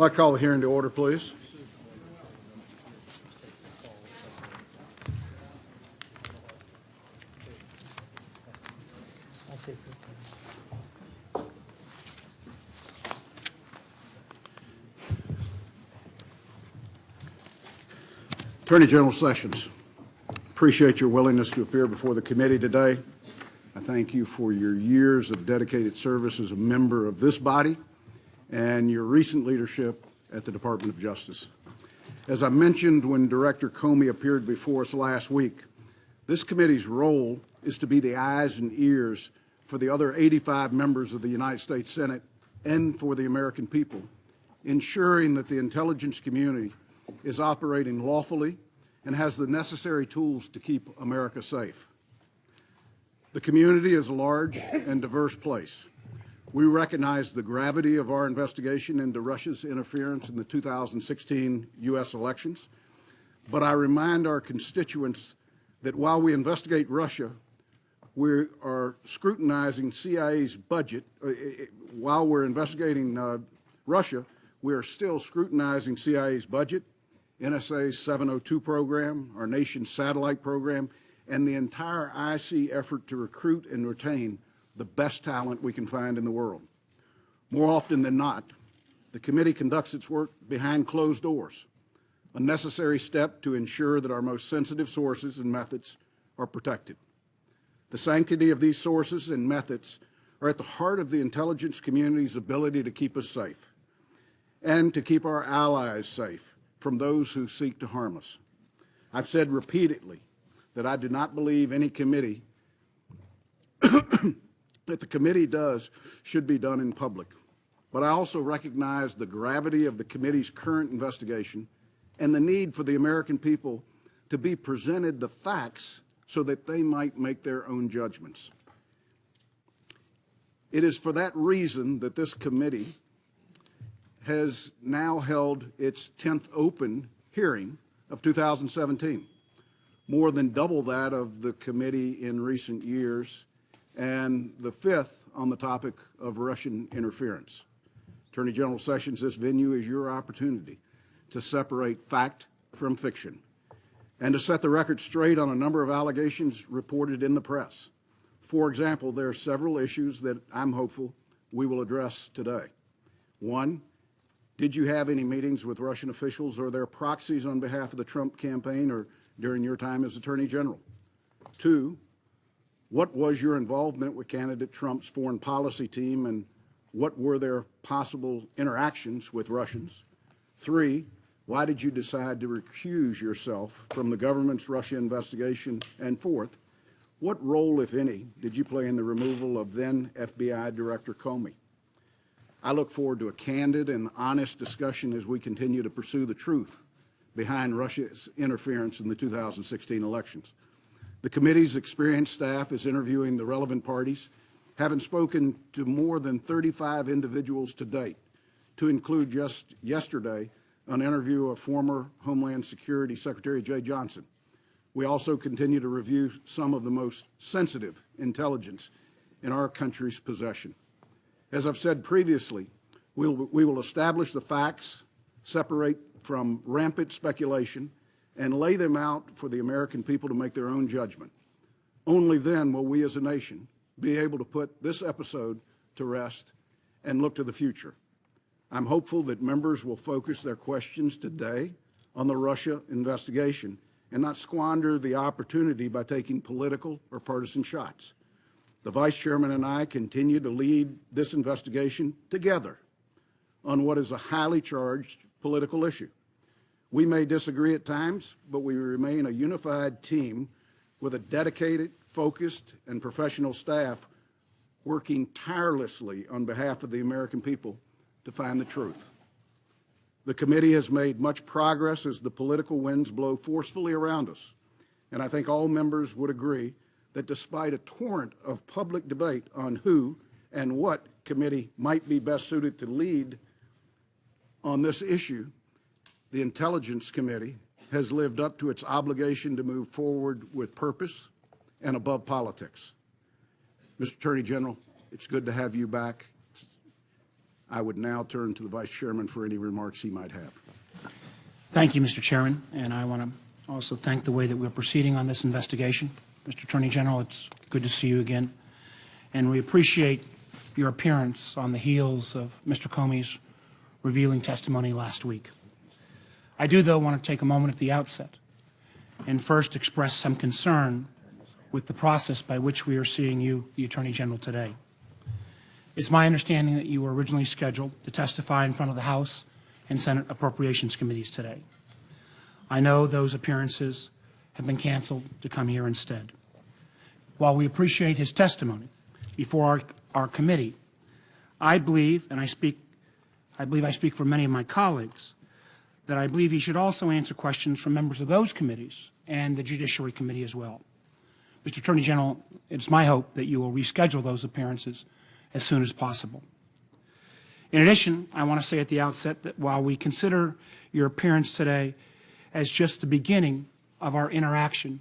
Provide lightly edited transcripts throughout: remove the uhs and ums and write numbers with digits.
I'd like to call the hearing to order, please. Attorney General Sessions, appreciate your willingness to appear before the committee today. I thank you for your years of dedicated service as a member of this body and your recent leadership at the Department of Justice. As I mentioned when Director Comey appeared before us last week, this committee's role is to be the eyes and ears for the other 85 members of the United States Senate and for the American people, ensuring that the intelligence community is operating lawfully and has the necessary tools to keep America safe. The community is a large and diverse place. We recognize the gravity of our investigation into Russia's interference in the 2016 U.S. elections, but I remind our constituents that while we investigate Russia, we are scrutinizing CIA's budget. While we're investigating Russia, we are still scrutinizing CIA's budget, NSA's 702 program, our nation's satellite program, and the entire IC effort to recruit and retain the best talent we can find in the world. More often than not, the committee conducts its work behind closed doors, a necessary step to ensure that our most sensitive sources and methods are protected. The sanctity of these sources and methods are at the heart of the intelligence community's ability to keep us safe and to keep our allies safe from those who seek to harm us. I've said repeatedly that I do not believe any committee that the committee does should be done in public. But I also recognize the gravity of the committee's current investigation and the need for the American people to be presented the facts so that they might make their own judgments. It is for that reason that this committee has now held its 10th open hearing of 2017, more than double that of the committee in recent years, and the 5th on the topic of Russian interference. Attorney General Sessions, this venue is your opportunity to separate fact from fiction and to set the record straight on a number of allegations reported in the press. For example, there are several issues that I'm hopeful we will address today. One, did you have any meetings with Russian officials or their proxies on behalf of the Trump campaign or during your time as Attorney General? Two, what was your involvement with candidate Trump's foreign policy team and what were their possible interactions with Russians? Three, why did you decide to recuse yourself from the government's Russia investigation? And fourth, what role, if any, did you play in the removal of then FBI Director Comey? I look forward to a candid and honest discussion as we continue to pursue the truth behind Russia's interference in the 2016 elections. The committee's experienced staff is interviewing the relevant parties, having spoken to more than 35 individuals to date, to include just yesterday an interview of former Homeland Security Secretary Jay Johnson. We also continue to review some of the most sensitive intelligence in our country's possession. As I've said previously, we will establish the facts, separate from rampant speculation, and lay them out for the American people to make their own judgment. Only then will we as a nation be able to put this episode to rest and look to the future. I'm hopeful that members will focus their questions today on the Russia investigation and not squander the opportunity by taking political or partisan shots. The Vice Chairman and I continue to lead this investigation together on what is a highly charged political issue. We may disagree at times, but we remain a unified team with a dedicated, focused, and professional staff working tirelessly on behalf of the American people to find the truth. The committee has made much progress as the political winds blow forcefully around us, and I think all members would agree that despite a torrent of public debate on who and what committee might be best suited to lead on this issue, the Intelligence Committee has lived up to its obligation to move forward with purpose and above politics. Mr. Attorney General, it's good to have you back. I would now turn to the Vice Chairman for any remarks he might have. Thank you, Mr. Chairman, and I want to also thank the way that we're proceeding on this investigation. Mr. Attorney General, it's good to see you again, and we appreciate your appearance on the heels of Mr. Comey's revealing testimony last week. I do, though, want to take a moment at the outset and first express some concern with the process by which we are seeing you, the Attorney General, today. It's my understanding that you were originally scheduled to testify in front of the House and Senate Appropriations Committees today. I know those appearances have been canceled to come here instead. While we appreciate his testimony before our committee, I believe, and I believe I speak for many of my colleagues, that I believe he should also answer questions from members of those committees and the Judiciary Committee as well. Mr. Attorney General, it's my hope that you will reschedule those appearances as soon as possible. In addition, I want to say at the outset that while we consider your appearance today as just the beginning of our interaction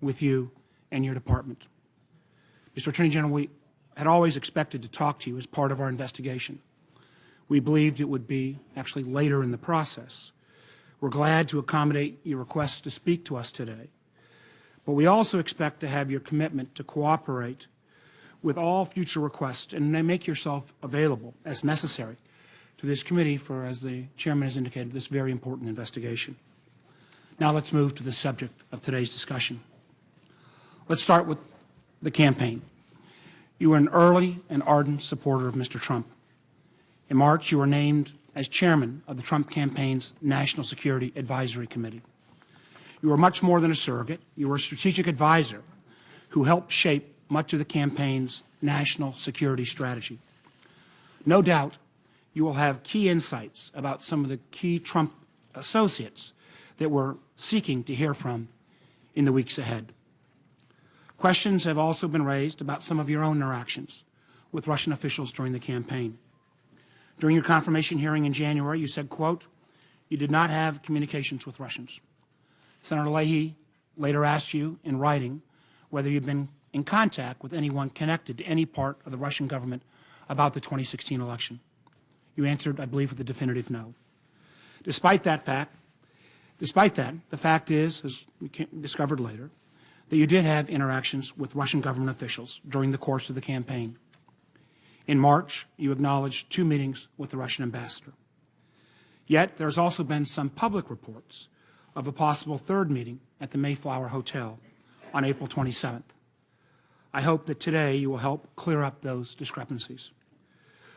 with you and your department, Mr. Attorney General, we had always expected to talk to you as part of our investigation. We believed it would be actually later in the process. We're glad to accommodate your request to speak to us today, but we also expect to have your commitment to cooperate with all future requests and make yourself available as necessary to this committee for, as the chairman has indicated, this very important investigation. Now let's move to the subject of today's discussion. Let's start with the campaign. You were an early and ardent supporter of Mr. Trump. In March, you were named as chairman of the Trump campaign's National Security Advisory Committee. You were much more than a surrogate. You were a strategic advisor who helped shape much of the campaign's national security strategy. No doubt you will have key insights about some of the key Trump associates that we're seeking to hear from in the weeks ahead. Questions have also been raised about some of your own interactions with Russian officials during the campaign. During your confirmation hearing in January, you said, quote, "You did not have communications with Russians." Senator Leahy later asked you in writing whether you'd been in contact with anyone connected to any part of the Russian government about the 2016 election. You answered, I believe, with a definitive no. Despite that, the fact is, as we discovered later, that you did have interactions with Russian government officials during the course of the campaign. In March, you acknowledged 2 meetings with the Russian ambassador. Yet, there's also been some public reports of a possible 3rd meeting at the Mayflower Hotel on April 27th. I hope that today you will help clear up those discrepancies.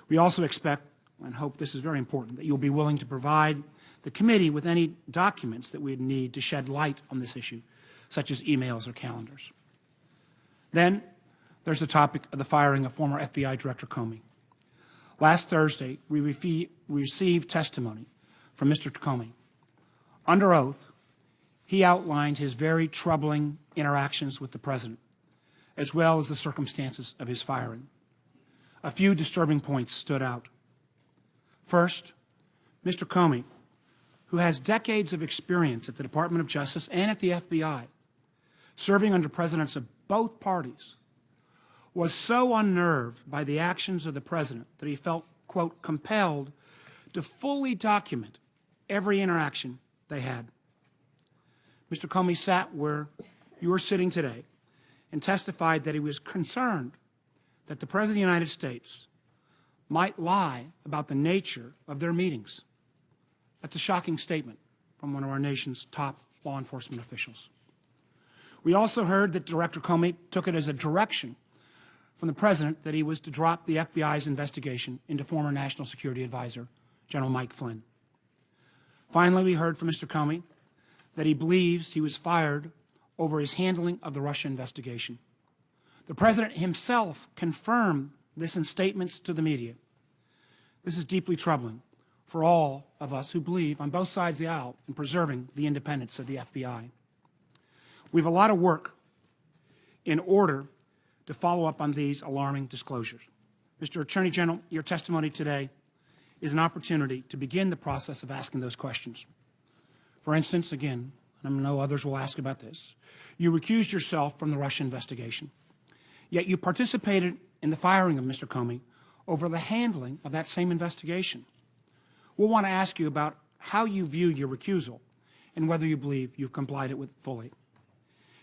We also expect, and hope this is very important, that you'll be willing to provide the committee with any documents that we'd need to shed light on this issue, such as emails or calendars. Then there's the topic of the firing of former FBI Director Comey. Last Thursday, we received testimony from Mr. Comey. Under oath, he outlined his very troubling interactions with the president, as well as the circumstances of his firing. A few disturbing points stood out. First, Mr. Comey, who has decades of experience at the Department of Justice and at the FBI, serving under presidents of both parties, was so unnerved by the actions of the president that he felt, quote, compelled to fully document every interaction they had. Mr. Comey sat where you are sitting today and testified that he was concerned that the President of the United States might lie about the nature of their meetings. That's a shocking statement from one of our nation's top law enforcement officials. We also heard that Director Comey took it as a direction from the President that he was to drop the FBI's investigation into former National Security Advisor, General Mike Flynn. Finally, we heard from Mr. Comey that he believes he was fired over his handling of the Russia investigation. The President himself confirmed this in statements to the media. This is deeply troubling for all of us who believe on both sides of the aisle in preserving the independence of the FBI. We have a lot of work in order to follow up on these alarming disclosures. Mr. Attorney General, your testimony today is an opportunity to begin the process of asking those questions. For instance, again, and I know others will ask about this, you recused yourself from the Russia investigation, yet you participated in the firing of Mr. Comey over the handling of that same investigation. We'll want to ask you about how you viewed your recusal and whether you believe you've complied with it fully.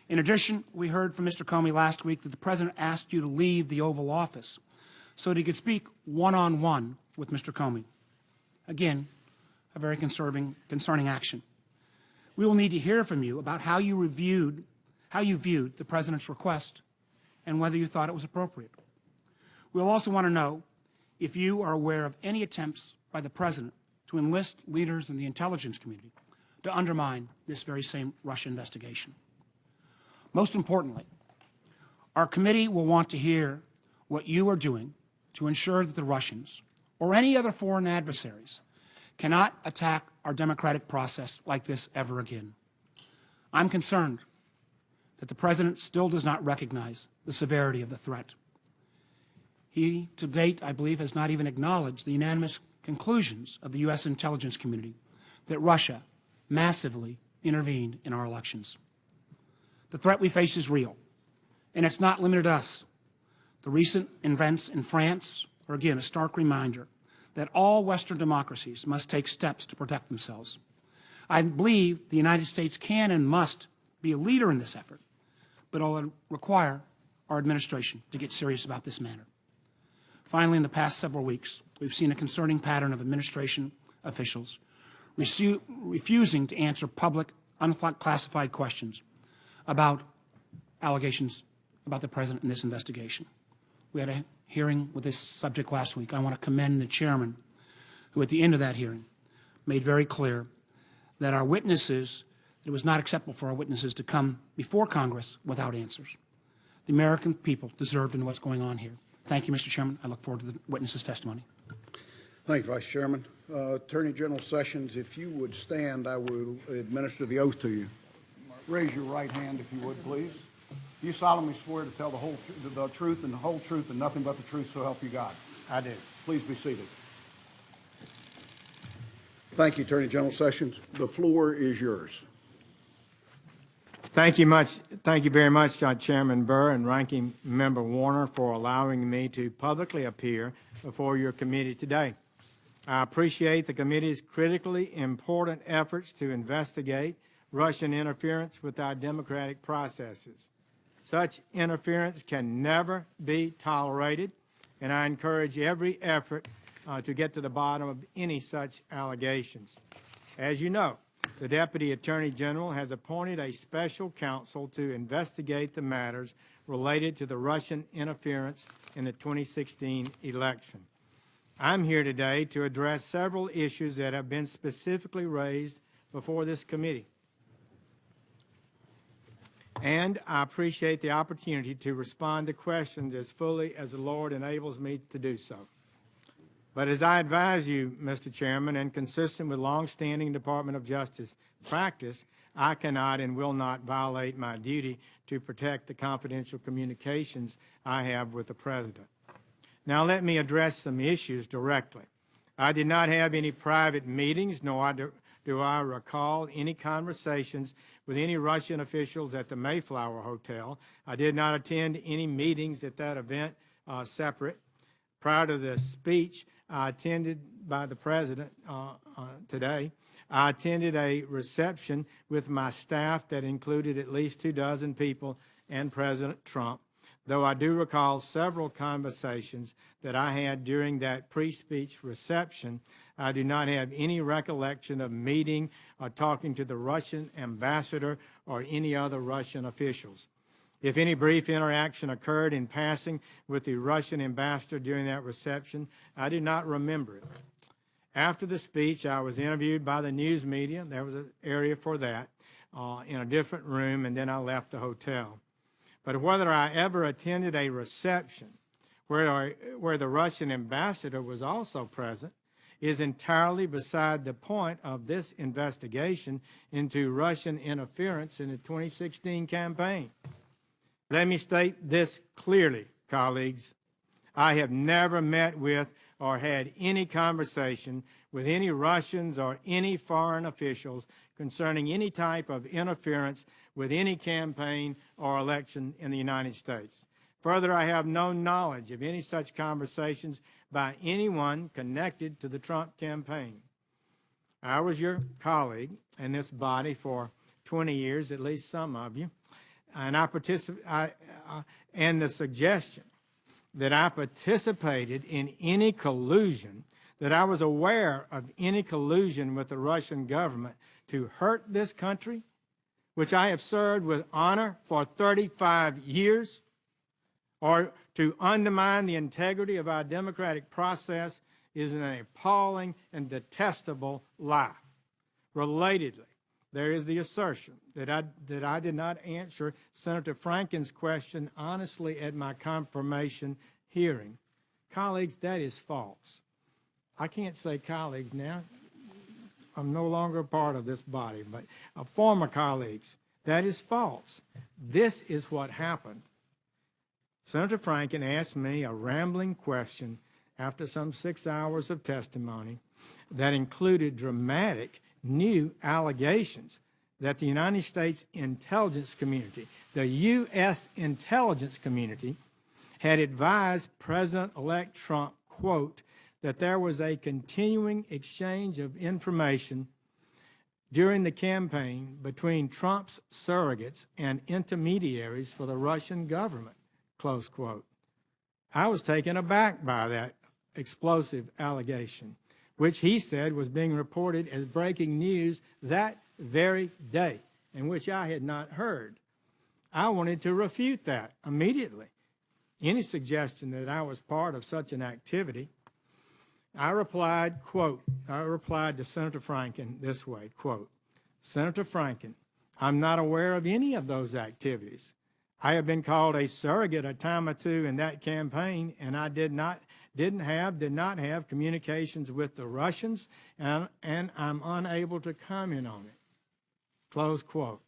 In addition, we heard from Mr. Comey last week that the President asked you to leave the Oval Office so that he could speak one-on-one with Mr. Comey. Again, a very concerning action. We will need to hear from you about how you viewed the President's request and whether you thought it was appropriate. We'll also want to know if you are aware of any attempts by the President to enlist leaders in the intelligence community to undermine this very same Russia investigation. Most importantly, our committee will want to hear what you are doing to ensure that the Russians or any other foreign adversaries cannot attack our democratic process like this ever again. I'm concerned that the President still does not recognize the severity of the threat. He, to date, I believe, has not even acknowledged the unanimous conclusions of the U.S. intelligence community that Russia massively intervened in our elections. The threat we face is real, and it's not limited to us. The recent events in France are, again, a stark reminder that all Western democracies must take steps to protect themselves. I believe the United States can and must be a leader in this effort, but it will require our administration to get serious about this matter. Finally, in the past several weeks, we've seen a concerning pattern of administration officials refusing to answer public, unclassified questions about allegations about the President in this investigation. We had a hearing with this subject last week. I want to commend the chairman, who at the end of that hearing made very clear that our witnesses, it was not acceptable for our witnesses to come before Congress without answers. The American people deserve to know what's going on here. Thank you, Mr. Chairman. I look forward to the witness's testimony. Thank you, Vice Chairman. Attorney General Sessions, if you would stand, I will administer the oath to you. Raise your right hand, if you would, please. Do you solemnly swear to tell the truth and the whole truth and nothing but the truth, so help you God? I do. Please be seated. Thank you, Attorney General Sessions. The floor is yours. Thank you very much, Chairman Burr and Ranking Member Warner, for allowing me to publicly appear before your committee today. I appreciate the committee's critically important efforts to investigate Russian interference with our democratic processes. Such interference can never be tolerated, and I encourage every effort to get to the bottom of any such allegations. As you know, the Deputy Attorney General has appointed a special counsel to investigate the matters related to the Russian interference in the 2016 election. I'm here today to address several issues that have been specifically raised before this committee. And I appreciate the opportunity to respond to questions as fully as the Lord enables me to do so. But as I advise you, Mr. Chairman, and consistent with longstanding Department of Justice practice, I cannot and will not violate my duty to protect the confidential communications I have with the President. Now let me address some issues directly. I did not have any private meetings, nor do I recall any conversations with any Russian officials at the Mayflower Hotel. I did not attend any meetings at that event separate. Prior to the speech attended by the President today, I attended a reception with my staff that included at least 24 people and President Trump, though I do recall several conversations that I had during that pre-speech reception. I do not have any recollection of meeting or talking to the Russian ambassador or any other Russian officials. If any brief interaction occurred in passing with the Russian ambassador during that reception, I do not remember it. After the speech, I was interviewed by the news media. There was an area for that in a different room, and then I left the hotel. But whether I ever attended a reception where the Russian ambassador was also present is entirely beside the point of this investigation into Russian interference in the 2016 campaign. Let me state this clearly, colleagues. I have never met with or had any conversation with any Russians or any foreign officials concerning any type of interference with any campaign or election in the United States. Further, I have no knowledge of any such conversations by anyone connected to the Trump campaign. I was your colleague in this body for 20 years, at least some of you, and and the suggestion that I participated in any collusion, that I was aware of any collusion with the Russian government to hurt this country, which I have served with honor for 35 years, or to undermine the integrity of our democratic process, is an appalling and detestable lie. Relatedly, there is the assertion that I did not answer Senator Franken's question honestly at my confirmation hearing. Colleagues, that is false. I can't say colleagues now. I'm no longer a part of this body, but former colleagues, that is false. This is what happened. Senator Franken asked me a rambling question after some 6 hours of testimony that included dramatic new allegations that the United States intelligence community, the U.S. intelligence community, had advised President-elect Trump, quote, that there was a continuing exchange of information during the campaign between Trump's surrogates and intermediaries for the Russian government, close quote. I was taken aback by that explosive allegation, which he said was being reported as breaking news that very day, and which I had not heard. I wanted to refute that immediately. Any suggestion that I was part of such an activity, I replied to Senator Franken this way, quote, Senator Franken, I'm not aware of any of those activities. I have been called a surrogate a time or two in that campaign, and I did not have communications with the Russians, and I'm unable to comment on it. Close quote.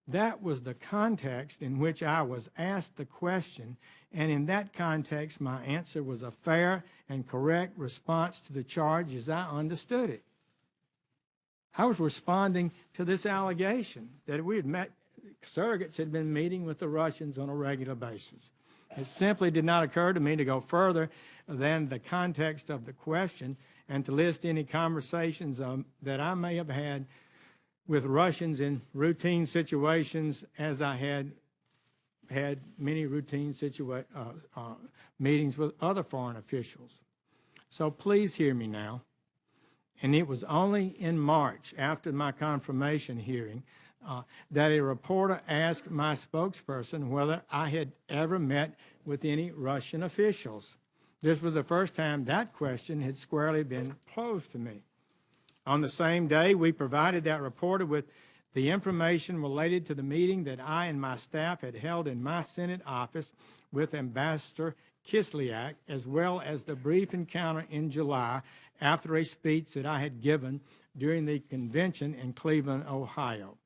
That was the context in which I was asked the question, and in that context, my answer was a fair and correct response to the charge as I understood it. I was responding to this allegation that we had met, surrogates had been meeting with the Russians on a regular basis. It simply did not occur to me to go further than the context of the question and to list any conversations that I may have had with Russians in routine situations, as I had many routine meetings with other foreign officials. So please hear me now. And it was only in March, after my confirmation hearing, that a reporter asked my spokesperson whether I had ever met with any Russian officials. This was the first time that question had squarely been posed to me. On the same day, we provided that reporter with the information related to the meeting that I and my staff had held in my Senate office with Ambassador Kislyak, as well as the brief encounter in July after a speech that I had given during the convention in Cleveland, Ohio.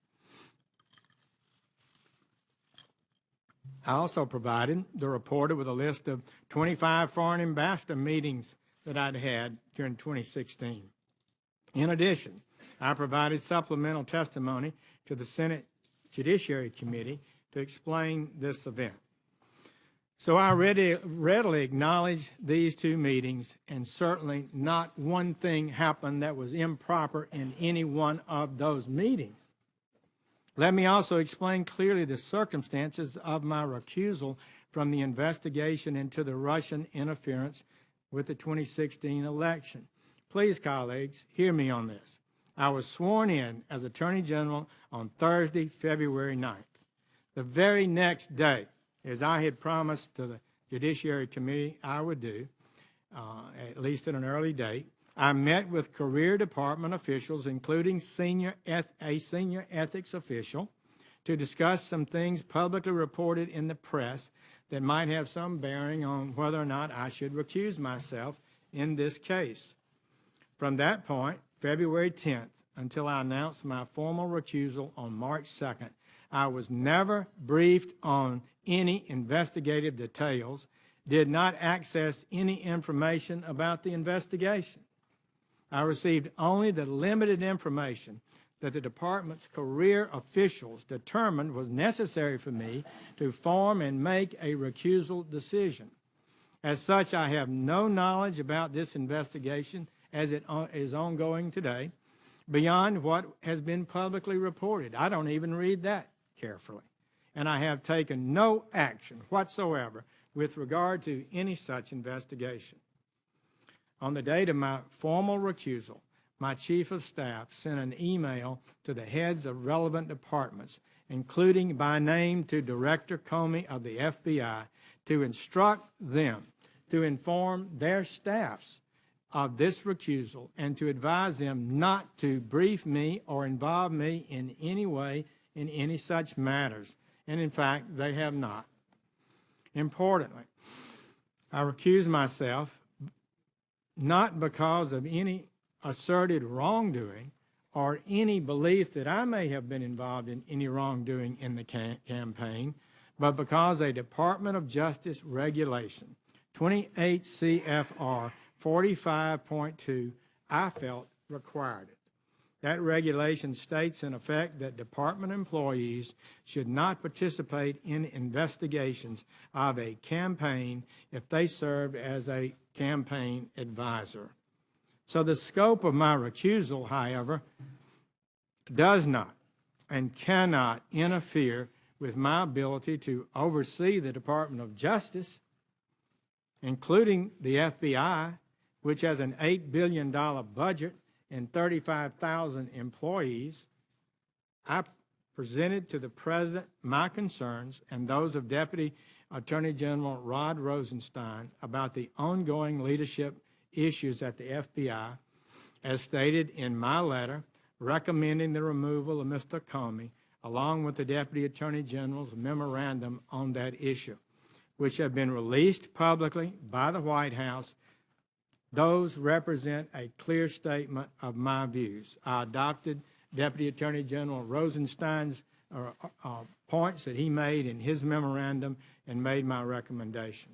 I also provided the reporter with a list of 25 foreign ambassador meetings that I'd had during 2016. In addition, I provided supplemental testimony to the Senate Judiciary Committee to explain this event. So I readily acknowledge these two meetings, and certainly not one thing happened that was improper in any one of those meetings. Let me also explain clearly the circumstances of my recusal from the investigation into the Russian interference with the 2016 election. Please, colleagues, hear me on this. I was sworn in as Attorney General on Thursday, February 9th. The very next day, as I had promised to the Judiciary Committee I would do, at least at an early date, I met with Career Department officials, including a senior ethics official, to discuss some things publicly reported in the press that might have some bearing on whether or not I should recuse myself in this case. From that point, February 10th, until I announced my formal recusal on March 2nd, I was never briefed on any investigative details, did not access any information about the investigation. I received only the limited information that the department's career officials determined was necessary for me to form and make a recusal decision. As such, I have no knowledge about this investigation as it is ongoing today, beyond what has been publicly reported. I don't even read that carefully. And I have taken no action whatsoever with regard to any such investigation. On the date of my formal recusal, my Chief of Staff sent an email to the heads of relevant departments, including by name to Director Comey of the FBI, to instruct them to inform their staffs of this recusal and to advise them not to brief me or involve me in any way in any such matters. And in fact, they have not. Importantly, I recuse myself not because of any asserted wrongdoing or any belief that I may have been involved in any wrongdoing in the campaign, but because a Department of Justice regulation, 28 CFR 45.2, I felt required it. That regulation states in effect that department employees should not participate in investigations of a campaign if they served as a campaign advisor. So the scope of my recusal, however, does not and cannot interfere with my ability to oversee the Department of Justice, including the FBI, which has an $8 billion budget and 35,000 employees. I presented to the President my concerns and those of Deputy Attorney General Rod Rosenstein about the ongoing leadership issues at the FBI, as stated in my letter recommending the removal of Mr. Comey, along with the Deputy Attorney General's memorandum on that issue, which have been released publicly by the White House. Those represent a clear statement of my views. I adopted Deputy Attorney General Rosenstein's points that he made in his memorandum and made my recommendation.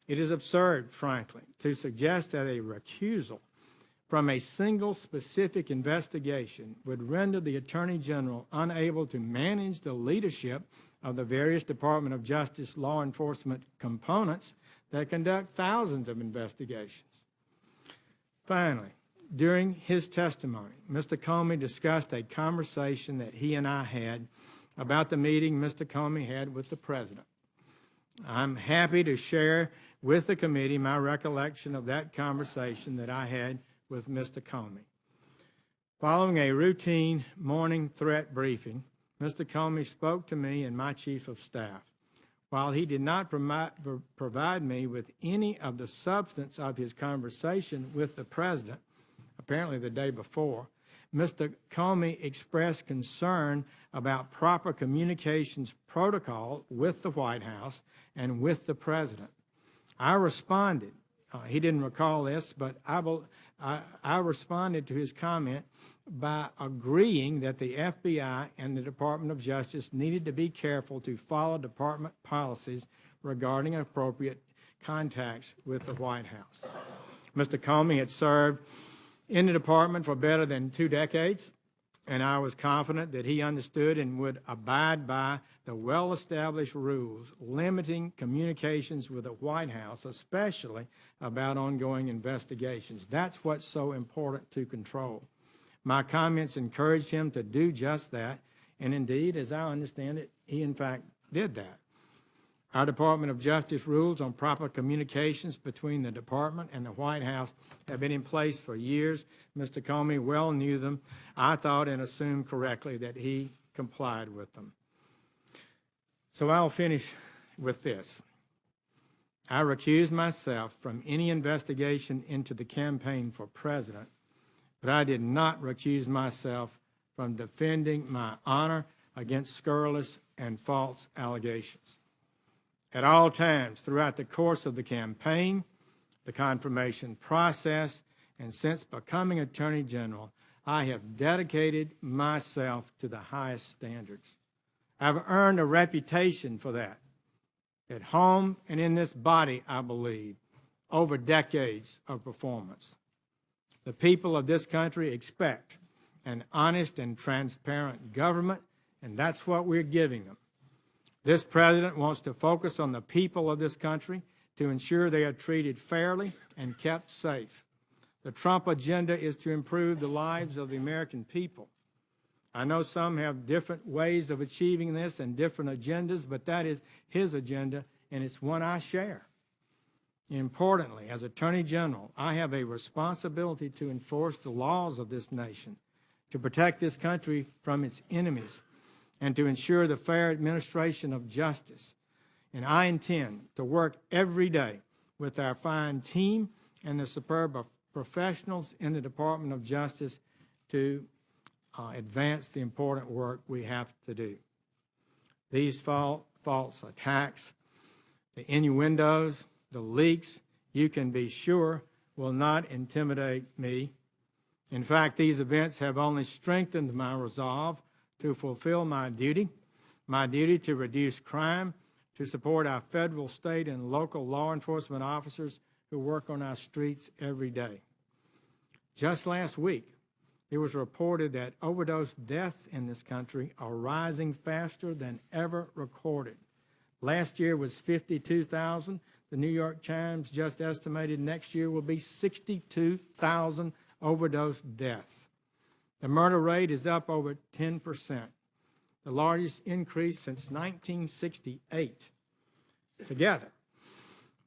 It is absurd, frankly, to suggest that a recusal from a single specific investigation would render the Attorney General unable to manage the leadership of the various Department of Justice law enforcement components that conduct thousands of investigations. Finally, during his testimony, Mr. Comey discussed a conversation that he and I had about the meeting Mr. Comey had with the President. I'm happy to share with the committee my recollection of that conversation that I had with Mr. Comey. Following a routine morning threat briefing, Mr. Comey spoke to me and my Chief of Staff. While he did not provide me with any of the substance of his conversation with the President, apparently the day before, Mr. Comey expressed concern about proper communications protocol with the White House and with the President. I responded. He didn't recall this, but I responded to his comment by agreeing that the FBI and the Department of Justice needed to be careful to follow department policies regarding appropriate contacts with the White House. Mr. Comey had served in the department for better than 2 decades, and I was confident that he understood and would abide by the well-established rules limiting communications with the White House, especially about ongoing investigations. That's what's so important to control. My comments encouraged him to do just that, and indeed, as I understand it, he in fact did that. Our Department of Justice rules on proper communications between the department and the White House have been in place for years. Mr. Comey well knew them. I thought and assumed correctly that he complied with them. So I'll finish with this. I recuse myself from any investigation into the campaign for president, but I did not recuse myself from defending my honor against scurrilous and false allegations. At all times throughout the course of the campaign, the confirmation process, and since becoming Attorney General, I have dedicated myself to the highest standards. I've earned a reputation for that, at home and in this body, I believe, over decades of performance. The people of this country expect an honest and transparent government, and that's what we're giving them. This president wants to focus on the people of this country to ensure they are treated fairly and kept safe. The Trump agenda is to improve the lives of the American people. I know some have different ways of achieving this and different agendas, but that is his agenda, and it's one I share. Importantly, as Attorney General, I have a responsibility to enforce the laws of this nation, to protect this country from its enemies, and to ensure the fair administration of justice. And I intend to work every day with our fine team and the superb professionals in the Department of Justice to advance the important work we have to do. These false attacks, the innuendos, the leaks, you can be sure will not intimidate me. In fact, these events have only strengthened my resolve to fulfill my duty to reduce crime, to support our federal, state, and local law enforcement officers who work on our streets every day. Just last week, it was reported that overdose deaths in this country are rising faster than ever recorded. Last year was 52,000. The New York Times just estimated next year will be 62,000 overdose deaths. The murder rate is up over 10%, the largest increase since 1968. Together,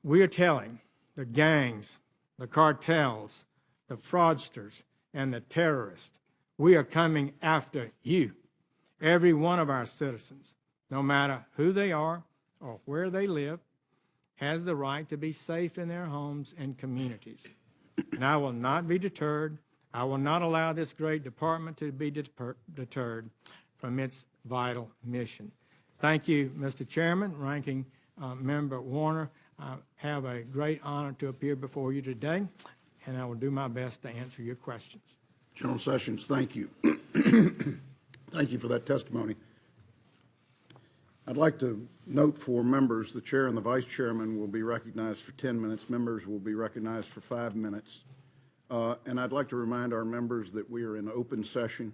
we are telling the gangs, the cartels, the fraudsters, and the terrorists, we are coming after you, every one of our citizens, no matter who they are or where they live, has the right to be safe in their homes and communities. And I will not be deterred. I will not allow this great department to be deterred from its vital mission. Thank you, Mr. Chairman, Ranking Member Warner. I have a great honor to appear before you today, and I will do my best to answer your questions. General Sessions, thank you. Thank you for that testimony. I'd like to note for members, the chair and the vice chairman will be recognized for 10 minutes. Members will be recognized for 5 minutes. And I'd like to remind our members that we are in open session.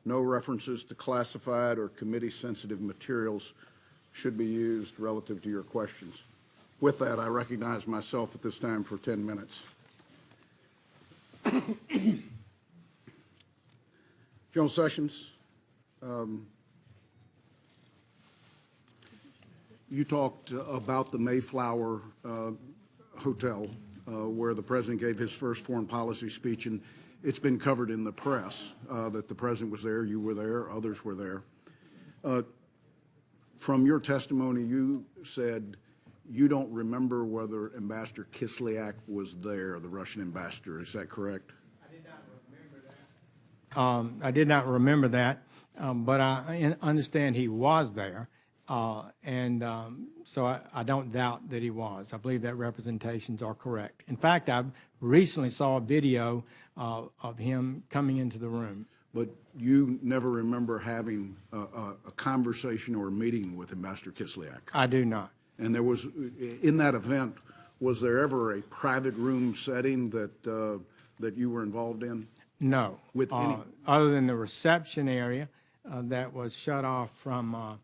No references to classified or committee-sensitive materials should be used relative to your questions. With that, I recognize myself at this time for 10 minutes. General Sessions, you talked about the Mayflower Hotel where the president gave his first foreign policy speech, and it's been covered in the press that the president was there, you were there, others were there. From your testimony, you said you don't remember whether Ambassador Kislyak was there, the Russian ambassador. Is that correct? I did not remember that, but I understand he was there, so I don't doubt that he was. I believe that representations are correct. In fact, I recently saw a video of him coming into the room. But you never remember having a conversation or a meeting with Ambassador Kislyak? I do not. And there was, in that event, was there ever a private room setting that that you were involved in? No. With any? Other than the reception area that was shut off from,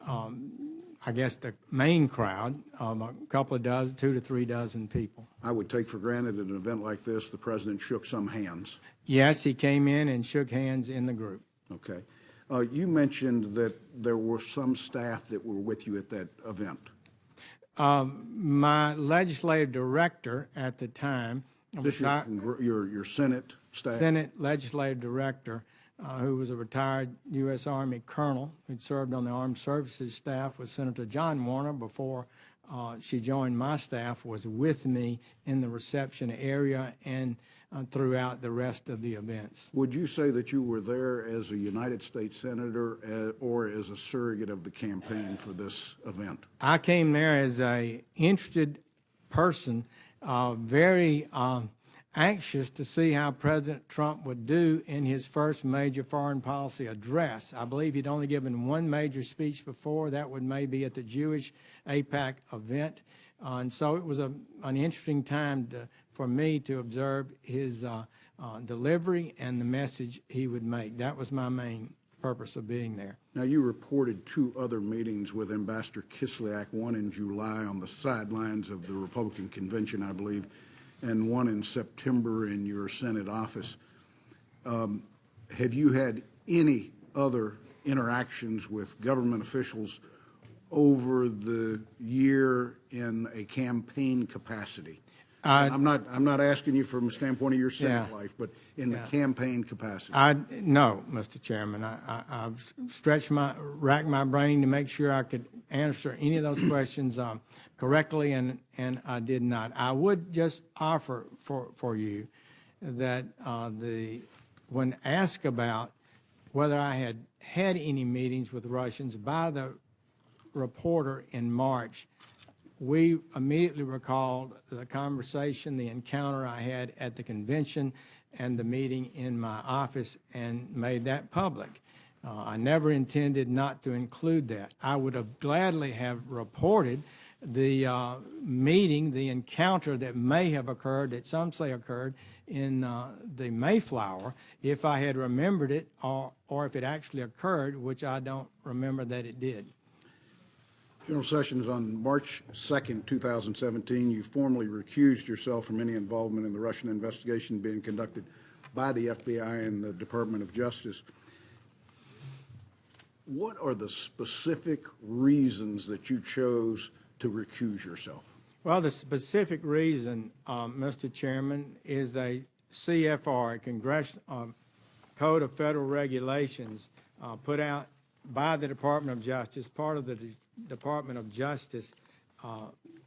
I guess, the main crowd, a couple of dozen, 2 to 3 dozen people. I would take for granted at an event like this, the president shook some hands. Yes, he came in and shook hands in the group. Okay. You mentioned that there were some staff that were with you at that event. My legislative director at the time, Is this your Senate staff? Senate legislative director, who was a retired U.S. Army colonel who'd served on the Armed Services staff with Senator John Warner before she joined my staff, was with me in the reception area and throughout the rest of the events. Would you say that you were there as a United States Senator or as a surrogate of the campaign for this event? I came there as an interested person, very anxious to see how President Trump would do in his first major foreign policy address. I believe he'd only given one major speech before. That would maybe at the Jewish AIPAC event. And so it was an interesting time for me to observe his delivery and the message he would make. That was my main purpose of being there. Now, you reported 2 other meetings with Ambassador Kislyak, one in July on the sidelines of the Republican convention, I believe, and one in September in your Senate office. Have you had any other interactions with government officials over the year in a campaign capacity? I'm not asking you from a standpoint of your Senate life, but in the campaign capacity. No, Mr. Chairman. I've racked my brain to make sure I could answer any of those questions correctly, and I did not. I would just offer for you that when asked about whether I had any meetings with Russians by the reporter in March, we immediately recalled the conversation, the encounter I had at the convention and the meeting in my office, and made that public. I never intended not to include that. I would have gladly have reported the meeting, the encounter that may have occurred, that some say occurred, in the Mayflower, if I had remembered it, or if it actually occurred, which I don't remember that it did. General Sessions, on March 2nd, 2017, you formally recused yourself from any involvement in the Russian investigation being conducted by the FBI and the Department of Justice. What are the specific reasons that you chose to recuse yourself? Well, the specific reason, Mr. Chairman, is a CFR, a Congressional Code of Federal Regulations, put out by the Department of Justice, part of the Department of Justice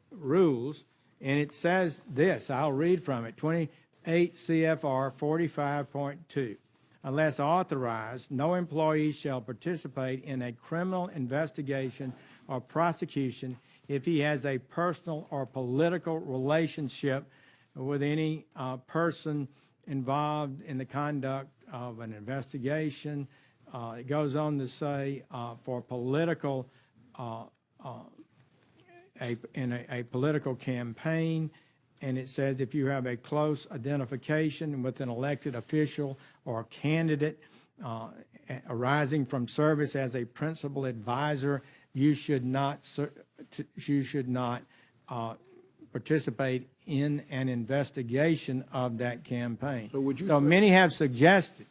rules, and it says this. I'll read from it, 28 CFR 45.2. Unless authorized, no employee shall participate in a criminal investigation or prosecution if he has a personal or political relationship with any person involved in the conduct of an investigation. It goes on to say for political, in a political campaign, and it says if you have a close identification with an elected official or candidate arising from service as a principal advisor, you should not participate in an investigation of that campaign. So many have suggested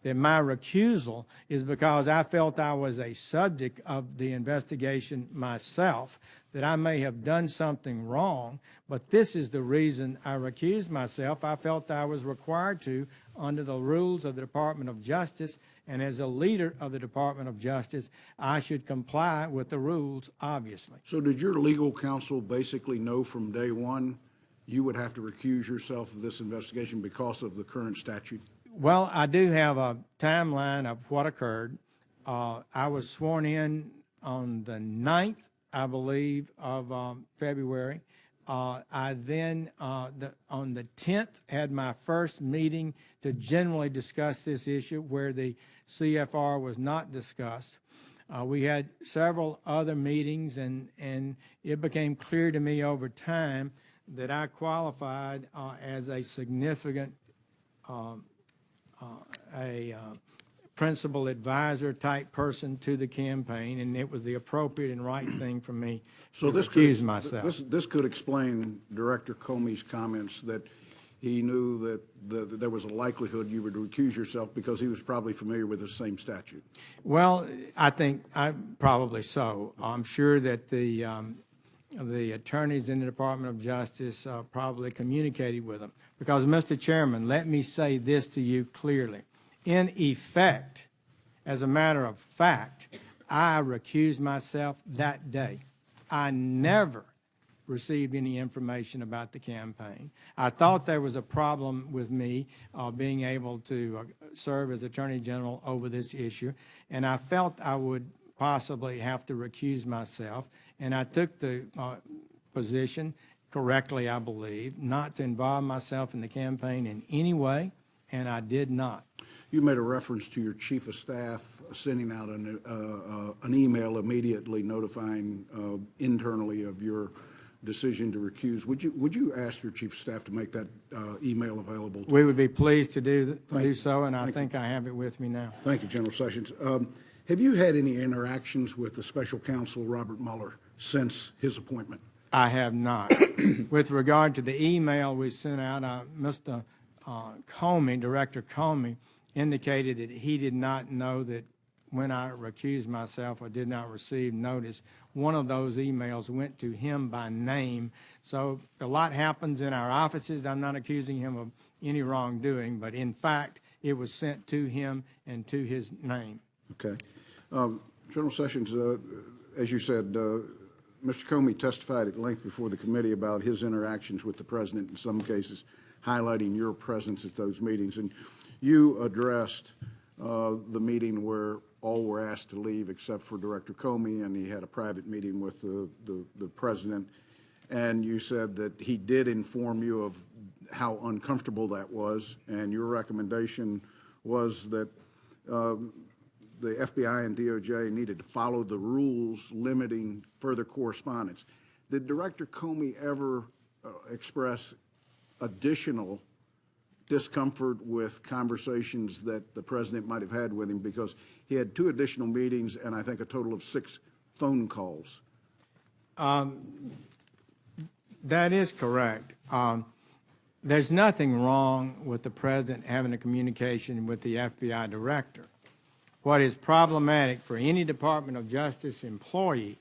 that my recusal is because I felt I was a subject of the investigation myself, that I may have done something wrong, but this is the reason I recused myself. I felt I was required to under the rules of the Department of Justice, and as a leader of the Department of Justice, I should comply with the rules, obviously. So did your legal counsel basically know from day one you would have to recuse yourself of this investigation because of the current statute? Well, I do have a timeline of what occurred. I was sworn in on the 9th, I believe, of February. I then, on the 10th, had my first meeting to generally discuss this issue where the CFR was not discussed. We had several other meetings, and it became clear to me over time that I qualified as a significant principal advisor type person to the campaign, and it was the appropriate and right thing for me to recuse myself. This could explain Director Comey's comments that he knew that there was a likelihood you would recuse yourself because he was probably familiar with the same statute. Well, I think probably so. I'm sure that the attorneys in the Department of Justice probably communicated with them. Because, Mr. Chairman, let me say this to you clearly. In effect, as a matter of fact, I recused myself that day. I never received any information about the campaign. I thought there was a problem with me being able to serve as Attorney General over this issue, and I felt I would possibly have to recuse myself, and I took the position, correctly I believe, not to involve myself in the campaign in any way, and I did not. You made a reference to your chief of staff sending out an email immediately notifying internally of your decision to recuse, would you ask your chief of staff to make that email available? We would be pleased to do so, and I think I have it with me now. Thank you, General Sessions. Have you had any interactions with the special counsel, Robert Mueller, since his appointment? I have not. With regard to the email we sent out, Mr. Comey, Director Comey, indicated that he did not know that when I recused myself or did not receive notice, one of those emails went to him by name. So a lot happens in our offices. I'm not accusing him of any wrongdoing, but in fact, it was sent to him and to his name. Okay. General Sessions, as you said, Mr. Comey testified at length before the committee about his interactions with the president, in some cases highlighting your presence at those meetings. And you addressed the meeting where all were asked to leave except for Director Comey, and he had a private meeting with the president. And you said that he did inform you of how uncomfortable that was, and your recommendation was that the FBI and DOJ needed to follow the rules limiting further correspondence. Did Director Comey ever express additional discomfort with conversations that the president might have had with him, because he had 2 additional meetings and I think a total of 6 phone calls? That is correct. There's nothing wrong with the president having a communication with the FBI director. What is problematic for any Department of Justice employee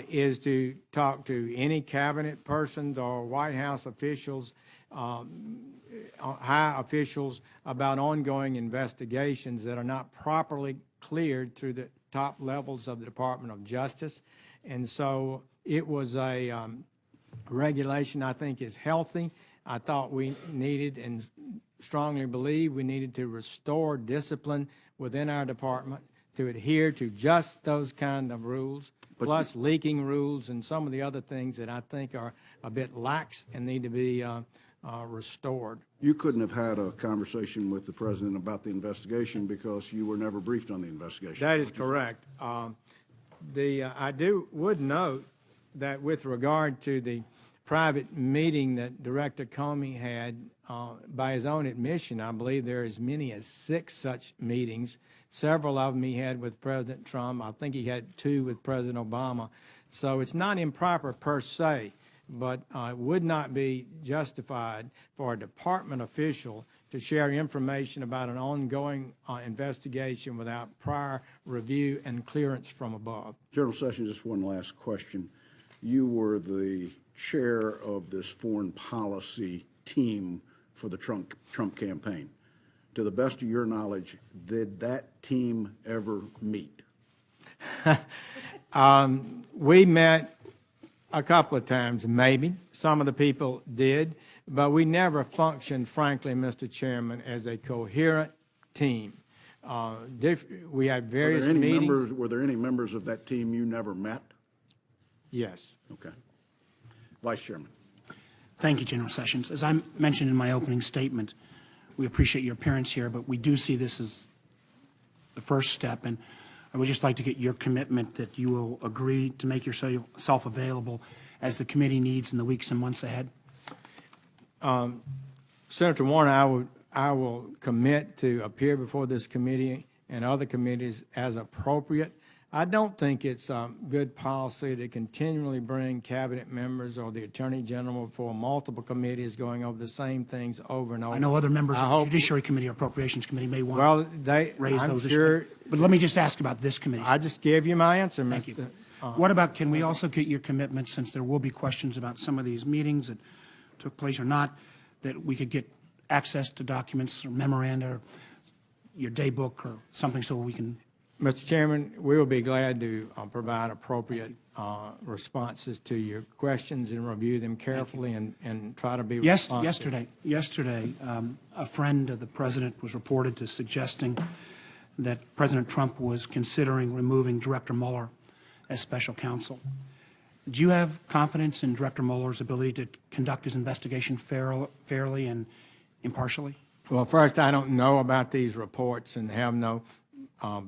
is to talk to any cabinet persons or White House officials, high officials, about ongoing investigations that are not properly cleared through the top levels of the Department of Justice. And so it was a regulation I think is healthy. I thought we needed and strongly believe we needed to restore discipline within our department to adhere to just those kind of rules, plus leaking rules and some of the other things that I think are a bit lax and need to be restored. You couldn't have had a conversation with the president about the investigation because you were never briefed on the investigation. That is correct. I would note that with regard to the private meeting that Director Comey had, by his own admission, I believe there are as many as 6 such meetings. Several of them he had with President Trump. I think he had 2 with President Obama. So it's not improper per se, but it would not be justified for a department official to share information about an ongoing investigation without prior review and clearance from above. General Sessions, just one last question. You were the chair of this foreign policy team for the Trump campaign. To the best of your knowledge, did that team ever meet? We met a couple of times, maybe. Some of the people did, but we never functioned, frankly, Mr. Chairman, as a coherent team. We had various meetings. Were there any members of that team you never met? Yes. Okay. Vice Chairman. Thank you, General Sessions. As I mentioned in my opening statement, we appreciate your appearance here, but we do see this as the first step, and I would just like to get your commitment that you will agree to make yourself available as the committee needs in the weeks and months ahead. Senator Warner, I will commit to appear before this committee and other committees as appropriate. I don't think it's good policy to continually bring cabinet members or the Attorney General before multiple committees going over the same things over and over. I know other members of the Judiciary Committee or Appropriations Committee may want to raise those issues. But let me just ask about this committee. I just gave you my answer, Thank you. What about, can we also get your commitment, since there will be questions about some of these meetings that took place or not, that we could get access to documents or memoranda or your day book or something so we can... Mr. Chairman, we will be glad to provide appropriate responses to your questions and review them carefully and try to be responsive. Yesterday, a friend of the President was reported to suggesting that President Trump was considering removing Director Mueller as special counsel. Do you have confidence in Director Mueller's ability to conduct his investigation fairly and impartially? Well, first, I don't know about these reports and have no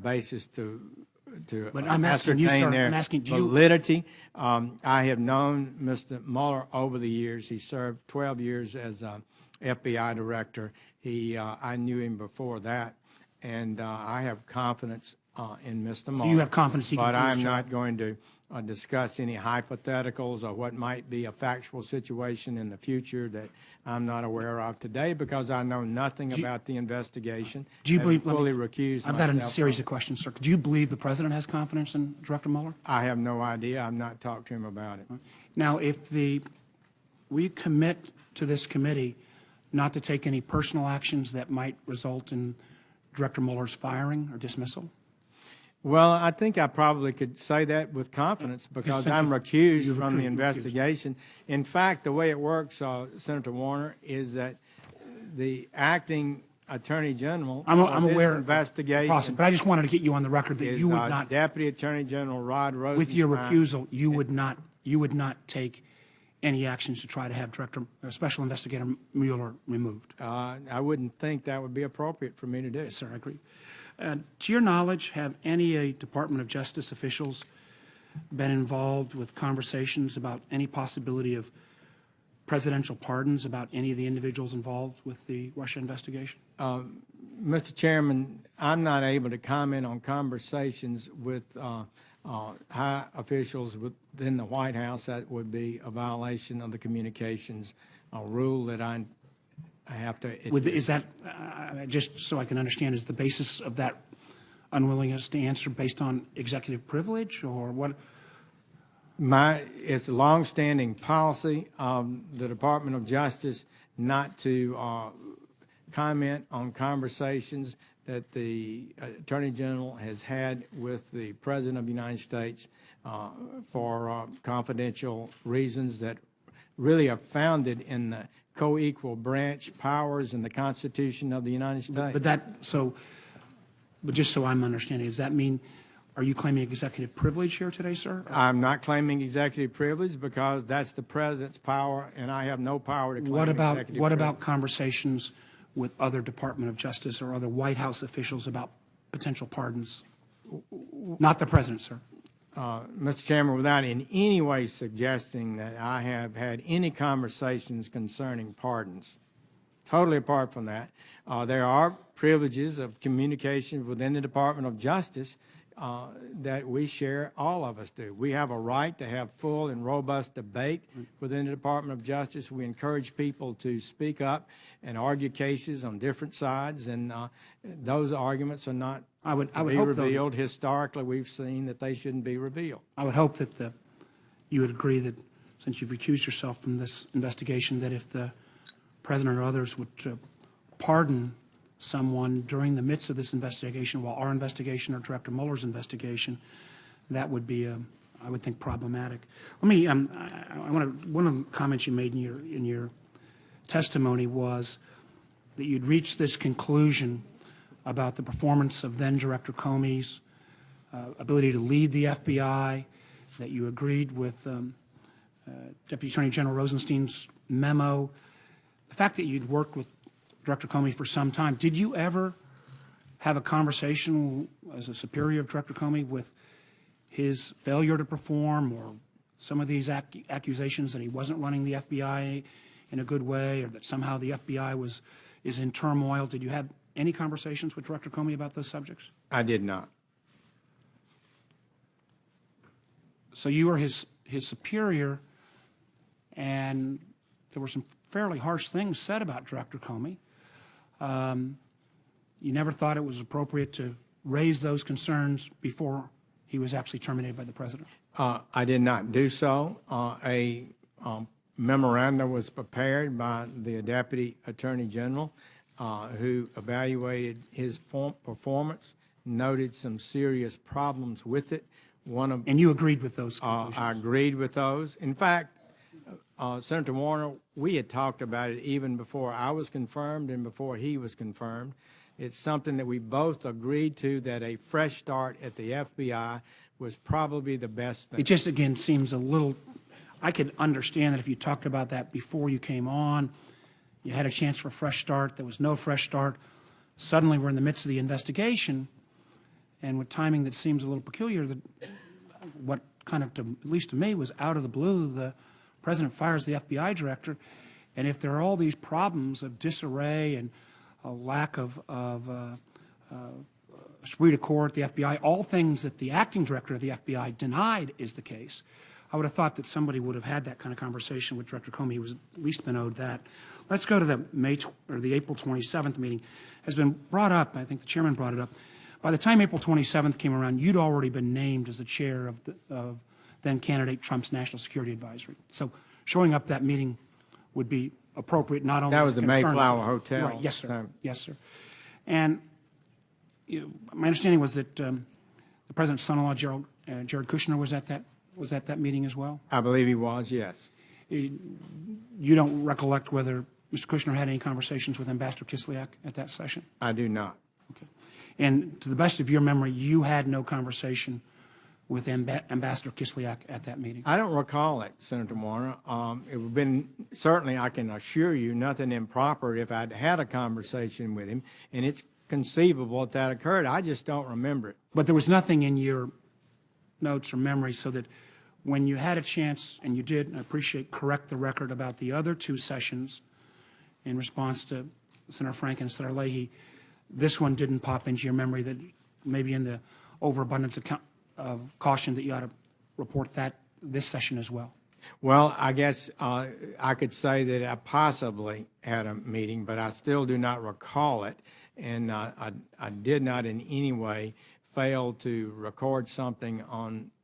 basis to But I'm asking you, ascertain sir, their I'm asking, do you- validity. I have known Mr. Mueller over the years. He served 12 years as FBI director. I knew him before that, and I have confidence in Mr. Mueller. So you have confidence he can But do his I'm job? not going to discuss any hypotheticals or what might be a factual situation in the future that I'm not aware of today, because I know nothing about the investigation. Do you believe? I've fully recused I've got a myself series from of questions, sir. Do you believe the president has confidence in Director Mueller? I have no idea. I've not talked to him about it. Now, will you commit to this committee not to take any personal actions that might result in Director Mueller's firing or dismissal? Well, I think I probably could say that with confidence, because since I'm recused you've from the recused. investigation. In fact, the way it works, Senator Warner, is that the acting Attorney General I'm on this aware of the investigation process, but I just wanted to get you on the record that is you would not, Deputy Attorney General Rod Rosenstein. with your recusal, you would not take any actions to try to have Special Investigator Mueller removed. I wouldn't think that would be appropriate for me to do. Yes, sir, I agree. To your knowledge, have any Department of Justice officials been involved with conversations about any possibility of presidential pardons about any of the individuals involved with the Russia investigation? Mr. Chairman, I'm not able to comment on conversations with high officials within the White House. That would be a violation of the communications rule that I have to. Is that, just so I can understand, is the basis of that unwillingness to answer based on executive privilege, or what? It's a longstanding policy of the Department of Justice not to comment on conversations that the Attorney General has had with the President of the United States for confidential reasons that really are founded in the co-equal branch powers in the Constitution of the United States. But just so I'm understanding, does that mean, are you claiming executive privilege here today, sir? I'm not claiming executive privilege, because that's the President's power, and I have no power to claim executive privilege. What about conversations with other Department of Justice or other White House officials about potential pardons? Not the President, sir. Mr. Chairman, without in any way suggesting that I have had any conversations concerning pardons, totally apart from that, there are privileges of communication within the Department of Justice that we share, all of us do. We have a right to have full and robust debate within the Department of Justice. We encourage people to speak up and argue cases on different sides, and those arguments are not I would hope, revealed. Historically, we've seen that they shouldn't be revealed. I would hope that you would agree that, since you've recused yourself from this investigation, that if the President or others would pardon someone during the midst of this investigation, while our investigation or Director Mueller's investigation, that would be, I would think, problematic. Let me, one of the comments you made in your testimony was that you'd reached this conclusion about the performance of then Director Comey's ability to lead the FBI, that you agreed with Deputy Attorney General Rosenstein's memo, the fact that you'd worked with Director Comey for some time. Did you ever have a conversation as a superior of Director Comey with his failure to perform, or some of these accusations that he wasn't running the FBI in a good way, or that somehow the FBI is in turmoil? Did you have any conversations with Director Comey about those subjects? I did not. So you were his superior, and there were some fairly harsh things said about Director Comey. You never thought it was appropriate to raise those concerns before he was actually terminated by the President? I did not do so. A memorandum was prepared by the Deputy Attorney General who evaluated his performance, noted some serious problems with it. And you agreed with those conclusions? I agreed with those. In fact, Senator Warner, we had talked about it even before I was confirmed and before he was confirmed. It's something that we both agreed to, that a fresh start at the FBI was probably the best thing. It just, again, seems a little, I could understand that if you talked about that before you came on, you had a chance for a fresh start, there was no fresh start. Suddenly we're in the midst of the investigation, and with timing that seems a little peculiar, that what kind of, at least to me, was out of the blue, the president fires the FBI director, and if there are all these problems of disarray and a lack of esprit de corps at the FBI, all things that the acting director of the FBI denied is the case, I would have thought that somebody would have had that kind of conversation with Director Comey. He was at least been owed that. Let's go to the April 27th meeting. Has been brought up, I think the chairman brought it up. By the time April 27th came around, you'd already been named as the chair of then candidate Trump's National Security Advisory. So showing up that meeting would be appropriate, not only That as was the concerns- Mayflower Hotel. Right, yes, sir. time. Yes, sir. And my understanding was that the president's son-in-law, Jared Kushner, was at that meeting as well. I believe he was, yes. You don't recollect whether Mr. Kushner had any conversations with Ambassador Kislyak at that session? I do not. Okay. And to the best of your memory, you had no conversation with Ambassador Kislyak at that meeting? I don't recall it, Senator Warner. It would have been, certainly I can assure you, nothing improper if I'd had a conversation with him, and it's conceivable that occurred. I just don't remember it. But there was nothing in your notes or memory so that when you had a chance, and you did, and I appreciate, correct the record about the other two sessions in response to Senator Frank and Senator Leahy, this one didn't pop into your memory, that maybe in the overabundance of caution that you ought to report this session as well? Well, I guess I could say that I possibly had a meeting, but I still do not recall it. And I did not in any way fail to record something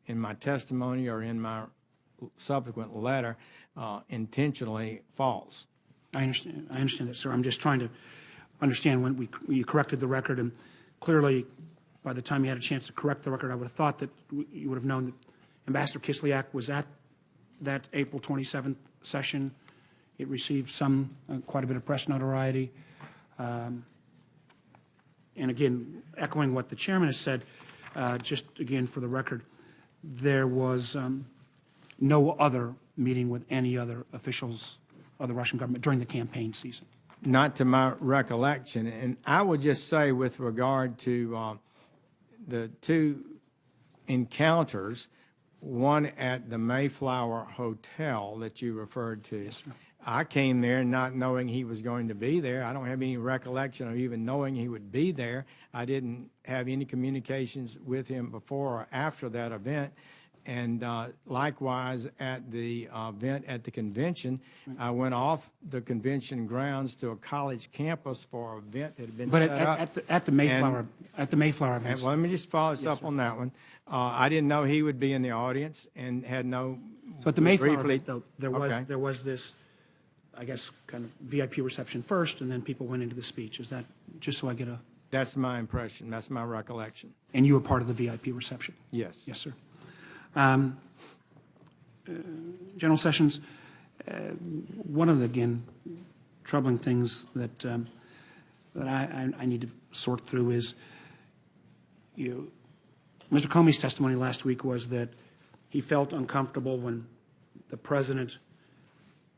in my testimony or in my subsequent letter intentionally false. I understand that, sir. I'm just trying to understand when you corrected the record, and clearly by the time you had a chance to correct the record, I would have thought that you would have known that Ambassador Kislyak was at that April 27th session. It received quite a bit of press notoriety. And again, echoing what the chairman has said, just again for the record, there was no other meeting with any other officials of the Russian government during the campaign season. Not to my recollection. And I would just say with regard to the two encounters, one at the Mayflower Hotel that you referred to. Yes, sir. I came there not knowing he was going to be there. I don't have any recollection of even knowing he would be there. I didn't have any communications with him before or after that event. And likewise, at the event at the convention, I went off the convention grounds to a college campus for an event that had been But set up. at the Mayflower event. Well, let me just follow this up on that one. I didn't know he would be in the audience and had no. So at the Mayflower briefly- event, though, there was this, I guess, kind of VIP reception first, and then people went into the speech. Is that just so I get a? That's my impression. That's my recollection. And you were part of the VIP reception? Yes. Yes, sir. General Sessions, one of the, again, troubling things that I need to sort through is, Mr. Comey's testimony last week was that he felt uncomfortable when the president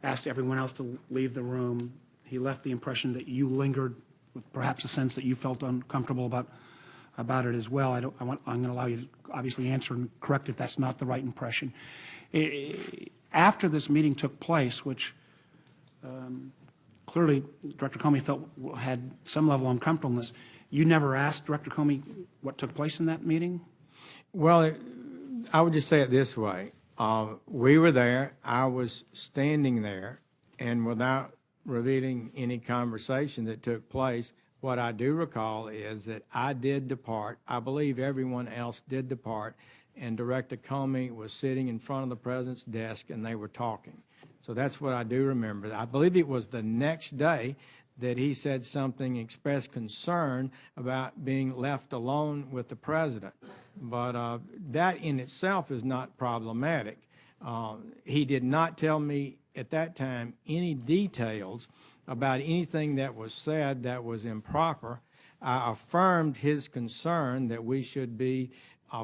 asked everyone else to leave the room. He left the impression that you lingered, with perhaps a sense that you felt uncomfortable about it as well. I'm going to allow you to obviously answer and correct if that's not the right impression. After this meeting took place, which clearly Director Comey felt had some level of uncomfortableness, you never asked Director Comey what took place in that meeting? Well, I would just say it this way. We were there. I was standing there, and without revealing any conversation that took place, what I do recall is that I did depart. I believe everyone else did depart, and Director Comey was sitting in front of the president's desk, and they were talking. So that's what I do remember. I believe it was the next day that he said something, expressed concern about being left alone with the president. But that in itself is not problematic. He did not tell me at that time any details about anything that was said that was improper. I affirmed his concern that we should be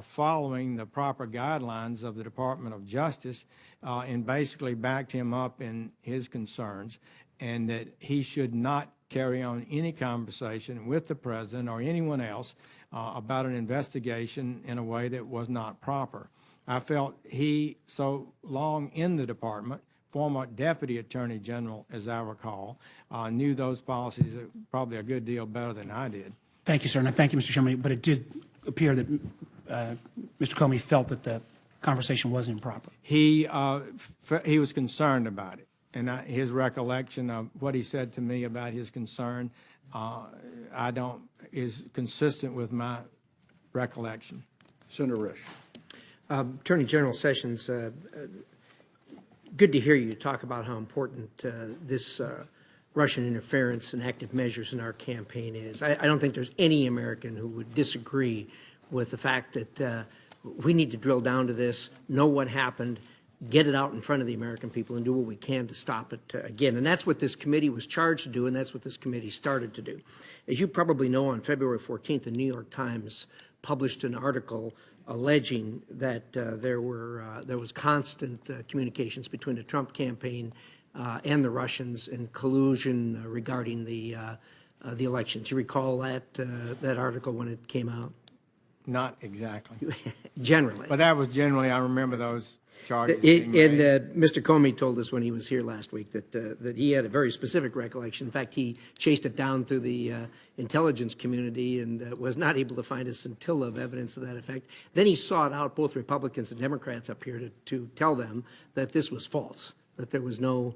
following the proper guidelines of the Department of Justice, and basically backed him up in his concerns, and that he should not carry on any conversation with the president or anyone else about an investigation in a way that was not proper. I felt he, so long in the department, former Deputy Attorney General, as I recall, knew those policies probably a good deal better than I did. Thank you, sir, and thank you, Mr. Chairman. But it did appear that Mr. Comey felt that the conversation was improper. He was concerned about it, and his recollection of what he said to me about his concern, is consistent with my recollection. Senator Risch. Attorney General Sessions, good to hear you talk about how important this Russian interference and active measures in our campaign is. I don't think there's any American who would disagree with the fact that we need to drill down to this, know what happened, get it out in front of the American people, and do what we can to stop it again. And that's what this committee was charged to do, and that's what this committee started to do. As you probably know, on February 14th, the New York Times published an article alleging that there was constant communications between the Trump campaign and the Russians and collusion regarding the elections. You recall that article when it came out? Not exactly. Generally. But that was generally, I remember those charges. Mr. Comey told us when he was here last week that he had a very specific recollection. In fact, he chased it down through the intelligence community and was not able to find a scintilla of evidence to that effect. Then he sought out both Republicans and Democrats up here to tell them that this was false, that there was no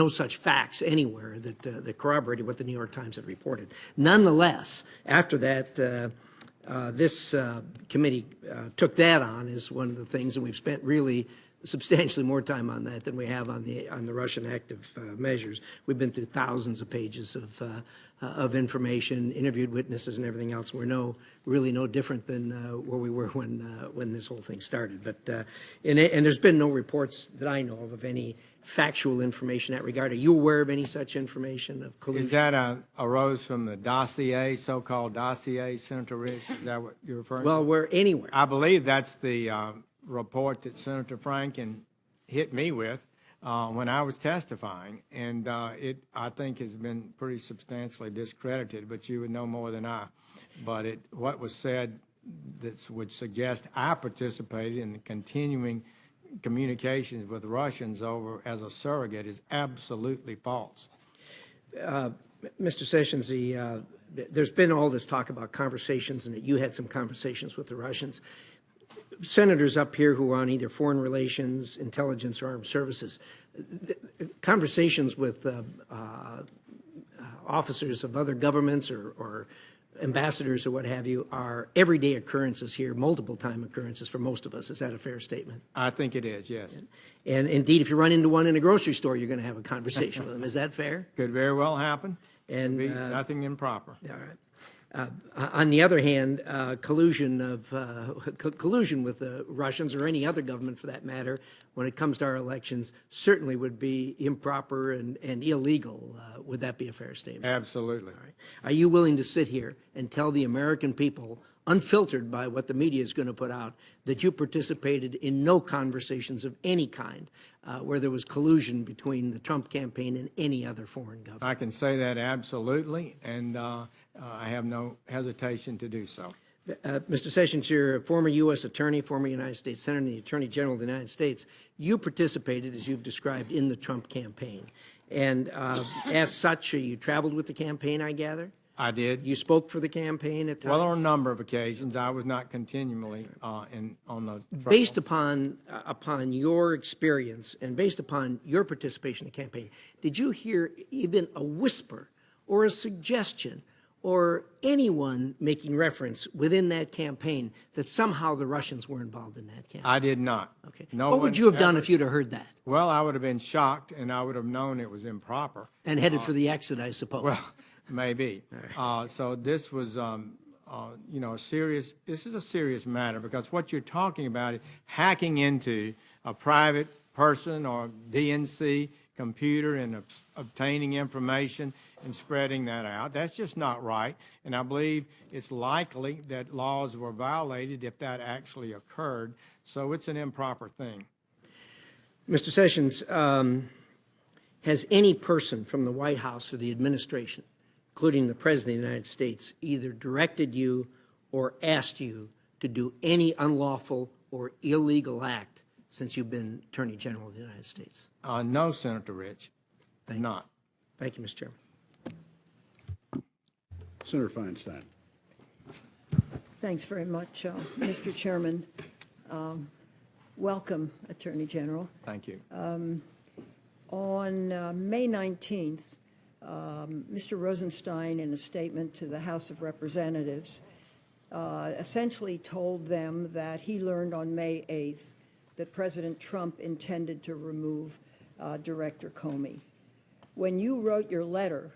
such facts anywhere that corroborated what the New York Times had reported. Nonetheless, after that, this committee took that on as one of the things, and we've spent really substantially more time on that than we have on the Russian active measures. We've been through thousands of pages of information, interviewed witnesses, and everything else. We're really no different than where we were when this whole thing started. But and there's been no reports that I know of any factual information in that regard. Are you aware of any such information of collusion? Is that arose from the dossier, so-called dossier, Senator Risch? Is that what you're referring to? Well, we're anywhere. I believe that's the report that Senator Franken hit me with when I was testifying, and it, I think, has been pretty substantially discredited, but you would know more than I. But what was said that would suggest I participated in the continuing communications with Russians over as a surrogate is absolutely false. Mr. Sessions, there's been all this talk about conversations and that you had some conversations with the Russians. Senators up here who are on either foreign relations, intelligence, or armed services, conversations with officers of other governments or ambassadors or what have you are everyday occurrences here, multiple time occurrences for most of us. Is that a fair statement? I think it is, yes. And indeed, if you run into one in a grocery store, you're going to have a conversation with them. Is that fair? Could very well happen. And Could be nothing improper. All right. On the other hand, collusion with the Russians or any other government for that matter, when it comes to our elections, certainly would be improper and illegal. Would that be a fair statement? Absolutely. All right. Are you willing to sit here and tell the American people, unfiltered by what the media is going to put out, that you participated in no conversations of any kind where there was collusion between the Trump campaign and any other foreign government? I can say that absolutely, and I have no hesitation to do so. Mr. Sessions, you're a former U.S. attorney, former United States Senator, and the Attorney General of the United States. You participated, as you've described, in the Trump campaign. And as such, you traveled with the campaign, I gather? I did. You spoke for the campaign at times? Well, on a number of occasions. I was not continually on the trail. Based upon your experience and based upon your participation in the campaign, did you hear even a whisper or a suggestion or anyone making reference within that campaign that somehow the Russians were involved in that campaign? I did not. Okay. No what would you have done if you'd have heard that? Well, I would have been shocked, and I would have known it was improper. And headed for the exit, I suppose. Well, maybe. So this was, you know, this is a serious matter, because what you're talking about is hacking into a private person or DNC computer and obtaining information and spreading that out. That's just not right. And I believe it's likely that laws were violated if that actually occurred. So it's an improper thing. Mr. Sessions, has any person from the White House or the administration including the President of the United States, either directed you or asked you to do any unlawful or illegal act since you've been Attorney General of the United States? No, Senator Rich, not. Thank you, Mr. Chairman. Senator Feinstein. Thanks very much, Mr. Chairman. Welcome, Attorney General. Thank you. On May 19th, Mr. Rosenstein, in a statement to the House of Representatives, essentially told them that he learned on May 8th that President Trump intended to remove Director Comey. When you wrote your letter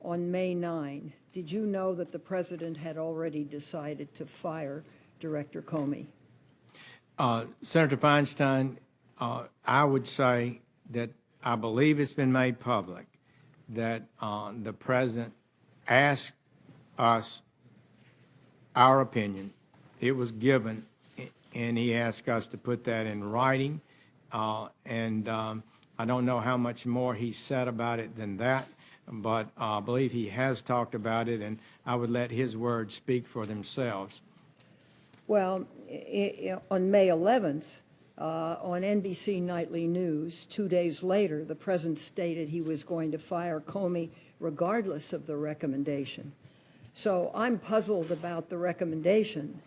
on May 9, did you know that the President had already decided to fire Director Comey? Senator Feinstein, I would say that I believe it's been made public that the President asked us our opinion. It was given, and he asked us to put that in writing. I don't know how much more he said about it than that, but I believe he has talked about it, and I would let his words speak for themselves. Well, on May 11th, on NBC Nightly News, 2 days later, the President stated he was going to fire Comey regardless of the recommendation. So I'm puzzled about the recommendation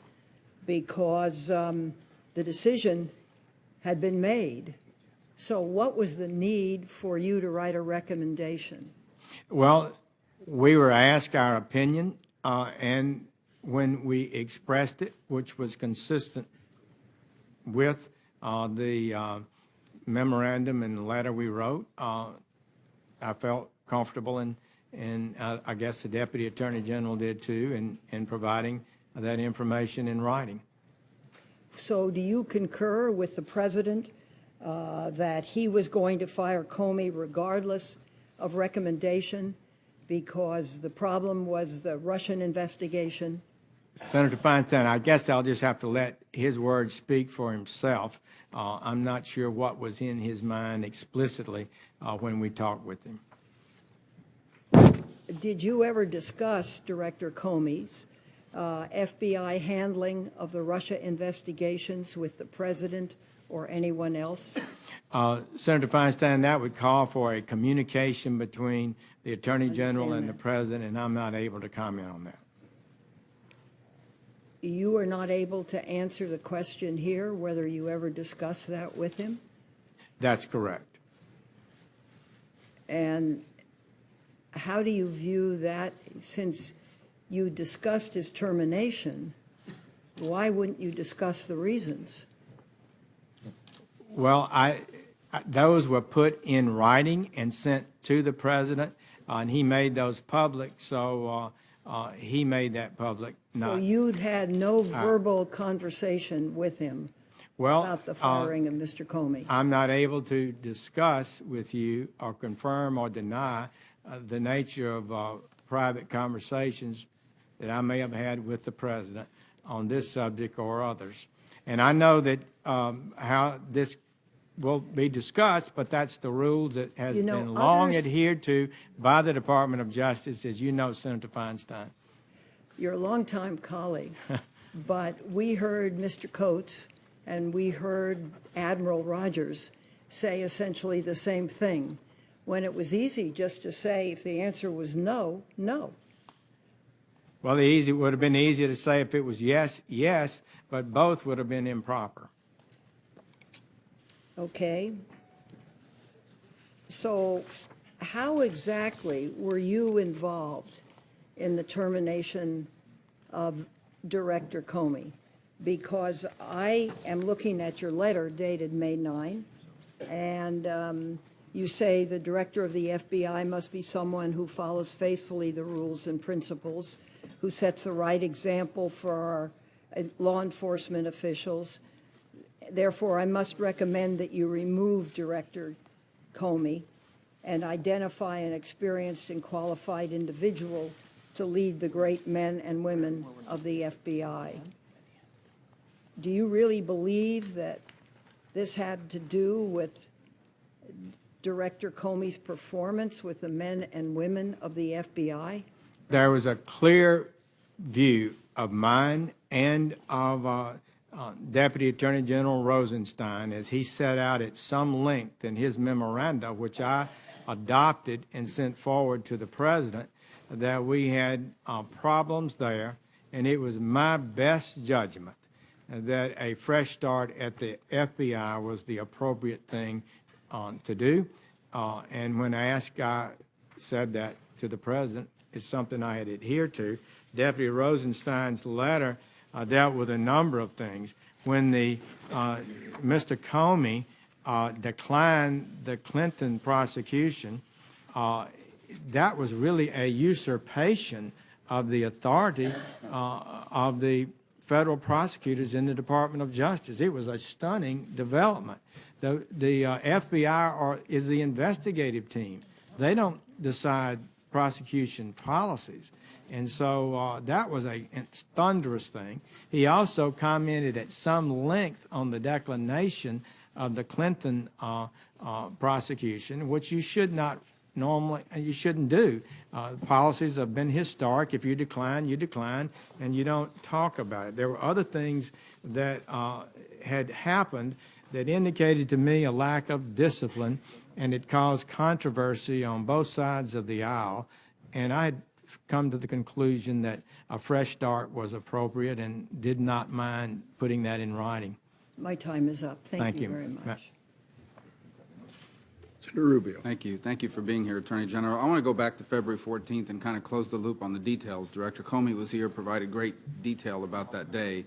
because the decision had been made. So what was the need for you to write a recommendation? Well, we were asked our opinion, and when we expressed it, which was consistent with the memorandum and the letter we wrote, I felt comfortable, and I guess the Deputy Attorney General did too, in providing that information in writing. So do you concur with the President that he was going to fire Comey regardless of recommendation because the problem was the Russian investigation? Senator Feinstein, I guess I'll just have to let his words speak for himself. I'm not sure what was in his mind explicitly when we talked with him. Did you ever discuss Director Comey's FBI handling of the Russia investigations with the President or anyone else? Senator Feinstein, that would call for a communication between the Attorney General and the President, and I'm not able to comment on that. You are not able to answer the question here, whether you ever discussed that with him? That's correct. And how do you view that? Since you discussed his termination, why wouldn't you discuss the reasons? Well, those were put in writing and sent to the President, and he made those public, so he made that public. So you'd had no verbal conversation with him about the firing of Mr. Comey? I'm not able to discuss with you or confirm or deny the nature of private conversations that I may have had with the President on this subject or others. And I know that how this will be discussed, but that's the rules that has been long adhered to by the Department of Justice, as you know, Senator Feinstein. You're a longtime colleague, but we heard Mr. Coates and we heard Admiral Rogers say essentially the same thing, when it was easy just to say if the answer was no, no. Well, it would have been easier to say if it was yes, yes, but both would have been improper. Okay. So how exactly were you involved in the termination of Director Comey? Because I am looking at your letter dated May 9, and you say the director of the FBI must be someone who follows faithfully the rules and principles, who sets the right example for our law enforcement officials. Therefore, I must recommend that you remove Director Comey and identify an experienced and qualified individual to lead the great men and women of the FBI. Do you really believe that this had to do with Director Comey's performance with the men and women of the FBI? there was a clear view of mine and of Deputy Attorney General Rosenstein as he set out at some length in his memoranda, which I adopted and sent forward to the President, that we had problems there, and it was my best judgment that a fresh start at the FBI was the appropriate thing to do. And when asked, I said that to the President. It's something I had adhered to. Deputy Rosenstein's letter dealt with a number of things. When Mr. Comey declined the Clinton prosecution, that was really a usurpation of the authority of the federal prosecutors in the Department of Justice. It was a stunning development. The FBI is the investigative team. They don't decide prosecution policies. And so that was a thunderous thing. He also commented at some length on the declination of the Clinton prosecution, which you should not normally, you shouldn't do. Policies have been historic. If you decline, and you don't talk about it. There were other things that had happened that indicated to me a lack of discipline, and it caused controversy on both sides of the aisle. And I had come to the conclusion that a fresh start was appropriate and did not mind putting that in writing. My time is up. Thank you you very much. Senator Rubio. Thank you. Thank you for being here, Attorney General. I want to go back to February 14th and kind of close the loop on the details. Director Comey was here, provided great detail about that day.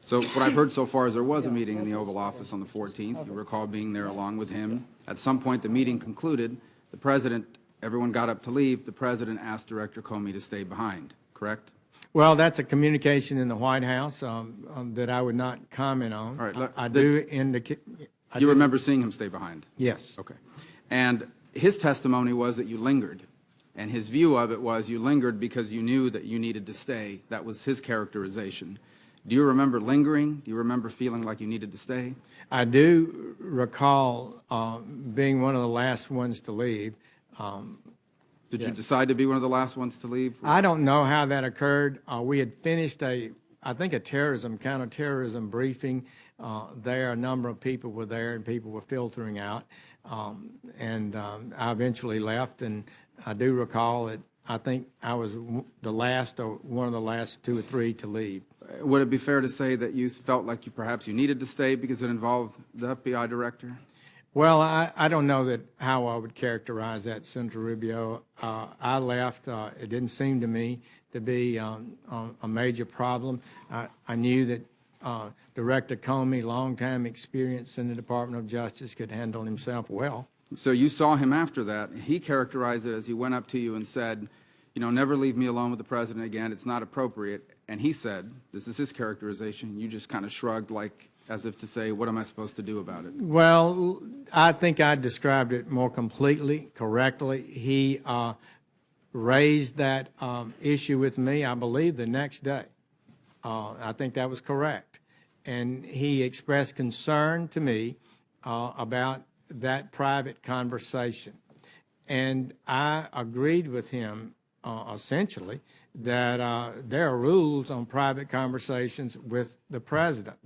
So what I've heard so far is there was a meeting in the Oval Office on the 14th. You recall being there along with him. At some point, the meeting concluded. The President, everyone got up to leave. The President asked Director Comey to stay behind, correct? Well, that's a communication in the White House that I would not comment on. All right, I do indicate. You remember seeing him stay behind? Yes. Okay. And his testimony was that you lingered. And his view of it was you lingered because you knew that you needed to stay. That was his characterization. Do you remember lingering? Do you remember feeling like you needed to stay? I do recall being one of the last ones to leave. Did you decide to be one of the last ones to leave? I don't know how that occurred. We had finished I think a counterterrorism briefing there. A number of people were there and people were filtering out. And I eventually left, and I do recall that I think I was the last or one of the last 2 or 3 to leave. Would it be fair to say that you felt like perhaps you needed to stay because it involved the FBI director? Well, I don't know how I would characterize that, Senator Rubio. I left. It didn't seem to me to be a major problem. I knew that Director Comey, long-time experience in the Department of Justice, could handle himself well. So you saw him after that. He characterized it as he went up to you and said, you know, never leave me alone with the President again. It's not appropriate. And he said, this is his characterization, you just kind of shrugged like as if to say, what am I supposed to do about it? Well, I think I described it more completely, correctly. He raised that issue with me, I believe, the next day. I think that was correct. And he expressed concern to me about that private conversation. And I agreed with him essentially that there are rules on private conversations with the President,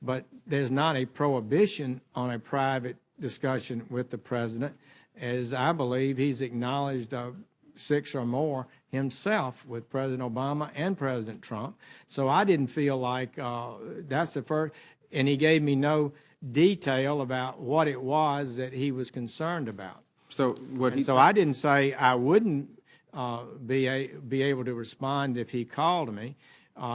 but there's not a prohibition on a private discussion with the President, as I believe he's acknowledged 6 or more himself with President Obama and President Trump. So I didn't feel like that's the first, and he gave me no detail about what it was that he was concerned about. So I didn't say I wouldn't be able to respond if he called me.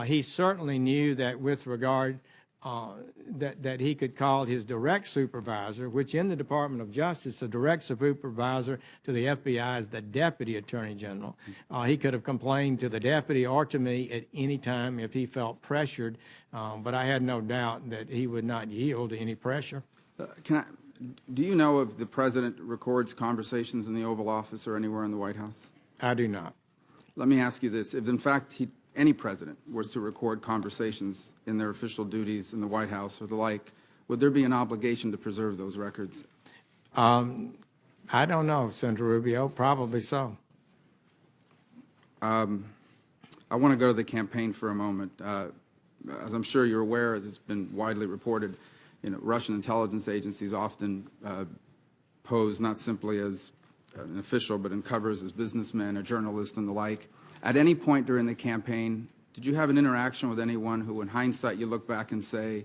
He certainly knew that with regard that he could call his direct supervisor, which in the Department of Justice, the direct supervisor to the FBI is the Deputy Attorney General. He could have complained to the deputy or to me at any time if he felt pressured, but I had no doubt that he would not yield to any pressure. Do you know if the President records conversations in the Oval Office or anywhere in the White House? I do not. Let me ask you this. If, in fact, any president was to record conversations in their official duties in the White House or the like, would there be an obligation to preserve those records? I don't know, Senator Rubio. Probably so. I want to go to the campaign for a moment. As I'm sure you're aware, as it's been widely reported, Russian intelligence agencies often pose not simply as an official, but in covers as businessmen, a journalist, and the like. At any point during the campaign, did you have an interaction with anyone who, in hindsight, you look back and say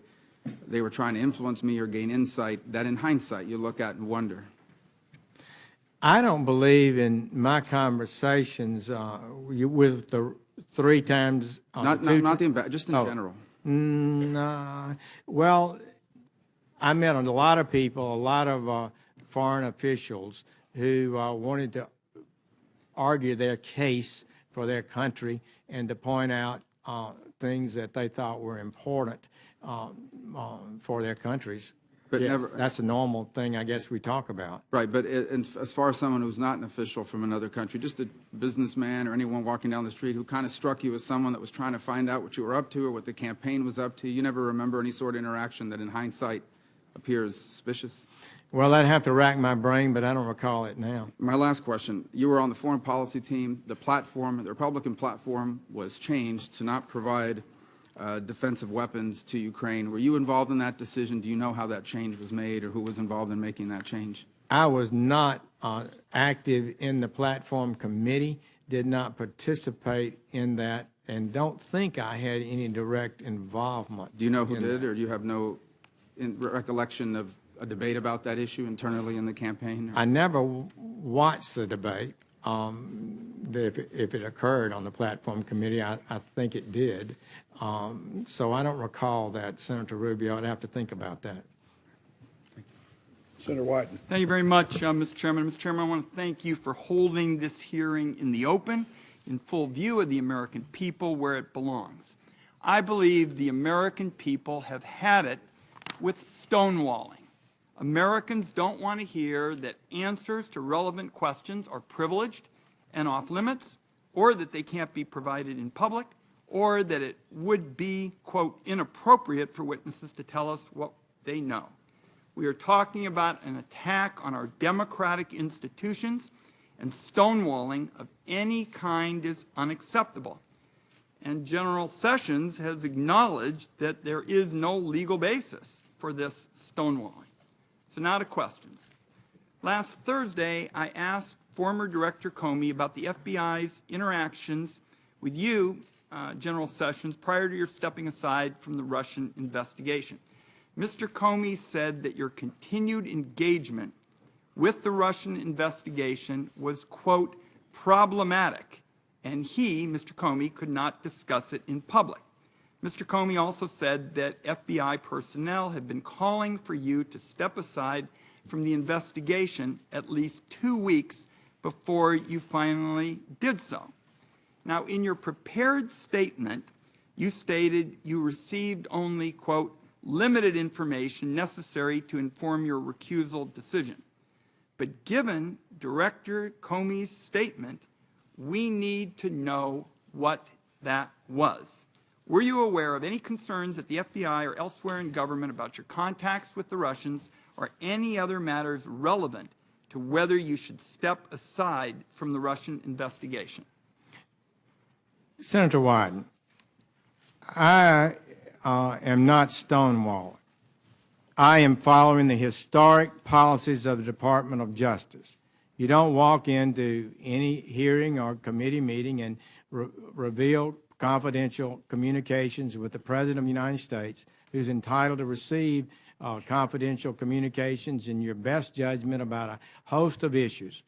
they were trying to influence me or gain insight, that in hindsight you look at and wonder? I don't believe in my conversations with the 3 times. Not just in general. Nah. Well, I met a lot of people, a lot of foreign officials who wanted to argue their case for their country and to point out things that they thought were important for their countries. But yes, never, that's a normal thing, I guess, we talk about. right, but as far as someone who's not an official from another country, just a businessman or anyone walking down the street who kind of struck you as someone that was trying to find out what you were up to or what the campaign was up to, you never remember any sort of interaction that in hindsight appears suspicious? Well, I'd have to rack my brain, but I don't recall it now. My last question, you were on the foreign policy team. The platform, the Republican platform, was changed to not provide defensive weapons to Ukraine. Were you involved in that decision? Do you know how that change was made or who was involved in making that change? I was not active in the platform committee, did not participate in that, and don't think I had any direct involvement. Do you know who did, or do you have no recollection of a debate about that issue internally in the campaign? I never watched the debate. If it occurred on the platform committee, I think it did. So I don't recall that, Senator Rubio. I'd have to think about that. Senator Wyden. Thank you very much, Mr. Chairman. Mr. Chairman, I want to thank you for holding this hearing in the open, in full view of the American people, where it belongs. I believe the American people have had it with stonewalling. Americans don't want to hear that answers to relevant questions are privileged and off limits, or that they can't be provided in public, or that it would be, quote, inappropriate for witnesses to tell us what they know. We are talking about an attack on our democratic institutions, and stonewalling of any kind is unacceptable. And General Sessions has acknowledged that there is no legal basis for this stonewalling. So now to questions. Last Thursday, I asked former Director Comey about the FBI's interactions with you, General Sessions, prior to your stepping aside from the Russian investigation. Mr. Comey said that your continued engagement with the Russian investigation was, quote, problematic, and he, Mr. Comey, could not discuss it in public. Mr. Comey also said that FBI personnel had been calling for you to step aside from the investigation at least 2 weeks before you finally did so. Now, in your prepared statement, you stated you received only, quote, limited information necessary to inform your recusal decision. But given Director Comey's statement, we need to know what that was. Were you aware of any concerns at the FBI or elsewhere in government about your contacts with the Russians or any other matters relevant to whether you should step aside from the Russian investigation? Senator Wyden, I am not stonewalling. I am following the historic policies of the Department of Justice. You don't walk into any hearing or committee meeting and reveal confidential communications with the President of the United States, who's entitled to receive confidential communications in your best judgment about a host of issues,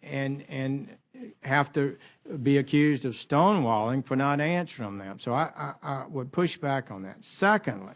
and have to be accused of stonewalling for not answering them. So I would push back on that. Secondly,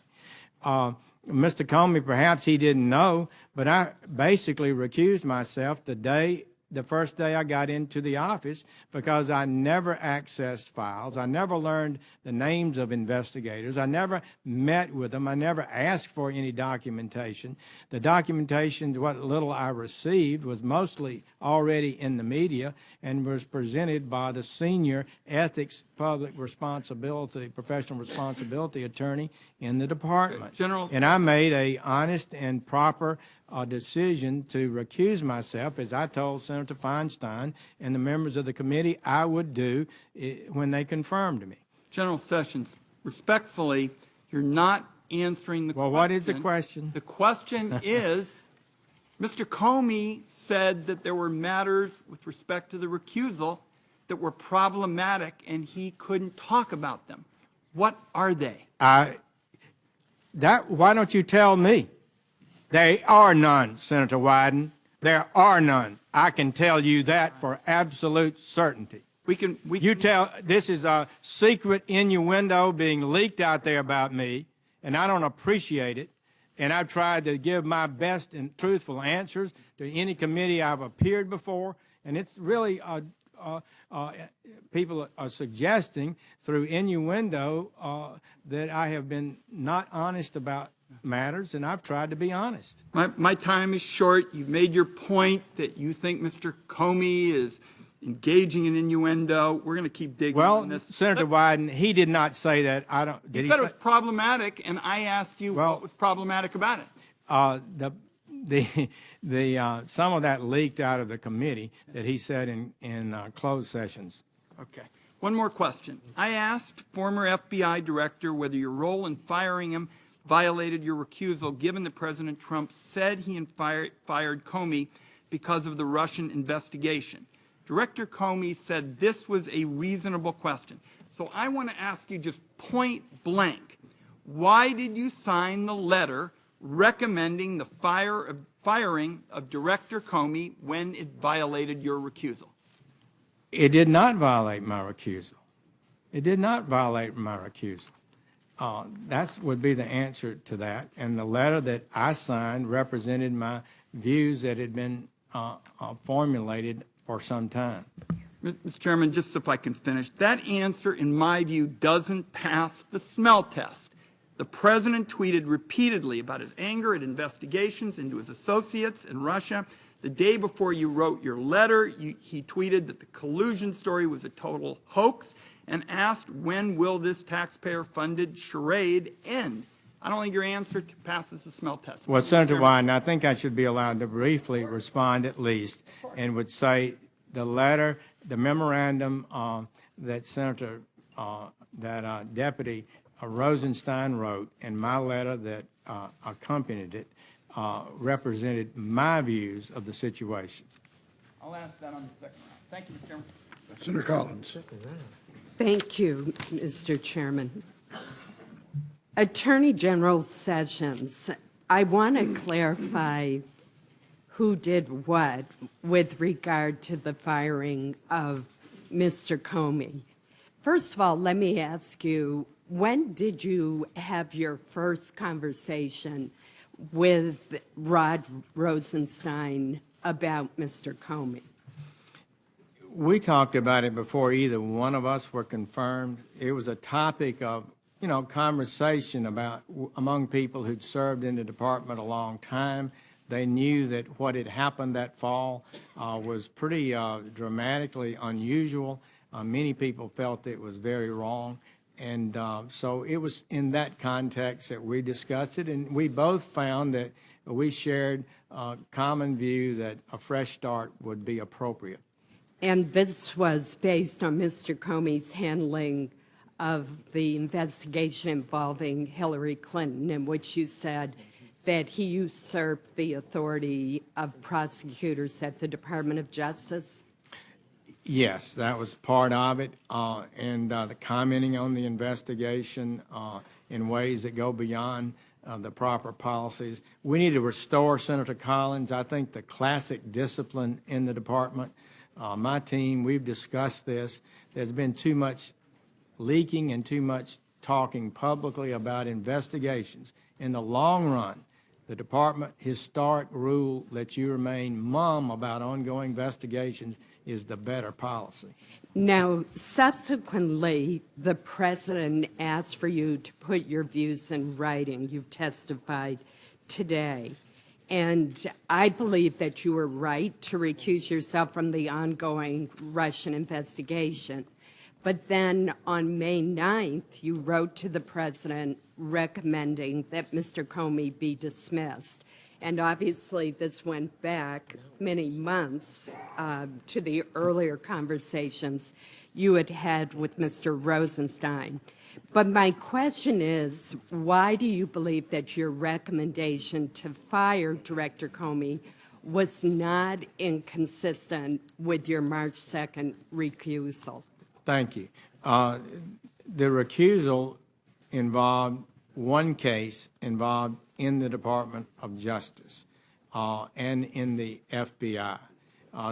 Mr. Comey, perhaps he didn't know, but I basically recused myself the first day I got into the office because I never accessed files. I never learned the names of investigators. I never met with them. I never asked for any documentation. The documentation, what little I received, was mostly already in the media and was presented by the senior ethics, public responsibility, professional responsibility attorney in the department. General, and I made a honest and proper decision to recuse myself, as I told Senator Feinstein and the members of the committee I would do when they confirmed me. General Sessions, respectfully, you're not answering the question. Well, what is the question? The question is, Mr. Comey said that there were matters with respect to the recusal that were problematic and he couldn't talk about them. What are they? Why don't you tell me? There are none, Senator Wyden. There are none. I can tell you that for absolute certainty. This is a secret innuendo being leaked out there about me, and I don't appreciate it. And I've tried to give my best and truthful answers to any committee I've appeared before, and it's really people are suggesting through innuendo that I have been not honest about matters, and I've tried to be honest. My time is short. You've made your point that you think Mr. Comey is engaging in innuendo. We're going to keep digging on this. Well, Senator Wyden, he did not say that. He said it was problematic, and I asked you what was problematic about it. Some of that leaked out of the committee that he said in closed sessions. Okay. One more question. I asked former FBI director whether your role in firing him violated your recusal, given that President Trump said he had fired Comey because of the Russian investigation. Director Comey said this was a reasonable question. So I want to ask you just point blank, why did you sign the letter recommending the firing of Director Comey when it violated your recusal? It did not violate my recusal. It did not violate my recusal. That would be the answer to that. And the letter that I signed represented my views that had been formulated for some time. Mr. Chairman, just if I can finish, that answer, in my view, doesn't pass the smell test. The president tweeted repeatedly about his anger at investigations into his associates in Russia. The day before you wrote your letter, he tweeted that the collusion story was a total hoax and asked, when will this taxpayer-funded charade end? I don't think your answer passes the smell test. Well, Senator Wyden, I think I should be allowed to briefly respond at least, and would say the letter, the memorandum that Deputy Rosenstein wrote, and my letter that accompanied it, represented my views of the situation. I'll ask that on the second round. Thank you, Mr. Chairman. Senator Collins. Thank you, Mr. Chairman. Attorney General Sessions, I want to clarify who did what with regard to the firing of Mr. Comey. First of all, let me ask you, when did you have your first conversation with Rod Rosenstein about Mr. Comey? We talked about it before either one of us were confirmed. It was a topic of, conversation among people who'd served in the department a long time. They knew that what had happened that fall was pretty dramatically unusual. Many people felt it was very wrong. And so it was in that context that we discussed it, and we both found that we shared a common view that a fresh start would be appropriate. And this was based on Mr. Comey's handling of the investigation involving Hillary Clinton, in which you said that he usurped the authority of prosecutors at the Department of Justice? Yes, that was part of it, and the commenting on the investigation in ways that go beyond the proper policies. We need to restore, Senator Collins, I think, the classic discipline in the department. My team, we've discussed this. There's been too much leaking and too much talking publicly about investigations. In the long run, the department historic rule that you remain mum about ongoing investigations is the better policy. Now, subsequently, the president asked for you to put your views in writing. You've testified today. And I believe that you were right to recuse yourself from the ongoing Russian investigation. But then on May 9th, you wrote to the president recommending that Mr. Comey be dismissed. And obviously, this went back many months to the earlier conversations you had had with Mr. Rosenstein. But my question is, why do you believe that your recommendation to fire Director Comey was not inconsistent with your March 2nd recusal? Thank you. The recusal involved one case involved in the Department of Justice and in the FBI.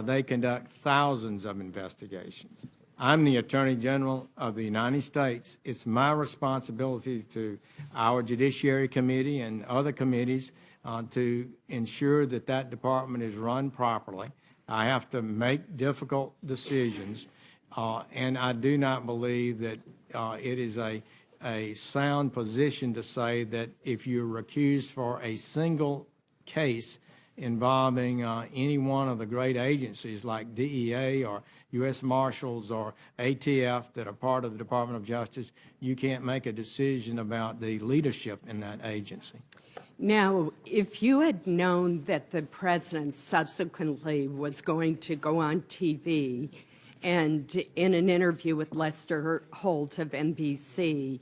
They conduct thousands of investigations. I'm the Attorney General of the United States. It's my responsibility to our Judiciary Committee and other committees to ensure that that department is run properly. I have to make difficult decisions, and I do not believe that it is a sound position to say that if you're recused for a single case involving any one of the great agencies like DEA or U.S. Marshals or ATF that are part of the Department of Justice, you can't make a decision about the leadership in that agency. Now, if you had known that the president subsequently was going to go on TV and in an interview with Lester Holt of NBC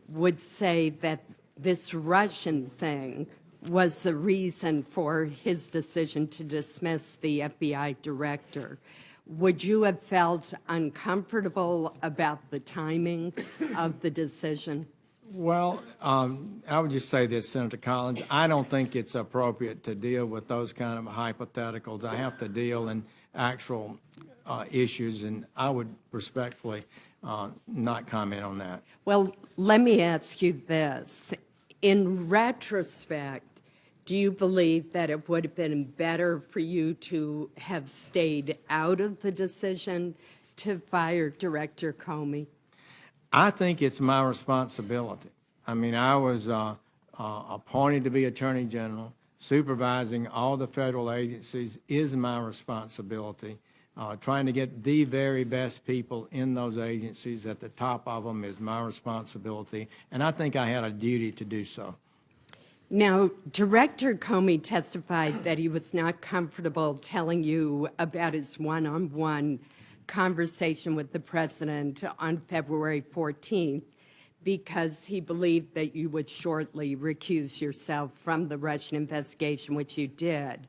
would say that this Russian thing was the reason for his decision to dismiss the FBI director, would you have felt uncomfortable about the timing of the decision? Well, I would just say this, Senator Collins. I don't think it's appropriate to deal with those kind of hypotheticals. I have to deal in actual issues, and I would respectfully not comment on that. Well, let me ask you this. In retrospect, do you believe that it would have been better for you to have stayed out of the decision to fire Director Comey? I think it's my responsibility. I mean, I was appointed to be Attorney General. Supervising all the federal agencies is my responsibility. Trying to get the very best people in those agencies at the top of them is my responsibility, and I think I had a duty to do so. Now, Director Comey testified that he was not comfortable telling you about his one-on-one conversation with the president on February 14th because he believed that you would shortly recuse yourself from the Russian investigation, which you did.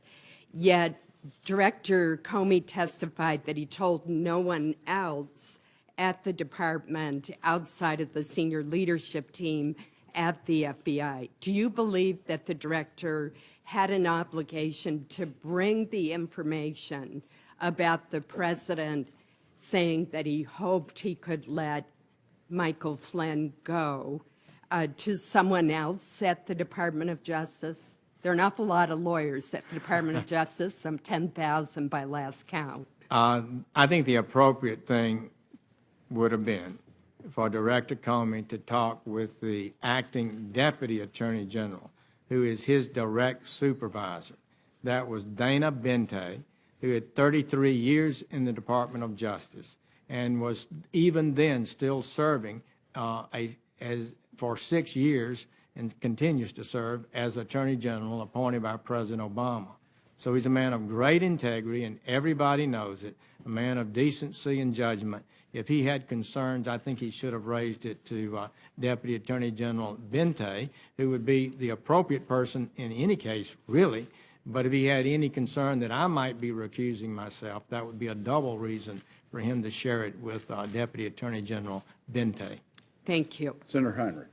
Yet, Director Comey testified that he told no one else at the department outside of the senior leadership team at the FBI. Do you believe that the director had an obligation to bring the information about the president saying that he hoped he could let Michael Flynn go to someone else at the Department of Justice? There are an awful lot of lawyers at the Department of Justice, some 10,000 by last count. I think the appropriate thing would have been for Director Comey to talk with the acting Deputy Attorney General, who is his direct supervisor. That was Dana Bente, who had 33 years in the Department of Justice and was even then still serving for 6 years and continues to serve as Attorney General appointed by President Obama. So he's a man of great integrity, and everybody knows it, a man of decency and judgment. If he had concerns, I think he should have raised it to Deputy Attorney General Bente, who would be the appropriate person in any case, really. But if he had any concern that I might be recusing myself, that would be a double reason for him to share it with Deputy Attorney General Bente. Thank you. Senator Heinrich.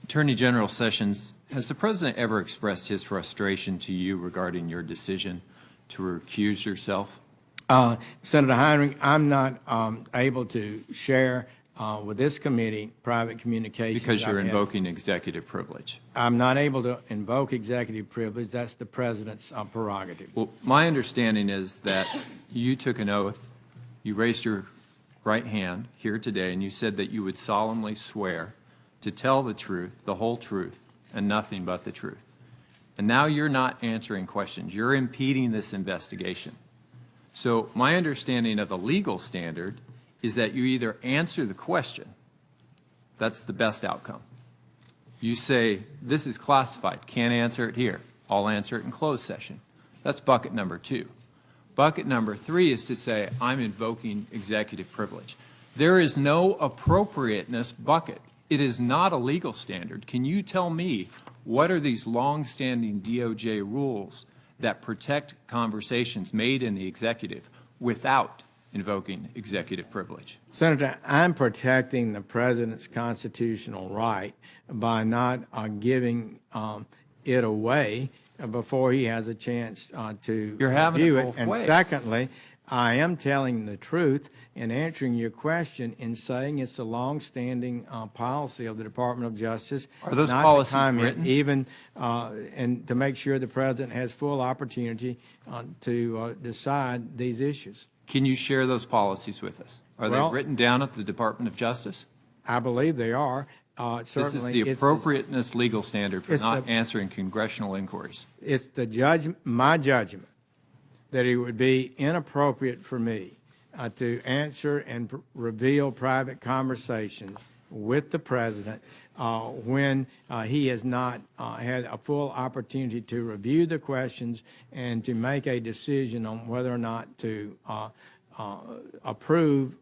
Attorney General Sessions, has the President ever expressed his frustration to you regarding your decision to recuse yourself? Senator Heinrich, I'm not able to share with this committee private communications. Because you're invoking executive privilege. I'm not able to invoke executive privilege. That's the President's prerogative. Well, my understanding is that you took an oath, you raised your right hand here today, and you said that you would solemnly swear to tell the truth, the whole truth, and nothing but the truth. And now you're not answering questions. You're impeding this investigation. So my understanding of the legal standard is that you either answer the question, that's the best outcome, You say, this is classified, can't answer it here. I'll answer it in closed session. That's bucket number 2. Bucket number 3 is to say, I'm invoking executive privilege. There is no appropriateness bucket. It is not a legal standard. Can you tell me what are these long-standing DOJ rules that protect conversations made in the executive without invoking executive privilege? Senator, I'm protecting the president's constitutional right by not giving it away before he has a chance to You're having review it it. both And ways. secondly, I am telling the truth in answering your question in saying it's a longstanding policy of the Department of Justice. Are those not to policies comment, written? even and to make sure the president has full opportunity to decide these issues. Can you share those policies with us? Are Well- they written down at the Department of Justice? I believe they are. This is Certainly, the it's- appropriateness legal standard for it's not the- answering congressional inquiries. It's my judgment that it would be inappropriate for me to answer and reveal private conversations with the president when he has not had a full opportunity to review the questions and to make a decision on whether or not to approve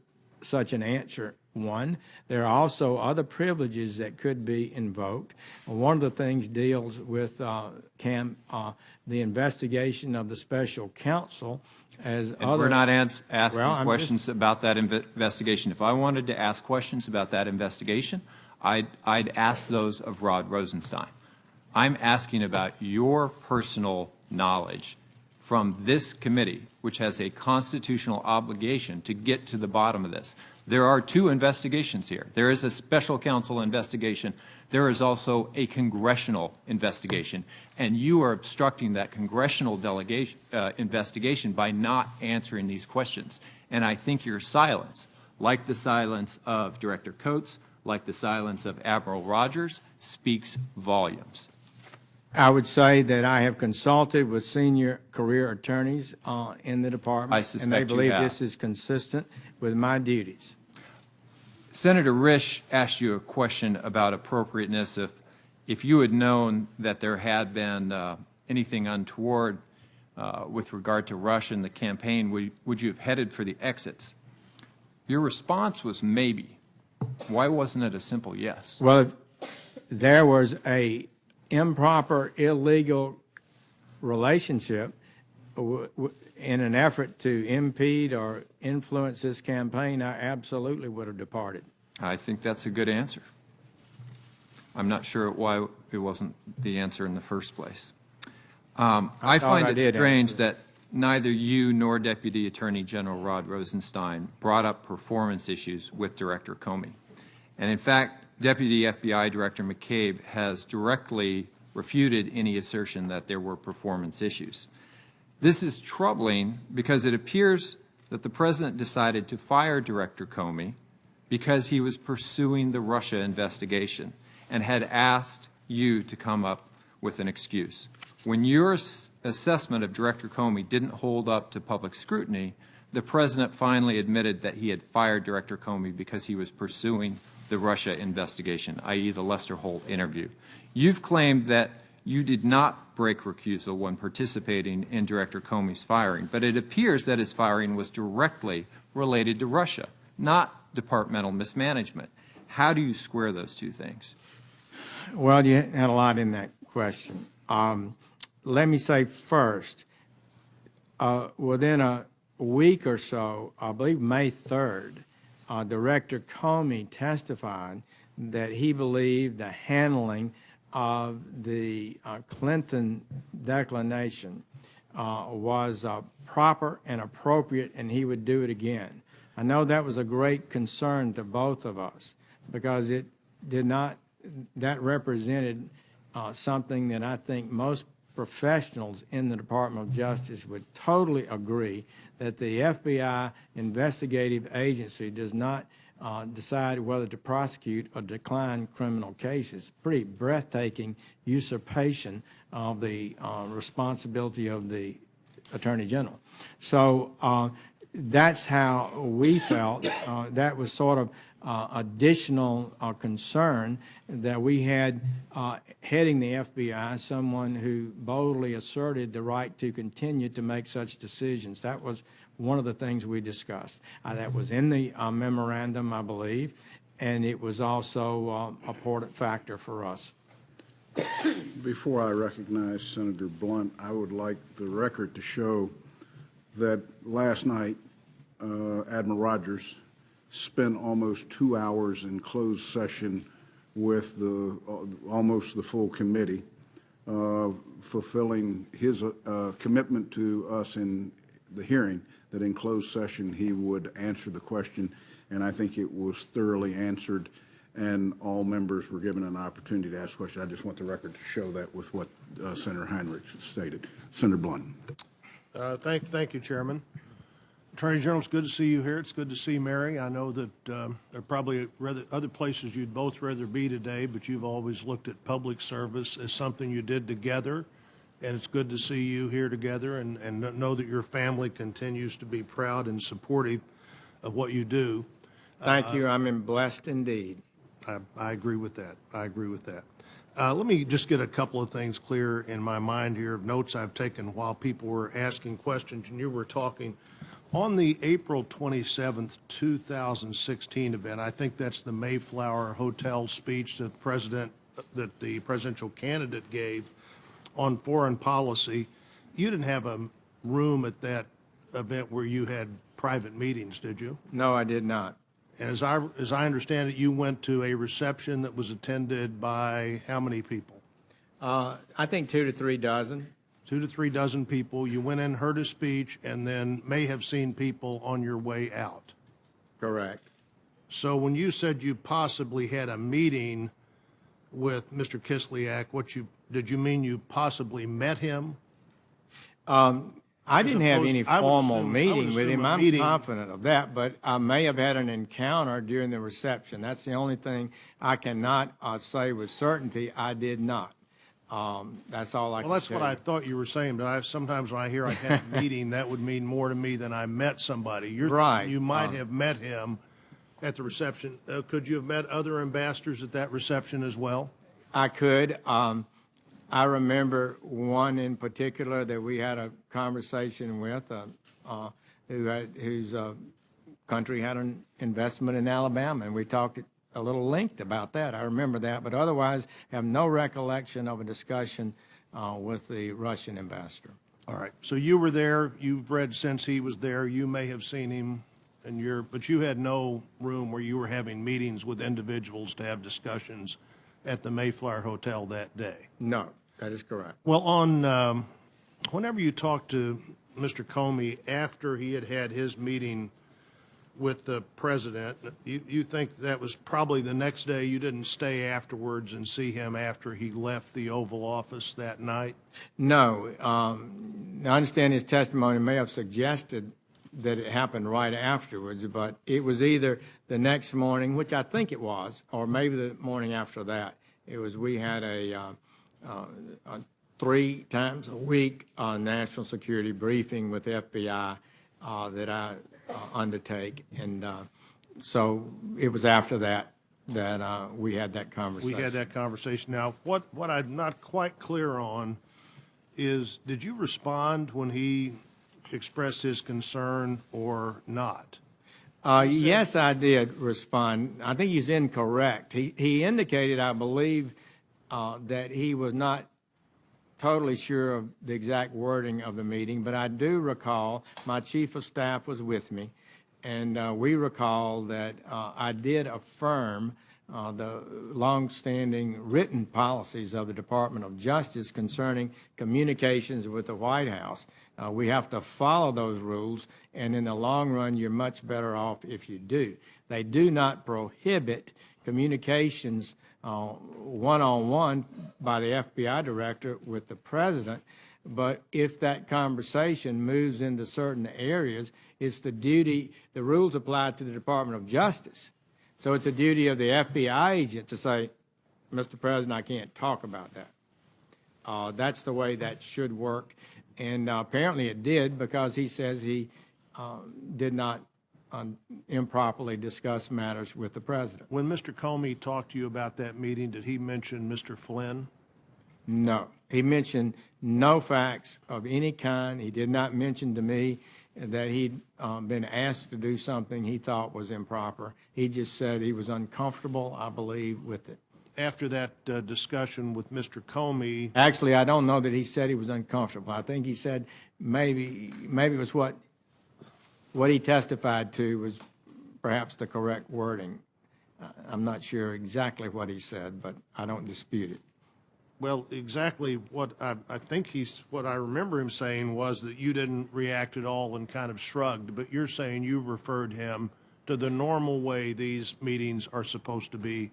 such an answer. One, there are also other privileges that could be invoked. One of the things deals with the investigation of the special counsel as And other. we're not asking Well, I'm questions about that investigation. If I wanted to ask questions about that investigation, I'd ask those of Rod Rosenstein. I'm asking about your personal knowledge from this committee, which has a constitutional obligation to get to the bottom of this. There are 2 investigations here. There is a special counsel investigation. There is also a congressional investigation. And you are obstructing that congressional investigation by not answering these questions. And I think your silence, like the silence of Director Coates, like the silence of Admiral Rogers, speaks volumes. I would say that I have consulted with senior career attorneys in the department. I suspect and they you believe have. this is consistent with my duties. Senator Risch asked you a question about appropriateness. If you had known that there had been anything untoward with regard to Russia in the campaign, would you have headed for the exits? Your response was maybe. Why wasn't it a simple yes? Well, there was a improper, illegal relationship in an effort to impede or influence this campaign, I absolutely would have departed. I think that's a good answer. I'm not sure why it wasn't the answer in the first place. I find I it did strange answer. that neither you nor Deputy Attorney General Rod Rosenstein brought up performance issues with Director Comey. And in fact, Deputy FBI Director McCabe has directly refuted any assertion that there were performance issues. This is troubling because it appears that the President decided to fire Director Comey because he was pursuing the Russia investigation and had asked you to come up with an excuse. When your assessment of Director Comey didn't hold up to public scrutiny, the President finally admitted that he had fired Director Comey because he was pursuing the Russia investigation, i.e. the Lester Holt interview. You've claimed that you did not break recusal when participating in Director Comey's firing, but it appears that his firing was directly related to Russia, not departmental mismanagement. How do you square those two things? Well, you had a lot in that question. Let me say first, within a week or so, I believe May 3rd, Director Comey testified that he believed the handling of the Clinton declination was proper and appropriate, and he would do it again. I know that was a great concern to both of us because it did not, that represented something that I think most professionals in the Department of Justice would totally agree that the FBI investigative agency does not decide whether to prosecute or decline criminal cases. Pretty breathtaking usurpation of the responsibility of the Attorney General. So that's how we felt. That was sort of additional concern that we had heading the FBI someone who boldly asserted the right to continue to make such decisions. That was one of the things we discussed. That was in the memorandum, I believe, and it was also an important factor for us. Before I recognize Senator Blunt, I would like the record to show that last night, Admiral Rogers spent almost 2 hours in closed session with almost the full committee, fulfilling his commitment to us in the hearing that in closed session he would answer the question, and I think it was thoroughly answered, and all members were given an opportunity to ask questions. I just want the record to show that with what Senator Heinrich stated. Senator Blunt. Thank you, Chairman. Attorney General, it's good to see you here. It's good to see Mary. I know that there are probably other places you'd both rather be today, but you've always looked at public service as something you did together, and it's good to see you here together and know that your family continues to be proud and supportive of what you do. Thank you. I'm blessed indeed. I agree with that. I agree with that. Let me just get a couple of things clear in my mind here of notes I've taken while people were asking questions and you were talking. On the April 27th, 2016 event, I think that's the Mayflower Hotel speech that the presidential candidate gave on foreign policy, you didn't have a room at that event where you had private meetings, did you? No, I did not. And as I understand it, you went to a reception that was attended by how many people? I think 2 to 3 dozen. 2 to 3 dozen people. You went in, heard a speech, and then may have seen people on your way out. Correct. So when you said you possibly had a meeting with Mr. Kislyak, did you mean you possibly met him? I didn't have any formal meeting with him. I'm meeting. confident of that, but I may have had an encounter during the reception. That's the only thing I cannot say with certainty. I did not. That's all I can say. Well, that's what I thought you were saying, but sometimes when I hear I had a meeting, that would mean more to me than I met somebody. You're right. You might have met him at the reception. Could you have met other ambassadors at that reception as well? I could. I remember one in particular that we had a conversation with whose country had an investment in Alabama, and we talked a little length about that. I remember that, but otherwise have no recollection of a discussion with the Russian ambassador. All right. So you were there. You've read since he was there. You may have seen him, but you had no room where you were having meetings with individuals to have discussions at the Mayflower Hotel that day. No, that is correct. Well, whenever you talked to Mr. Comey after he had had his meeting with the president, you think that was probably the next day? You didn't stay afterwards and see him after he left the Oval Office that night? No. I understand his testimony may have suggested that it happened right afterwards, but it was either the next morning, which I think it was, or maybe the morning after that. We had a 3 times a week national security briefing with the FBI that I undertake, and so it was after that we had that conversation. We had that conversation. Now, what I'm not quite clear on is, did you respond when he expressed his concern or not? Yes, I did respond. I think he's incorrect. He indicated, I believe, that he was not totally sure of the exact wording of the meeting, but I do recall my chief of staff was with me, and we recall that I did affirm the longstanding written policies of the Department of Justice concerning communications with the White House. We have to follow those rules, and in the long run, you're much better off if you do. They do not prohibit communications one-on-one by the FBI director with the president, but if that conversation moves into certain areas, it's the duty, the rules apply to the Department of Justice. So it's a duty of the FBI agent to say, Mr. President, I can't talk about that. That's the way that should work. And apparently it did, because he says he did not improperly discuss matters with the president. When Mr. Comey talked to you about that meeting, did he mention Mr. Flynn? No. He mentioned no facts of any kind. He did not mention to me that he'd been asked to do something he thought was improper. He just said he was uncomfortable, I believe, with it. After that discussion with Mr. Comey, Actually, I don't know that he said he was uncomfortable. I think he said maybe it was what he testified to was perhaps the correct wording. I'm not sure exactly what he said, but I don't dispute it. well, exactly what I think what I remember him saying was that you didn't react at all and kind of shrugged, but you're saying you referred him to the normal way these meetings are supposed to be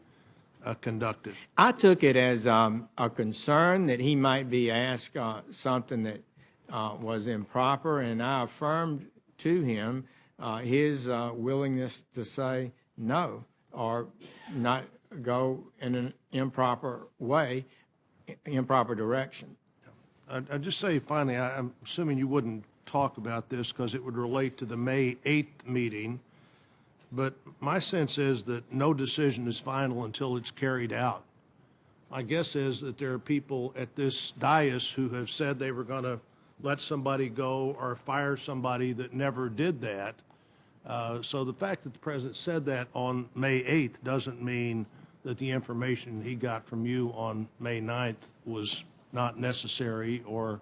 conducted. I took it as a concern that he might be asked something that was improper, and I affirmed to him his willingness to say no or not go in an improper way, improper direction. I'd just say finally, I'm assuming you wouldn't talk about this because it would relate to the May 8th meeting, but my sense is that no decision is final until it's carried out. My guess is that there are people at this dais who have said they were going to let somebody go or fire somebody that never did that. So the fact that the president said that on May 8th doesn't mean that the information he got from you on May 9th was not necessary or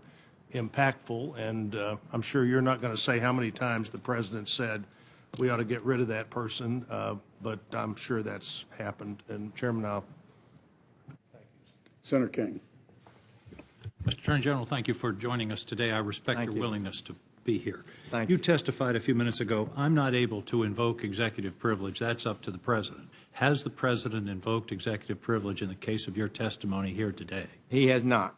impactful. And I'm sure you're not going to say how many times the president said we ought to get rid of that person, but I'm sure that's happened. And Chairman, I'll. Senator King. Mr. Attorney General, thank you for joining us today. I respect Thank your you. willingness to be here. Thank you you. testified a few minutes ago, I'm not able to invoke executive privilege. That's up to the president. Has the president invoked executive privilege in the case of your testimony here today? He has not.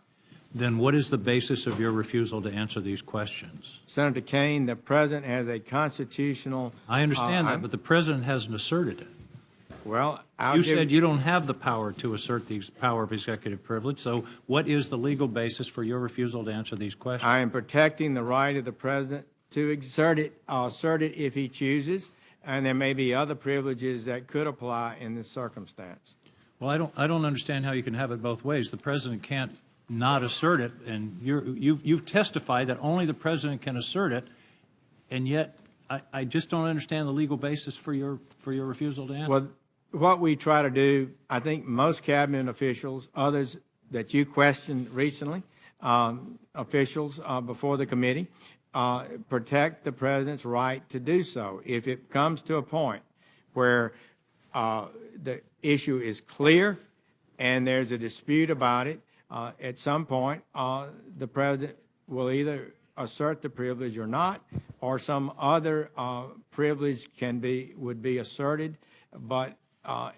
Then what is the basis of your refusal to answer these questions? Senator Kane, the president has a constitutional. I understand that, I'm- but the president hasn't asserted it. Well, You said you don't have the power to assert the power of executive privilege, so what is the legal basis for your refusal to answer these questions? I am protecting the right of the president to assert it if he chooses, and there may be other privileges that could apply in this circumstance. Well, I don't understand how you can have it both ways. The president can't not assert it, and you've testified that only the president can assert it, and yet I just don't understand the legal basis for your refusal to answer. Well, what we try to do, I think most cabinet officials, others that you questioned recently, officials before the committee, protect the president's right to do so. If it comes to a point where the issue is clear and there's a dispute about it, at some point the president will either assert the privilege or not, or some other privilege would be asserted. But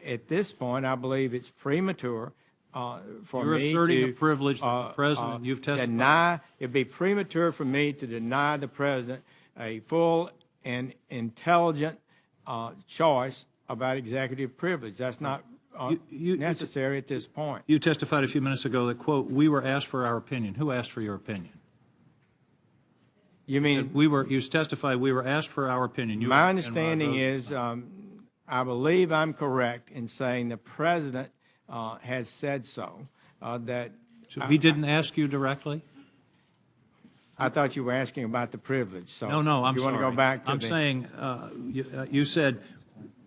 at this point, I believe it's premature for You're me asserting to a privilege that the president, you've testified. it'd be premature for me to deny the president a full and intelligent choice about executive privilege. That's not necessary at this point. You testified a few minutes ago that, quote, we were asked for our opinion. Who asked for your opinion? You mean, You testified we were asked for our opinion. You my and understanding Rod is, I believe I'm correct in saying the president has said so, that. So he didn't ask you directly? I thought you were asking about the privilege, so. No, I'm You sorry. want to go back to I'm the. saying, you said,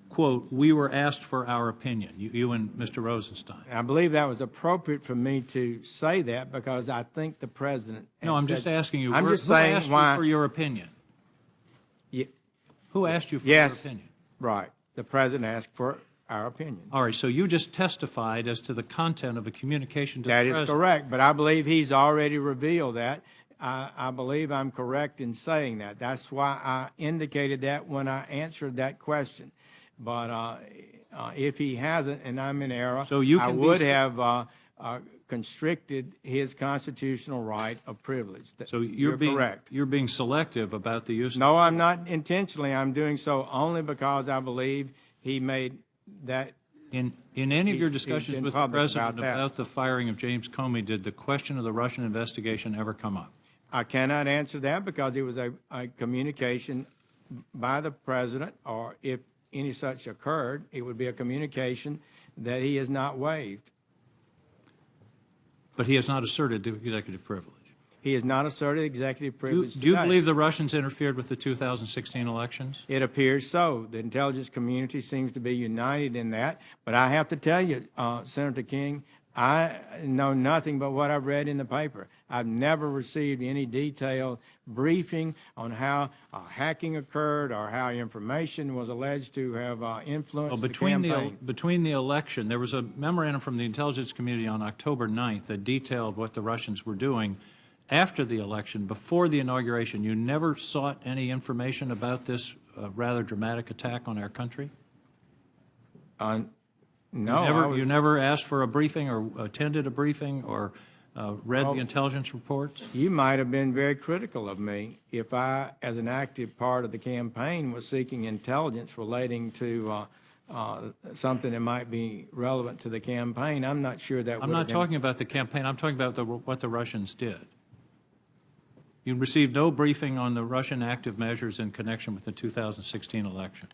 quote, we were asked for our opinion, you and Mr. Rosenstein. I believe that was appropriate for me to say that because I think the president. No, I'm had just said- asking you, I'm who just saying asked why. you for your opinion? Ye- Who asked you for your Yes, opinion? right. The president asked for our opinion. All right, so you just testified as to the content of a communication to the That president. is correct, but I believe he's already revealed that. I believe I'm correct in saying that. That's why I indicated that when I answered that question. But if he hasn't, and I'm in error, So you I can be would s- have constricted his constitutional right of privilege. So you're being correct. You're being selective about the use. No, I'm not intentionally. I'm doing so only because I believe he made that. In any of your He's discussions been with the public president about that. about the firing of James Comey, did the question of the Russian investigation ever come up? I cannot answer that because it was a communication by the president, or if any such occurred, it would be a communication that he has not waived. But he has not asserted the executive privilege. He has not asserted executive privilege Do you today. believe the Russians interfered with the 2016 elections? It appears so. The intelligence community seems to be united in that. But I have to tell you, Senator King, I know nothing but what I've read in the paper. I've never received any detailed briefing on how hacking occurred or how information was alleged to have influenced Well, the campaign. between the election, there was a memorandum from the intelligence community on October 9th that detailed what the Russians were doing after the election, before the inauguration. You never sought any information about this rather dramatic attack on our country? No. You never asked for a briefing or attended a briefing or read the intelligence reports? You might have been very critical of me if I, as an active part of the campaign, was seeking intelligence relating to something that might be relevant to the campaign. I'm not sure that I'm not talking about the campaign. I'm talking about what the Russians did. You received no briefing on the Russian active measures in connection with the 2016 election.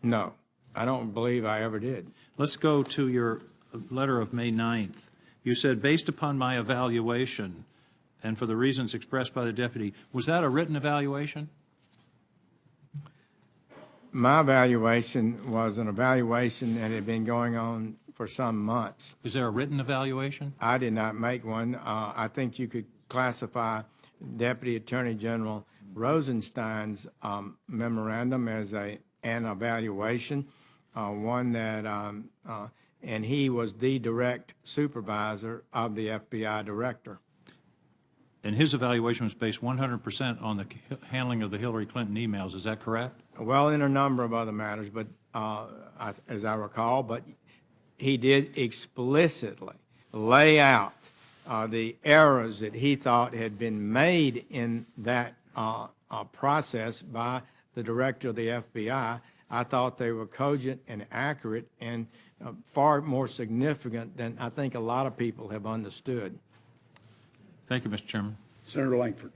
No, I don't believe I ever did. Let's go to your letter of May 9th. You said, based upon my evaluation and for the reasons expressed by the deputy, was that a written evaluation? My evaluation was an evaluation that had been going on for some months. Is there a written evaluation? I did not make one. I think you could classify Deputy Attorney General Rosenstein's memorandum as an evaluation, one that, and he was the direct supervisor of the FBI director. And his evaluation was based 100% on the handling of the Hillary Clinton emails. Is that correct? Well, in a number of other matters, but as I recall, but he did explicitly lay out the errors that he thought had been made in that process by the director of the FBI. I thought they were cogent and accurate and far more significant than I think a lot of people have understood. Thank you, Mr. Chairman. Senator Langford.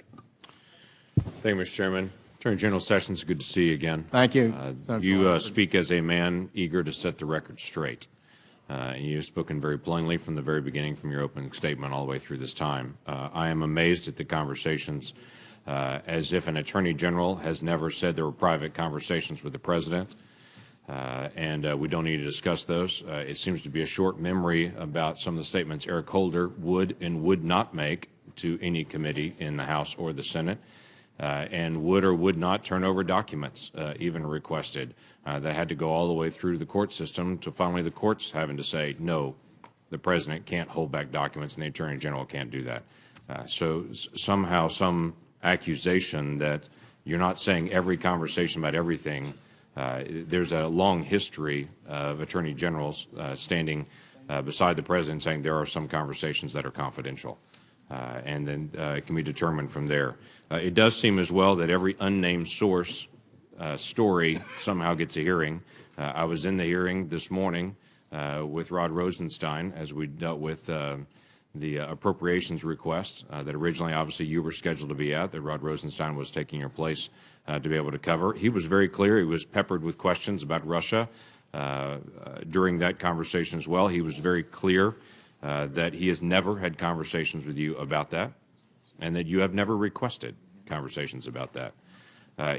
Thank you, Mr. Chairman. Attorney General Sessions, good to see you again. Thank you. You speak as a man eager to set the record straight. And you've spoken very plainly from the very beginning, from your opening statement all the way through this time. I am amazed at the conversations, as if an Attorney General has never said there were private conversations with the President, and we don't need to discuss those. It seems to be a short memory about some of the statements Eric Holder would and would not make to any committee in the House or the Senate, and would or would not turn over documents, even requested, that had to go all the way through the court system to finally the courts having to say, no, the President can't hold back documents and the Attorney General can't do that. So somehow some accusation that you're not saying every conversation about everything. There's a long history of Attorney Generals standing beside the President saying there are some conversations that are confidential. And then it can be determined from there. It does seem as well that every unnamed source story somehow gets a hearing. I was in the hearing this morning with Rod Rosenstein as we dealt with the appropriations request that originally obviously you were scheduled to be at, that Rod Rosenstein was taking your place to be able to cover. He was very clear. He was peppered with questions about Russia during that conversation as well. He was very clear that he has never had conversations with you about that and that you have never requested conversations about that.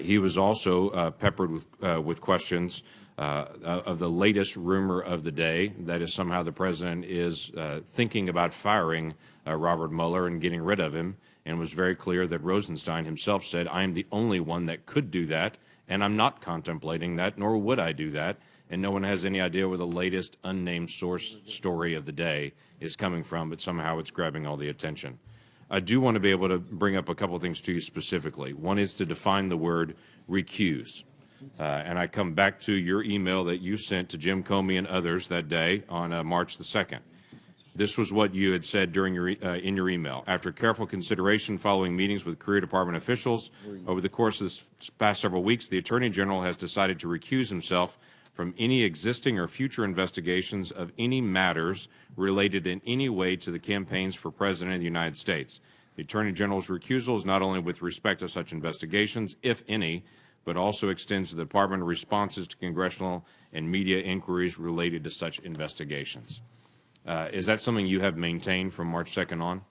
He was also peppered with questions of the latest rumor of the day, that is somehow the President is thinking about firing Robert Mueller and getting rid of him, and was very clear that Rosenstein himself said, I am the only one that could do that, and I'm not contemplating that, nor would I do that, and no one has any idea where the latest unnamed source story of the day is coming from, but somehow it's grabbing all the attention. I do want to be able to bring up a couple of things to you specifically. One is to define the word recuse. And I come back to your email that you sent to Jim Comey and others that day on March the 2nd. This was what you had said during your in your email. After careful consideration following meetings with Career Department officials over the course of this past several weeks, the Attorney General has decided to recuse himself from any existing or future investigations of any matters related in any way to the campaigns for President of the United States. The Attorney General's recusal is not only with respect to such investigations, if any, but also extends to the Department of responses to congressional and media inquiries related to such investigations. Is that something you have maintained from March 2nd on?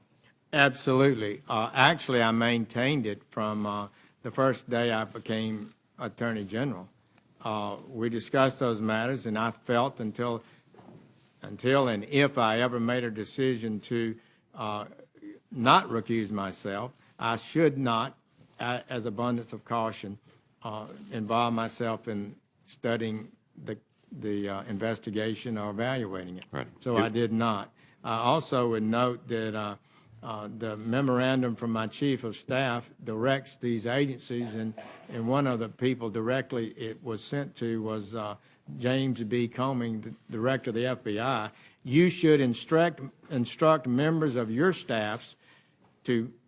Absolutely. Actually, I maintained it from the first day I became Attorney General. We discussed those matters, and I felt until and if I ever made a decision to not recuse myself, I should not, as abundance of caution, involve myself in studying the investigation or evaluating it. Right. So I did not. I also would note that the memorandum from my chief of staff directs these agencies, and one of the people directly it was sent to was James B. Comey, the director of the FBI. You should instruct members of your staffs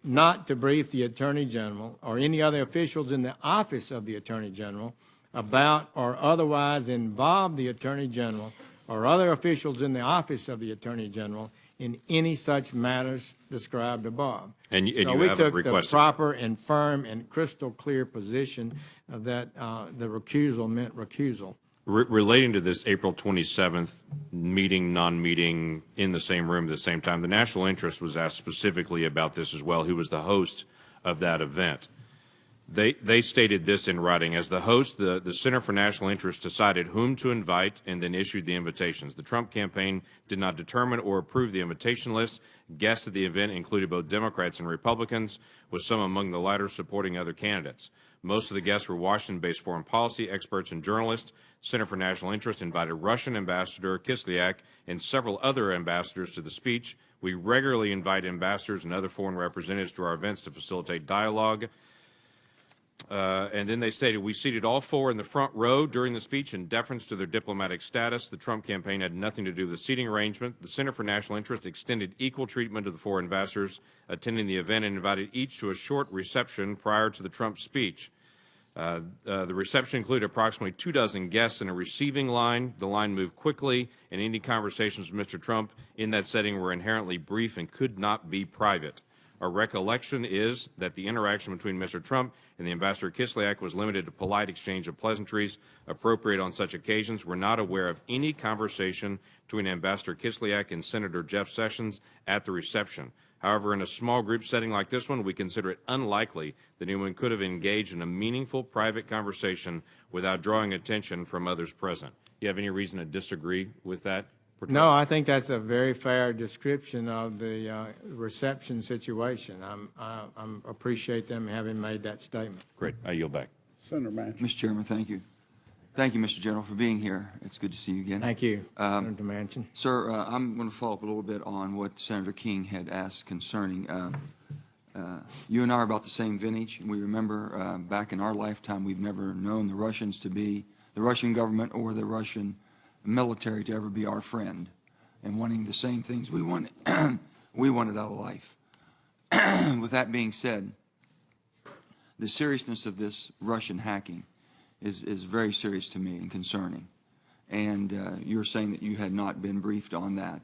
not to brief the Attorney General or any other officials in the office of the Attorney General about or otherwise involve the Attorney General or other officials in the office of the Attorney General in any such matters described above. And so you we haven't took requested the proper and firm and crystal clear position that the recusal meant recusal. Relating to this April 27th meeting, non-meeting in the same room at the same time, the national interest was asked specifically about this as well, who was the host of that event. They stated this in writing. As the host, the Center for National Interest decided whom to invite and then issued the invitations. The Trump campaign did not determine or approve the invitation list. Guests at the event included both Democrats and Republicans, with some among the latter supporting other candidates. Most of the guests were Washington-based foreign policy experts and journalists. Center for National Interest invited Russian Ambassador Kislyak and several other ambassadors to the speech. We regularly invite ambassadors and other foreign representatives to our events to facilitate dialogue. And then they stated, we seated all four in the front row during the speech in deference to their diplomatic status. The Trump campaign had nothing to do with the seating arrangement. The Center for National Interest extended equal treatment to the four ambassadors attending the event and invited each to a short reception prior to the Trump speech. The reception included approximately 24 guests in a receiving line. The line moved quickly, and any conversations with Mr. Trump in that setting were inherently brief and could not be private. Our recollection is that the interaction between Mr. Trump and the Ambassador Kislyak was limited to polite exchange of pleasantries appropriate on such occasions. We're not aware of any conversation between Ambassador Kislyak and Senator Jeff Sessions at the reception. However, in a small group setting like this one, we consider it unlikely that anyone could have engaged in a meaningful private conversation without drawing attention from others present. Do you have any reason to disagree with that? No, I think that's a very fair description of the reception situation. I appreciate them having made that statement. Great. I yield back. Senator Manchin. Mr. Chairman, thank you. Thank you, Mr. General, for being here. It's good to see you again. Thank you, Senator Manchin. Sir, I'm going to follow up a little bit on what Senator King had asked concerning. You and I are about the same vintage. We remember back in our lifetime, we've never known the Russians to be, the Russian government or the Russian military to ever be our friend, and wanting the same things we wanted, we wanted out of life. With that being said, the seriousness of this Russian hacking is very serious to me and concerning. And you're saying that you had not been briefed on that.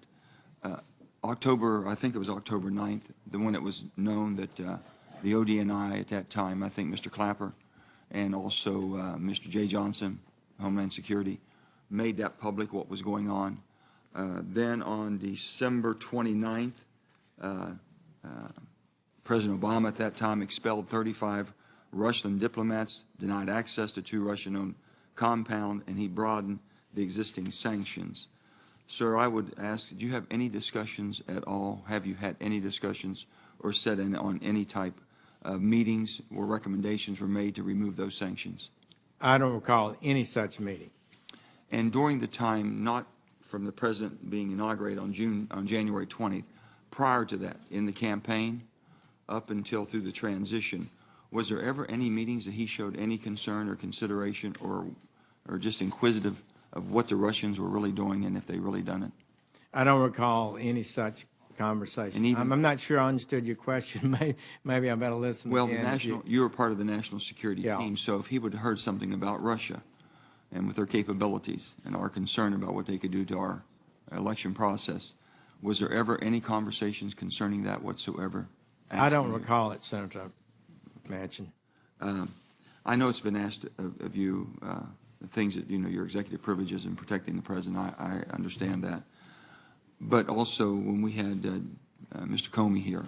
I think it was October 9th, when it was known that the ODNI at that time, I think Mr. Clapper and also Mr. Jay Johnson, Homeland Security, made that public, what was going on. Then on December 29th, President Obama at that time expelled 35 Russian diplomats, denied access to 2 Russian-owned compounds, and he broadened the existing sanctions. Sir, I would ask, do you have any discussions at all? Have you had any discussions or sat in on any type of meetings where recommendations were made to remove those sanctions? I don't recall any such meeting. And during the time, not from the president being inaugurated on January 20th, prior to that, in the campaign, up until through the transition, was there ever any meetings that he showed any concern or consideration or just inquisitive of what the Russians were really doing and if they really done it? I don't recall any such conversation. I'm not sure I understood your question. Maybe I better listen. Well, again. you were part of the national security team, so if he would have heard something about Russia and with their capabilities and our concern about what they could do to our election process, was there ever any conversations concerning that whatsoever? I don't recall it, Senator Manchin. I know it's been asked of you, the things that, your executive privileges in protecting the president. I understand that. But also, when we had Mr. Comey here,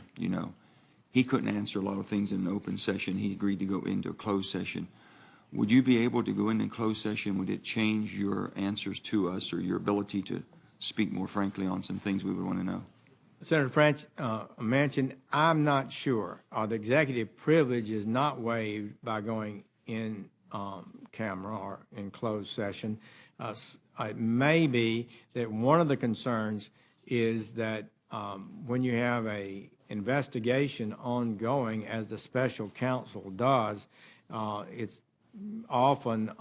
he couldn't answer a lot of things in an open session. He agreed to go into a closed session. Would you be able to go into closed session? Would it change your answers to us or your ability to speak more frankly on some things we would want to know? Senator French mentioned, I'm not sure. The executive privilege is not waived by going in camera or in closed session. It may be that one of the concerns is that when you have a investigation ongoing, as the special counsel does, it's often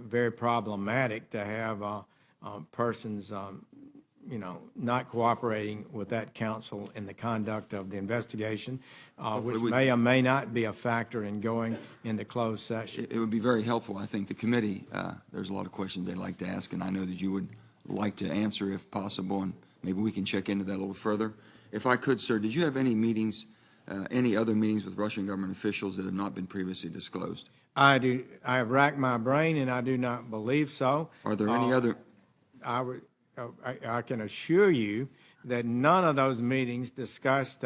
very problematic to have persons not cooperating with that counsel in the conduct of the investigation, which may or may not be a factor in going into closed session. It would be very helpful. I think the committee, there's a lot of questions they'd like to ask, and I know that you would like to answer if possible, and maybe we can check into that a little further. If I could, sir, did you have any meetings, any other meetings with Russian government officials that have not been previously disclosed? I do. I have racked my brain, and I do not believe so. Are there any other? I can assure you that none of those meetings discussed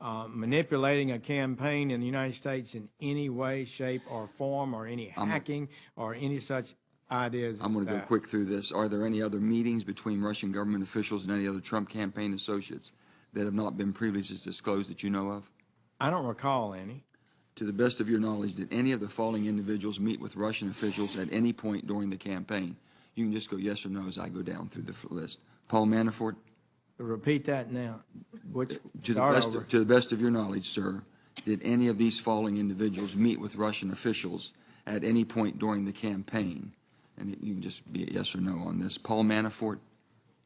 manipulating a campaign in the United States in any way, shape, or form, or any hacking, or any such ideas. I'm going to go quick through this. Are there any other meetings between Russian government officials and any other Trump campaign associates that have not been previously disclosed that you know of? I don't recall any. To the best of your knowledge, did any of the following individuals meet with Russian officials at any point during the campaign? You can just go yes or no as I go down through the list. Paul Manafort? Repeat that now. To the best of your knowledge, sir, did any of these following individuals meet with Russian officials at any point during the campaign? And you can just be a yes or no on this. Paul Manafort?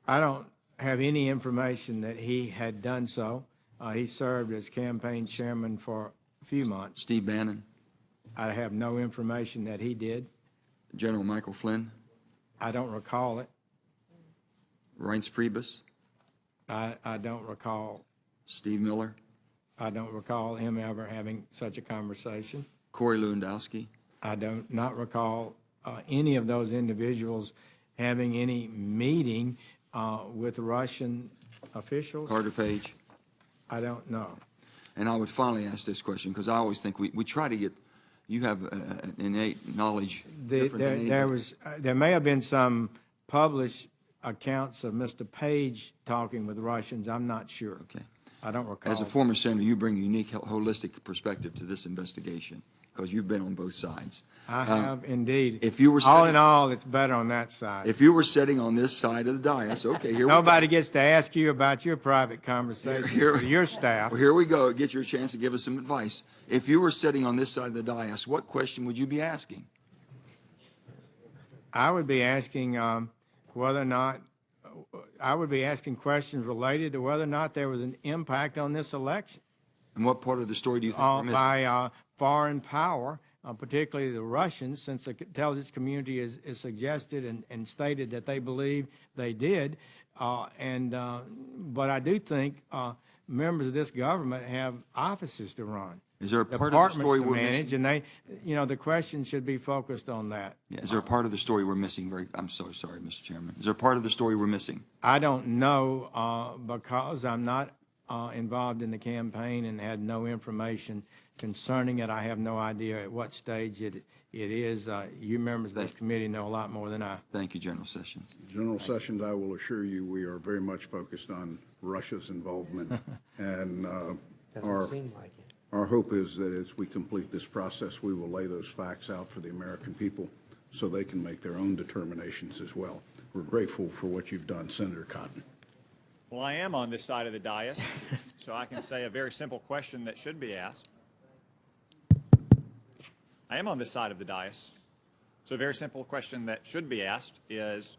I don't have any information that he had done so. He served as campaign chairman for a few months. Steve Bannon? I have no information that he did. General Michael Flynn? I don't recall it. Reince Priebus? I don't recall. Steve Miller? I don't recall him ever having such a conversation. Corey Lewandowski? I do not recall any of those individuals having any meeting with Russian officials. Carter Page? I don't know. And I would finally ask this question, because I always think we try to get, you have an innate knowledge. There may have been some published accounts of Mr. Page talking with Russians. I'm not sure. Okay. I don't recall. As a former senator, you bring a unique, holistic perspective to this investigation, because you've been on both sides. I have indeed. If you were all in all, it's better on that side. If you were sitting on this side of the dais, okay, here nobody gets to ask you about your private conversation with your staff. Well, here we go. Get your chance to give us some advice. If you were sitting on this side of the dais, what question would you be asking? I would be asking whether or not I would be asking questions related to whether or not there was an impact on this election. And what part of the story do you think we're missing? By foreign power, particularly the Russians, since the intelligence community is suggested and stated that they believe they did. But I do think members of this government have offices to run. Is there a part of the story we're manage, missing? And the question should be focused on that. Yeah, is there a part of the story we're missing? I'm so sorry, Mr. Chairman. Is there a part of the story we're missing? I don't know because I'm not involved in the campaign and had no information concerning it. I have no idea at what stage it is. You members of this committee know a lot more than I. Thank you, General Sessions. General Sessions, I will assure you we are very much focused on Russia's involvement. And our hope is that as we complete this process, we will lay those facts out for the American people so they can make their own determinations as well. We're grateful for what you've done, Senator Cotton. Well, I am on this side of the dais, so I can say a very simple question that should be asked. I am on this side of the dais, so a very simple question that should be asked is,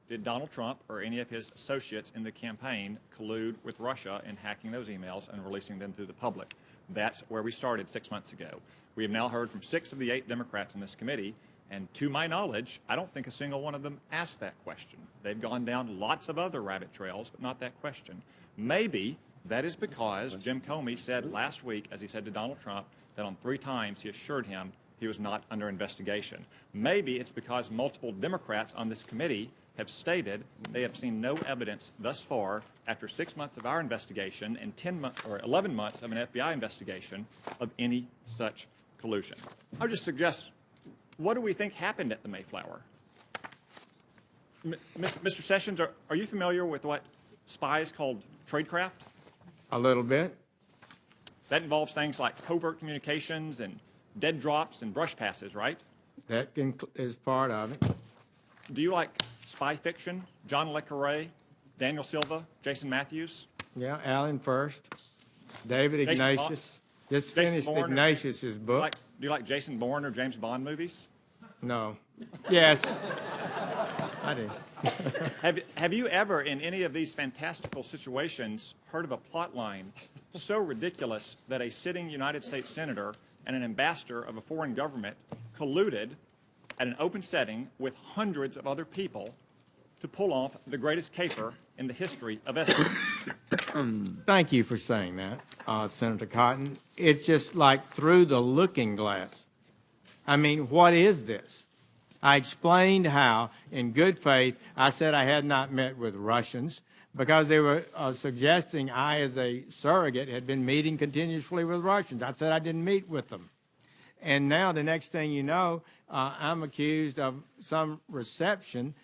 did Donald Trump or any of his associates in the campaign collude with Russia in hacking those emails and releasing them to the public? That's where we started 6 months ago. We have now heard from 6 of the 8 Democrats in this committee, and to my knowledge, I don't think a single one of them asked that question. They've gone down lots of other rabbit trails, but not that question. Maybe that is because Jim Comey said last week, as he said to Donald Trump, that on 3 times he assured him he was not under investigation. Maybe it's because multiple Democrats on this committee have stated they have seen no evidence thus far after 6 months of our investigation and 10 months or 11 months of an FBI investigation of any such collusion. I would just suggest, what do we think happened at the Mayflower? Mr. Sessions, are you familiar with what spies called tradecraft? A little bit. That involves things like covert communications and dead drops and brush passes, right? That is part of it. Do you like spy fiction? John le Carré, Daniel Silva, Jason Matthews? Yeah, Alan first. David Jason Ignatius. Just Jason finished Bourne, Ignatius's book. Do you like Jason Bourne or James Bond movies? No. Yes. I do. Have you ever, in any of these fantastical situations, heard of a plot line so ridiculous that a sitting United States senator and an ambassador of a foreign government colluded at an open setting with hundreds of other people to pull off the greatest caper in the history of Essex? Thank you for saying that, Senator Cotton. It's just like through the looking glass. I mean, what is this? I explained how, in good faith, I said I had not met with Russians because they were suggesting I, as a surrogate, had been meeting continuously with Russians. I said I didn't meet with them. And now the next thing you know, I'm accused of some reception,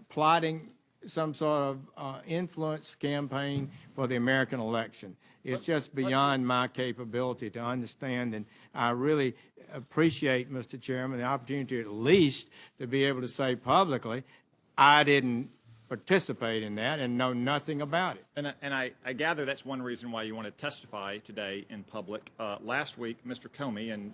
plotting some sort of influence campaign for the American election. It's just beyond my capability to understand, and I really appreciate, Mr. Chairman, the opportunity at least to be able to say publicly, I didn't participate in that and know nothing about it. And I gather that's one reason why you want to testify today in public. Last week, Mr. Comey, in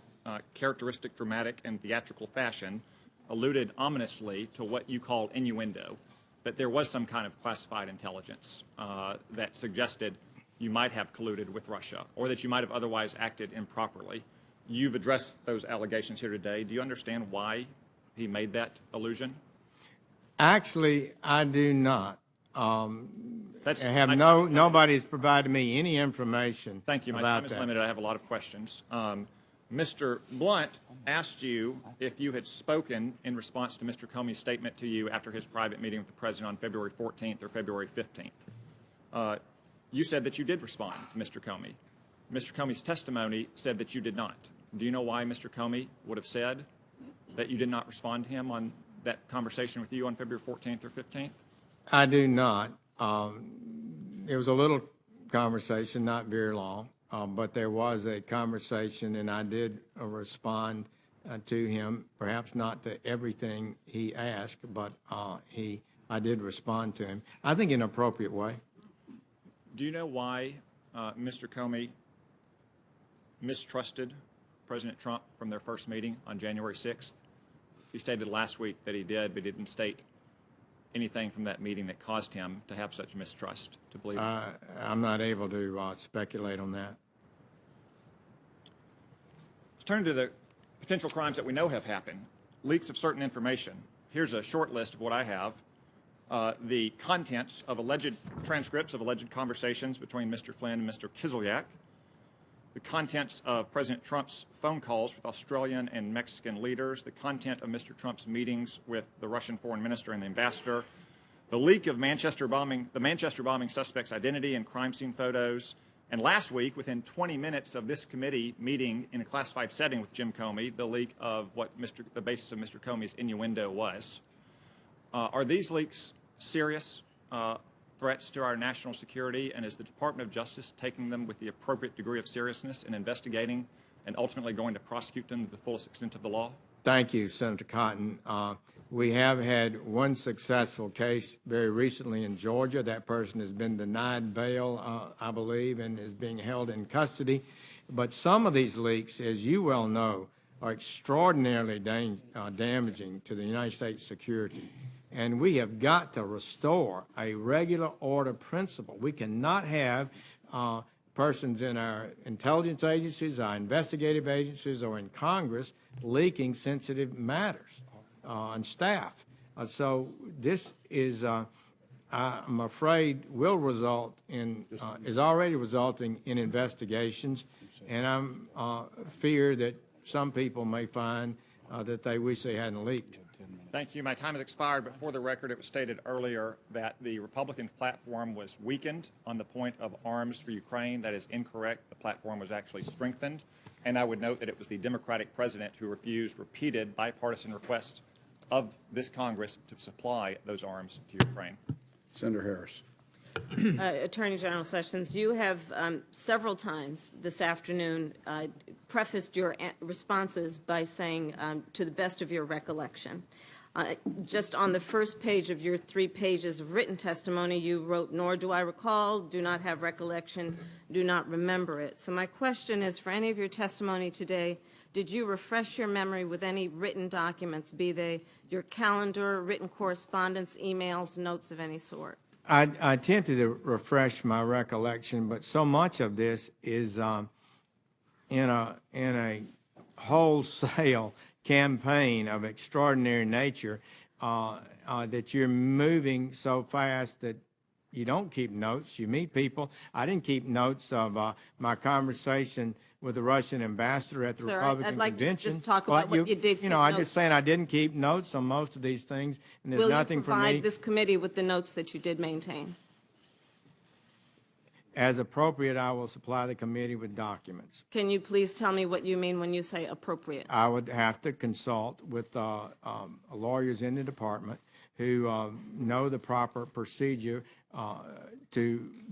characteristic dramatic and theatrical fashion, alluded ominously to what you call innuendo, that there was some kind of classified intelligence that suggested you might have colluded with Russia or that you might have otherwise acted improperly. You've addressed those allegations here today. Do you understand why he made that allusion? Actually, I do not. Nobody's provided me any information. Thank you. My time is limited. I have a lot of questions. Mr. Blunt asked you if you had spoken in response to Mr. Comey's statement to you after his private meeting with the President on February 14th or February 15th. You said that you did respond to Mr. Comey. Mr. Comey's testimony said that you did not. Do you know why Mr. Comey would have said that you did not respond to him on that conversation with you on February 14th or 15th? I do not. It was a little conversation, not very long, but there was a conversation, and I did respond to him, perhaps not to everything he asked, but I did respond to him, I think in an appropriate way. Do you know why Mr. Comey mistrusted President Trump from their first meeting on January 6th? He stated last week that he did, but he didn't state anything from that meeting that caused him to have such mistrust, to believe it. I'm not able to speculate on that. Let's turn to the potential crimes that we know have happened. Leaks of certain information. Here's a short list of what I have. The contents of alleged transcripts of alleged conversations between Mr. Flynn and Mr. Kislyak, the contents of President Trump's phone calls with Australian and Mexican leaders, the content of Mr. Trump's meetings with the Russian foreign minister and the ambassador, the leak of the Manchester bombing suspect's identity and crime scene photos, and last week, within 20 minutes of this committee meeting in a classified setting with Jim Comey, the leak of what the basis of Mr. Comey's innuendo was. Are these leaks serious threats to our national security, and is the Department of Justice taking them with the appropriate degree of seriousness in investigating and ultimately going to prosecute them to the fullest extent of the law? Thank you, Senator Cotton. We have had one successful case very recently in Georgia. That person has been denied bail, I believe, and is being held in custody. But some of these leaks, as you well know, are extraordinarily damaging to the United States security. And we have got to restore a regular order principle. We cannot have persons in our intelligence agencies, our investigative agencies, or in Congress leaking sensitive matters on staff. So this is, I'm afraid, will result in, is already resulting in investigations, and I'm fear that some people may find that they wish they hadn't leaked. Thank you. My time has expired, but for the record, it was stated earlier that the Republican platform was weakened on the point of arms for Ukraine. That is incorrect. The platform was actually strengthened. And I would note that it was the Democratic president who refused repeated bipartisan requests of this Congress to supply those arms to Ukraine. Senator Harris. Attorney General Sessions, you have several times this afternoon prefaced your responses by saying, to the best of your recollection. Just on the first page of your 3 pages of written testimony, you wrote, "Nor do I recall, do not have recollection, do not remember it." So my question is, for any of your testimony today, did you refresh your memory with any written documents, be they your calendar, written correspondence, emails, notes of any sort? I attempted to refresh my recollection, but so much of this is in a wholesale campaign of extraordinary nature that you're moving so fast that you don't keep notes. You meet people. I didn't keep notes of my conversation with the Russian ambassador at the Republican I'd like convention. to just talk about what you did. You know, I'm just saying I didn't keep notes on most of these things, and there's nothing for me. Will you provide this committee with the notes that you did maintain? As appropriate, I will supply the committee with documents. Can you please tell me what you mean when you say appropriate? I would have to consult with lawyers in the department who know the proper procedure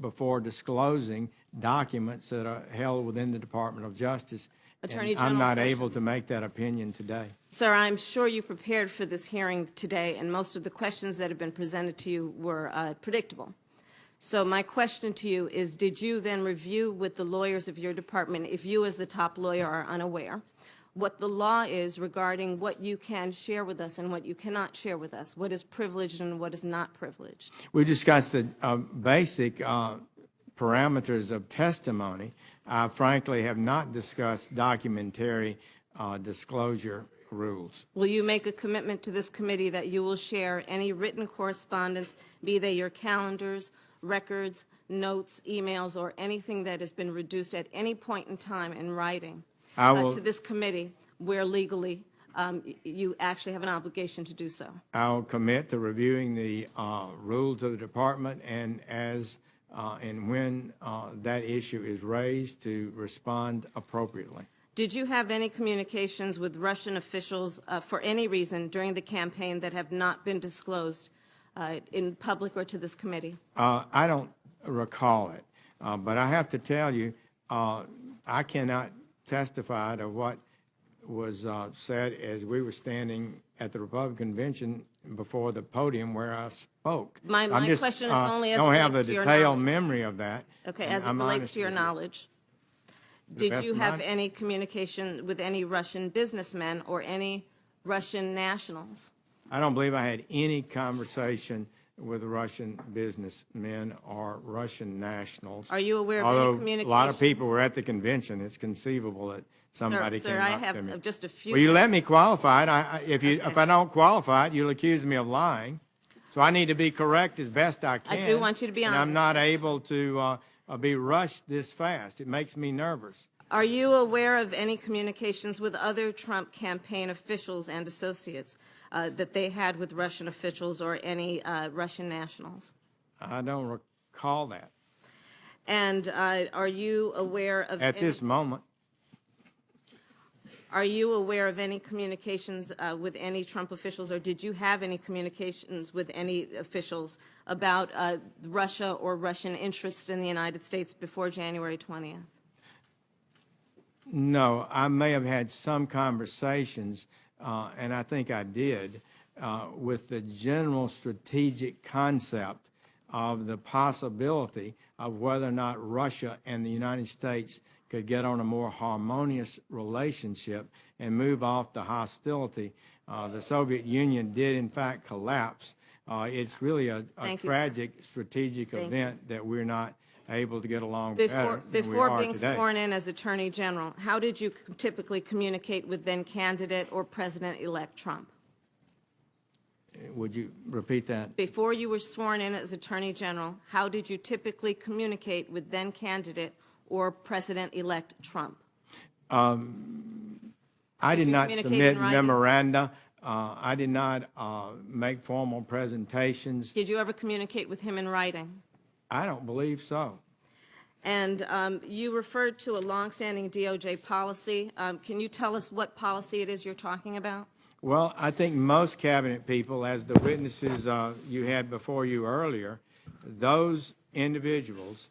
before disclosing documents that are held within the Department of Justice. Attorney And General I'm not Sessions. able to make that opinion today. Sir, I'm sure you prepared for this hearing today, and most of the questions that have been presented to you were predictable. So my question to you is, did you then review with the lawyers of your department, if you as the top lawyer are unaware, what the law is regarding what you can share with us and what you cannot share with us, what is privileged and what is not privileged? We discussed the basic parameters of testimony. I frankly have not discussed documentary disclosure rules. Will you make a commitment to this committee that you will share any written correspondence, be they your calendars, records, notes, emails, or anything that has been reduced at any point in time in writing to this committee where legally you actually have an obligation to do so? I'll commit to reviewing the rules of the department, and as and when that issue is raised, to respond appropriately. Did you have any communications with Russian officials for any reason during the campaign that have not been disclosed in public or to this committee? I don't recall it, but I have to tell you, I cannot testify to what was said as we were standing at the Republican convention before the podium where I spoke. My question is only as it relates to your knowledge. I don't have the detailed memory of that. Okay, as it relates to your knowledge. Did you have any communication with any Russian businessmen or any Russian nationals? I don't believe I had any conversation with Russian businessmen or Russian nationals. Are you aware of Although any communications? a lot of people were at the convention, it's conceivable that somebody came Sir, up I to me. have just a few. Will you let me qualify it? If I don't qualify it, you'll accuse me of lying. So I need to be correct as best I can. I do want you to be honest. And I'm not able to be rushed this fast. It makes me nervous. Are you aware of any communications with other Trump campaign officials and associates that they had with Russian officials or any Russian nationals? I don't recall that. And are you aware of At this moment. Are you aware of any communications with any Trump officials, or did you have any communications with any officials about Russia or Russian interests in the United States before January 20th? No, I may have had some conversations, and I think I did, with the general strategic concept of the possibility of whether or not Russia and the United States could get on a more harmonious relationship and move off the hostility. The Soviet Union did, in fact, collapse. It's really a tragic strategic event that we're not able to get along better than we are Before being today. sworn in as Attorney General, how did you typically communicate with then candidate or President-elect Trump? Would you repeat that? Before you were sworn in as Attorney General, how did you typically communicate with then candidate or President-elect Trump? I did you not communicate submit in writing? memoranda. I did not make formal presentations. Did you ever communicate with him in writing? I don't believe so. And you referred to a longstanding DOJ policy. Can you tell us what policy it is you're talking about? Well, I think most cabinet people, as the witnesses you had before you earlier, those individuals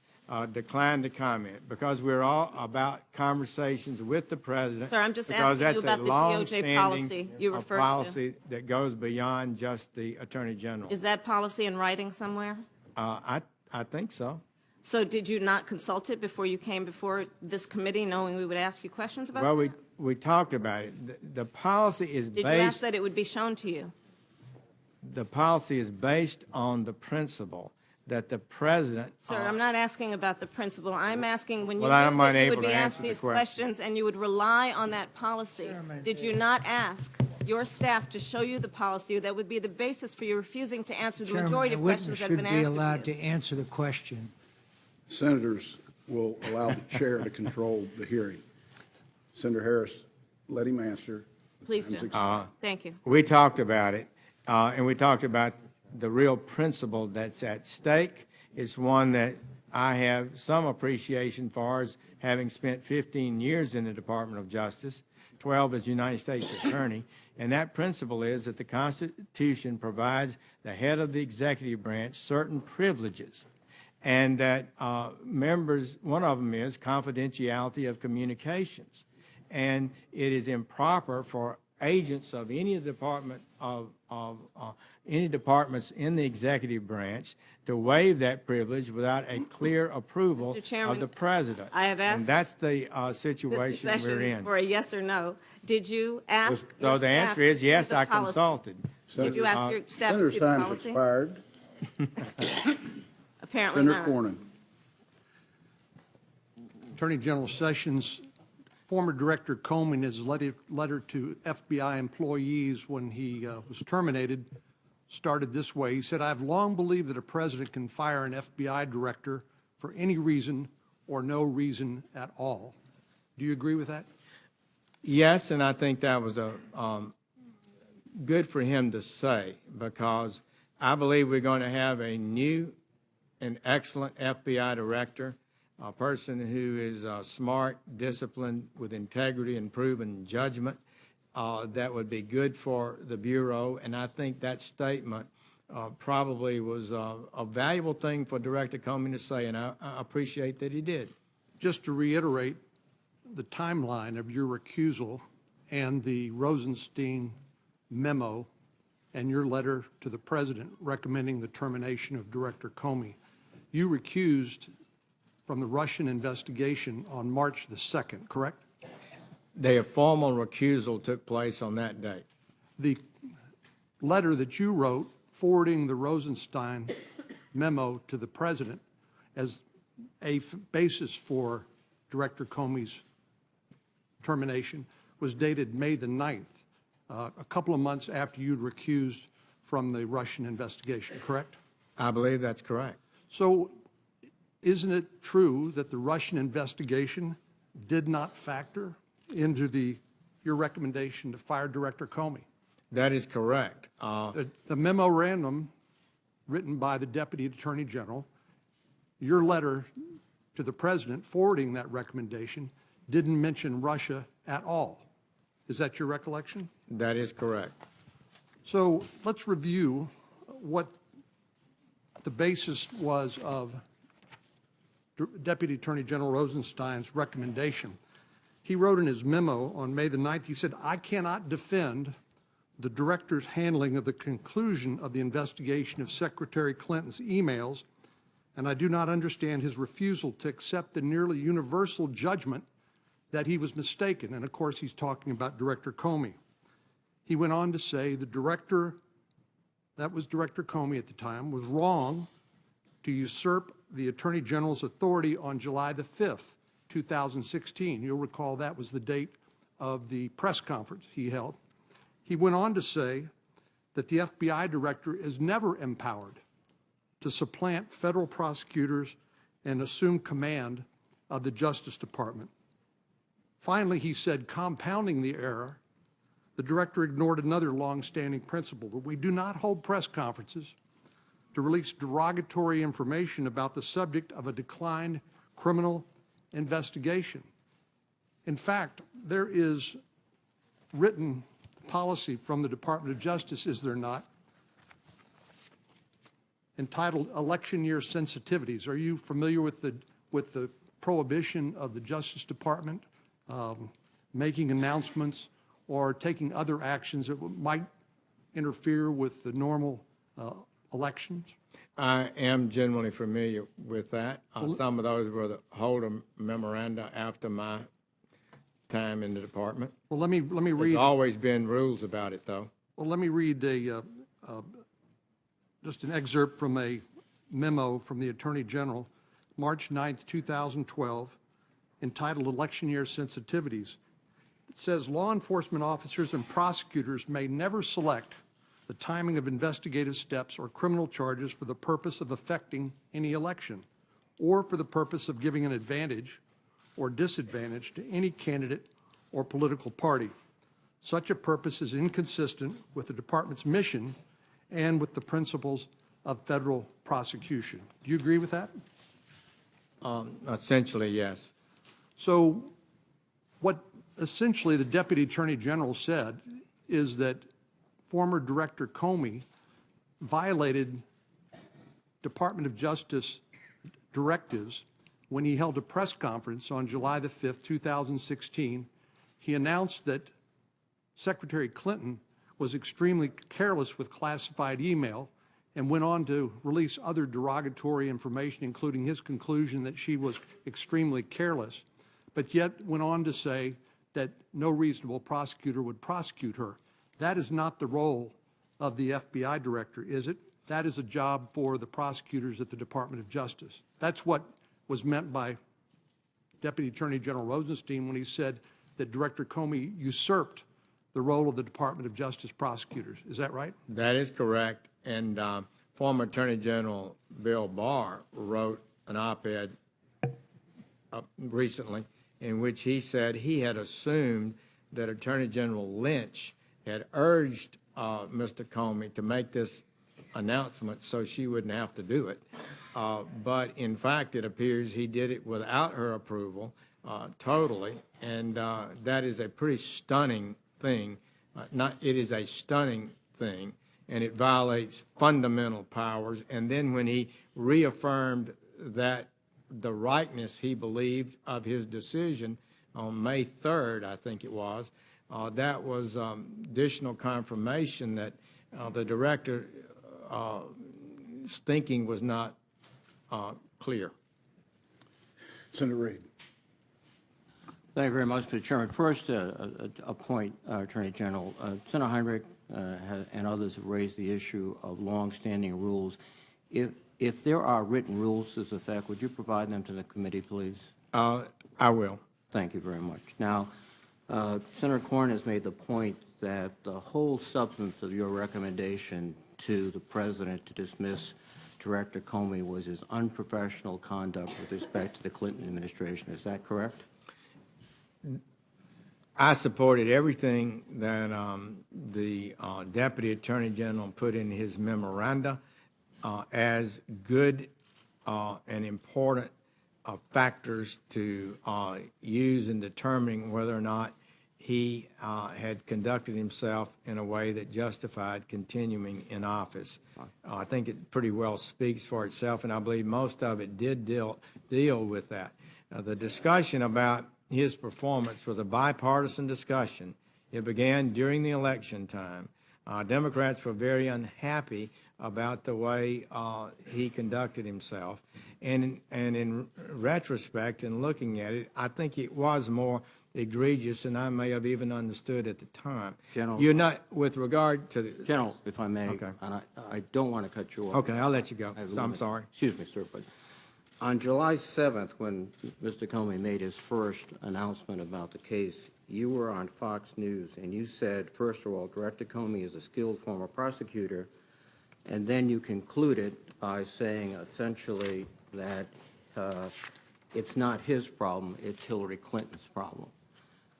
declined to comment because we're all about conversations with the president. Sir, I'm just because asking you that's a about the DOJ policy long-standing, you referred to. policy that goes beyond just the Attorney General. Is that policy in writing somewhere? I think so. So did you not consult it before you came before this committee, knowing we would ask you questions about Well, it? we talked about it. The policy is Did you ask based, that it would be shown to you? the policy is based on the principle that the president. Sir, I'm not asking about the principle. I'm asking when you Well, I'm knew that you unable would be to asked answer the these question. questions and you would rely on that policy, did you not ask your staff to show you the policy that would be the basis for you refusing to answer the majority of questions that have been Chairman, a asked witness should be allowed of you? to answer the question. Senators will allow the chair to control the hearing. Senator Harris, let him answer. Please Time's do. expired. Thank you. We talked about it, and we talked about the real principle that's at stake. It's one that I have some appreciation for, as having spent 15 years in the Department of Justice, 12 as United States Attorney, and that principle is that the Constitution provides the head of the executive branch certain privileges, and that members, one of them is confidentiality of communications. And it is improper for agents of any department any departments in the executive branch to waive that privilege without a clear approval Mr. Chairman, of the president. I have asked And that's the Mr. situation we're Sessions in. for a yes or no. Did you ask So your the staff answer is to see yes, the I policy? consulted. Did you ask your staff to Senator's see the time's policy? expired. Apparently Senator not. Cornyn. Attorney General Sessions, former Director Comey, in his letter to FBI employees when he was terminated, started this way. He said, "I've long believed that a president can fire an FBI director for any reason or no reason at all." Do you agree with that? Yes, and I think that was good for him to say, because I believe we're going to have a new and excellent FBI director, a person who is smart, disciplined, with integrity and proven judgment. That would be good for the Bureau, and I think that statement probably was a valuable thing for Director Comey to say, and I appreciate that he did. Just to reiterate the timeline of your recusal and the Rosenstein memo and your letter to the president recommending the termination of Director Comey, you recused from the Russian investigation on March the 2nd, correct? The formal recusal took place on that date. The letter that you wrote forwarding the Rosenstein memo to the president as a basis for Director Comey's termination was dated May the 9th, a couple of months after you'd recused from the Russian investigation, correct? I believe that's correct. So isn't it true that the Russian investigation did not factor into your recommendation to fire Director Comey? That is correct. The memorandum written by the Deputy Attorney General, your letter to the President forwarding that recommendation didn't mention Russia at all. Is that your recollection? That is correct. So let's review what the basis was of Deputy Attorney General Rosenstein's recommendation. He wrote in his memo on May the 9th, he said, "I cannot defend the director's handling of the conclusion of the investigation of Secretary Clinton's emails, and I do not understand his refusal to accept the nearly universal judgment that he was mistaken." And of course, he's talking about Director Comey. He went on to say the director, that was Director Comey at the time, was wrong to usurp the Attorney General's authority on July the 5th, 2016. You'll recall that was the date of the press conference he held. He went on to say that the FBI director is never empowered to supplant federal prosecutors and assume command of the Justice Department. Finally, he said, compounding the error, the director ignored another longstanding principle that we do not hold press conferences to release derogatory information about the subject of a declined criminal investigation. In fact, there is written policy from the Department of Justice, is there not, entitled Election Year Sensitivities. Are you familiar with the prohibition of the Justice Department making announcements or taking other actions that might interfere with the normal elections? I am generally familiar with that. Some of those were the Holder memoranda after my time in the department. Well, let me read. There's always been rules about it, though. Well, let me read just an excerpt from a memo from the Attorney General, March 9th, 2012, entitled Election Year Sensitivities. It says, law enforcement officers and prosecutors may never select the timing of investigative steps or criminal charges for the purpose of affecting any election or for the purpose of giving an advantage or disadvantage to any candidate or political party. Such a purpose is inconsistent with the department's mission and with the principles of federal prosecution. Do you agree with that? Essentially, yes. So what essentially the Deputy Attorney General said is that former Director Comey violated Department of Justice directives when he held a press conference on July the 5th, 2016. He announced that Secretary Clinton was extremely careless with classified email and went on to release other derogatory information, including his conclusion that she was extremely careless, but yet went on to say that no reasonable prosecutor would prosecute her. That is not the role of the FBI director, is it? That is a job for the prosecutors at the Department of Justice. That's what was meant by Deputy Attorney General Rosenstein when he said that Director Comey usurped the role of the Department of Justice prosecutors. Is that right? That is correct. And former Attorney General Bill Barr wrote an op-ed recently in which he said he had assumed that Attorney General Lynch had urged Mr. Comey to make this announcement so she wouldn't have to do it. But in fact, it appears he did it without her approval totally, and that is a pretty stunning thing. It is a stunning thing, and it violates fundamental powers. And then when he reaffirmed that the rightness he believed of his decision on May 3rd, I think it was, that was additional confirmation that the director's thinking was not clear. Senator Reid. Thank you very much, Mr. Chairman. First, a point, Attorney General. Senator Heinrich and others have raised the issue of longstanding rules. If there are written rules to this effect, would you provide them to the committee, please? I will. Thank you very much. Now, Senator Corn has made the point that the whole substance of your recommendation to the President to dismiss Director Comey was his unprofessional conduct with respect to the Clinton administration. Is that correct? I supported everything that the Deputy Attorney General put in his memoranda as good and important factors to use in determining whether or not he had conducted himself in a way that justified continuing in office. I think it pretty well speaks for itself, and I believe most of it did deal with that. The discussion about his performance was a bipartisan discussion. It began during the election time. Democrats were very unhappy about the way he conducted himself. And in retrospect and looking at it, I think it was more egregious than I may have even understood at the time. General, you're not, with regard to the... General, if I may, okay. And I don't want to cut you off. Okay, I'll let you go. So I'm sorry. Excuse me, sir, but on July 7th, when Mr. Comey made his first announcement about the case, you were on Fox News, and you said, first of all, Director Comey is a skilled former prosecutor, and then you concluded by saying essentially that it's not his problem, it's Hillary Clinton's problem.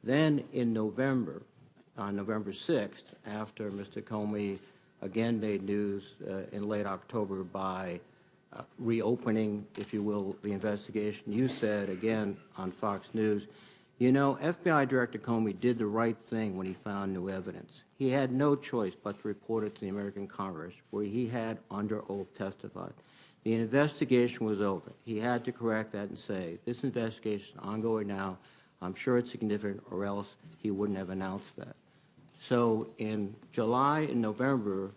Then in November, on November 6th, after Mr. Comey again made news in late October by reopening, if you will, the investigation, you said again on Fox News, you know, FBI Director Comey did the right thing when he found new evidence. He had no choice but to report it to the American Congress, where he had under oath testified. The investigation was over. He had to correct that and say, this investigation is ongoing now. I'm sure it's significant, or else he wouldn't have announced that. So in July and November,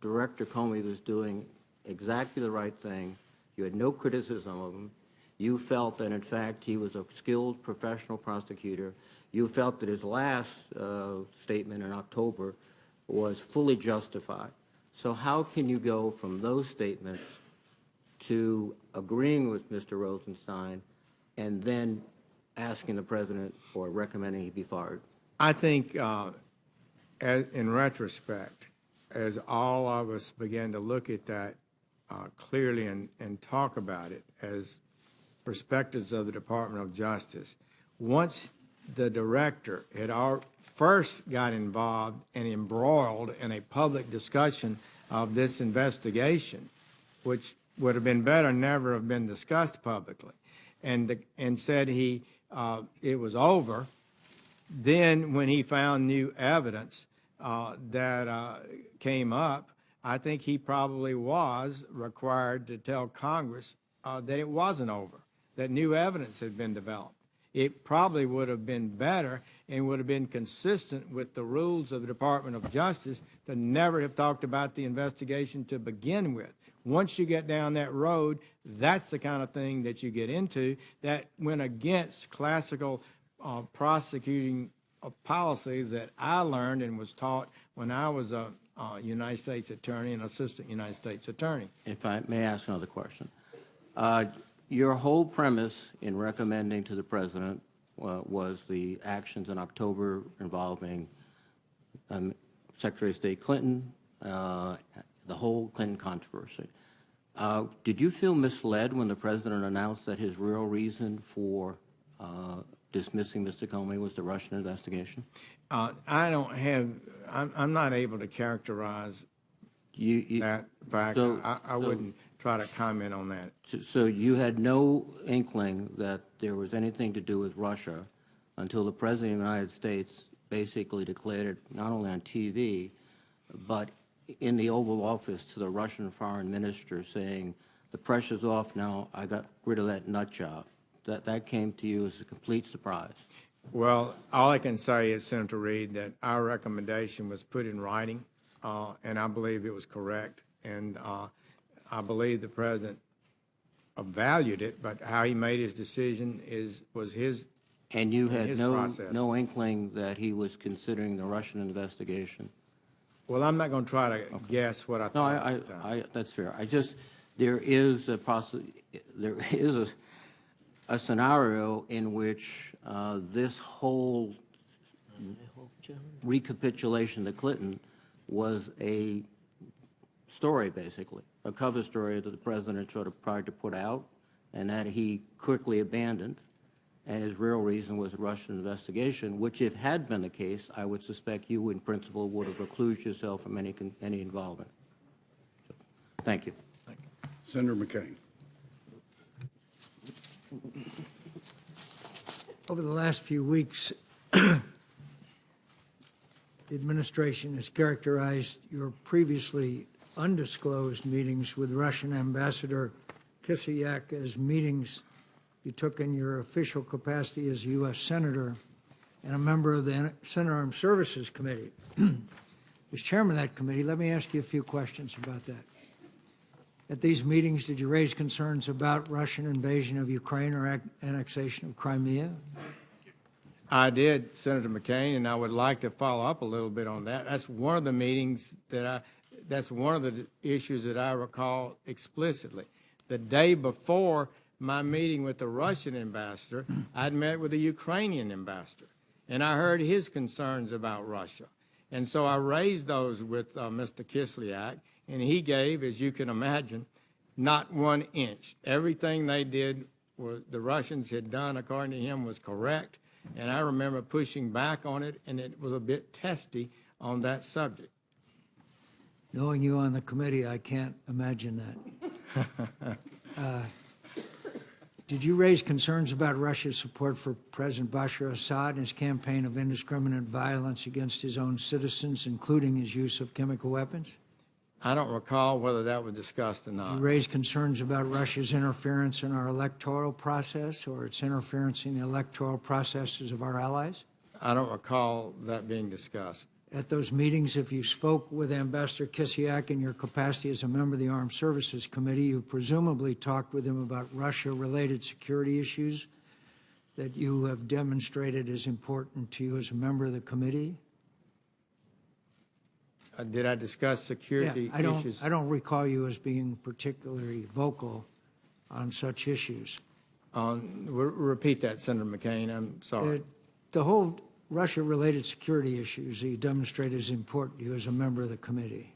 Director Comey was doing exactly the right thing. You had no criticism of him. You felt that, in fact, he was a skilled professional prosecutor. You felt that his last statement in October was fully justified. So how can you go from those statements to agreeing with Mr. Rosenstein and then asking the president or recommending he be fired? I think, in retrospect, as all of us began to look at that clearly and talk about it as perspectives of the Department of Justice, once the director had first got involved and embroiled in a public discussion of this investigation, which would have been better never have been discussed publicly, and said it was over. Then when he found new evidence that came up, I think he probably was required to tell Congress that it wasn't over, that new evidence had been developed. It probably would have been better and would have been consistent with the rules of the Department of Justice to never have talked about the investigation to begin with. Once you get down that road, that's the kind of thing that you get into that went against classical prosecuting policies that I learned and was taught when I was a United States attorney and assistant United States attorney. If I may ask another question. Your whole premise in recommending to the president was the actions in October involving Secretary of State Clinton, the whole Clinton controversy. Did you feel misled when the president announced that his real reason for dismissing Mr. Comey was the Russian investigation? I don't have, I'm not able to characterize that fact. I wouldn't try to comment on that. So you had no inkling that there was anything to do with Russia until the President of the United States basically declared it not only on TV, but in the Oval Office to the Russian foreign minister saying, the pressure's off now, I got rid of that nut job. That came to you as a complete surprise. Well, all I can say is, Senator Reid, that our recommendation was put in writing, and I believe it was correct. And I believe the president valued it, but how he made his decision was his. And you had no inkling that he was considering the Russian investigation? Well, I'm not going to try to guess what I thought. No, that's fair. There is a scenario in which this whole recapitulation of Clinton was a story, basically, a cover story that the president sort of tried to put out and that he quickly abandoned. And his real reason was a Russian investigation, which, if had been the case, I would suspect you, in principle, would have reclused yourself from any involvement. So, thank you. Senator McCain. Over the last few weeks, the administration has characterized your previously undisclosed meetings with Russian Ambassador Kislyak as meetings you took in your official capacity as a U.S. Senator and a member of the Senate Armed Services Committee. As chairman of that committee, let me ask you a few questions about that. At these meetings, did you raise concerns about Russian invasion of Ukraine or annexation of Crimea? I did, Senator McCain, and I would like to follow up a little bit on that. That's one of the meetings that's one of the issues that I recall explicitly. The day before my meeting with the Russian ambassador, I'd met with the Ukrainian ambassador, and I heard his concerns about Russia. And so I raised those with Mr. Kislyak, and he gave, as you can imagine, not 1 inch. Everything they did, the Russians had done, according to him, was correct, and I remember pushing back on it, and it was a bit testy on that subject. Knowing you on the committee, I can't imagine that. Did you raise concerns about Russia's support for President Bashar Assad and his campaign of indiscriminate violence against his own citizens, including his use of chemical weapons? I don't recall whether that was discussed or You not. raised concerns about Russia's interference in our electoral process or its interference in the electoral processes of our allies? I don't recall that being discussed. At those meetings, if you spoke with Ambassador Kislyak in your capacity as a member of the Armed Services Committee, you presumably talked with him about Russia-related security issues that you have demonstrated as important to you as a member of the committee? Did I discuss security issues? I don't recall you as being particularly vocal on such issues. Repeat that, Senator McCain. I'm sorry. The whole Russia-related security issues that you demonstrate as important to you as a member of the committee.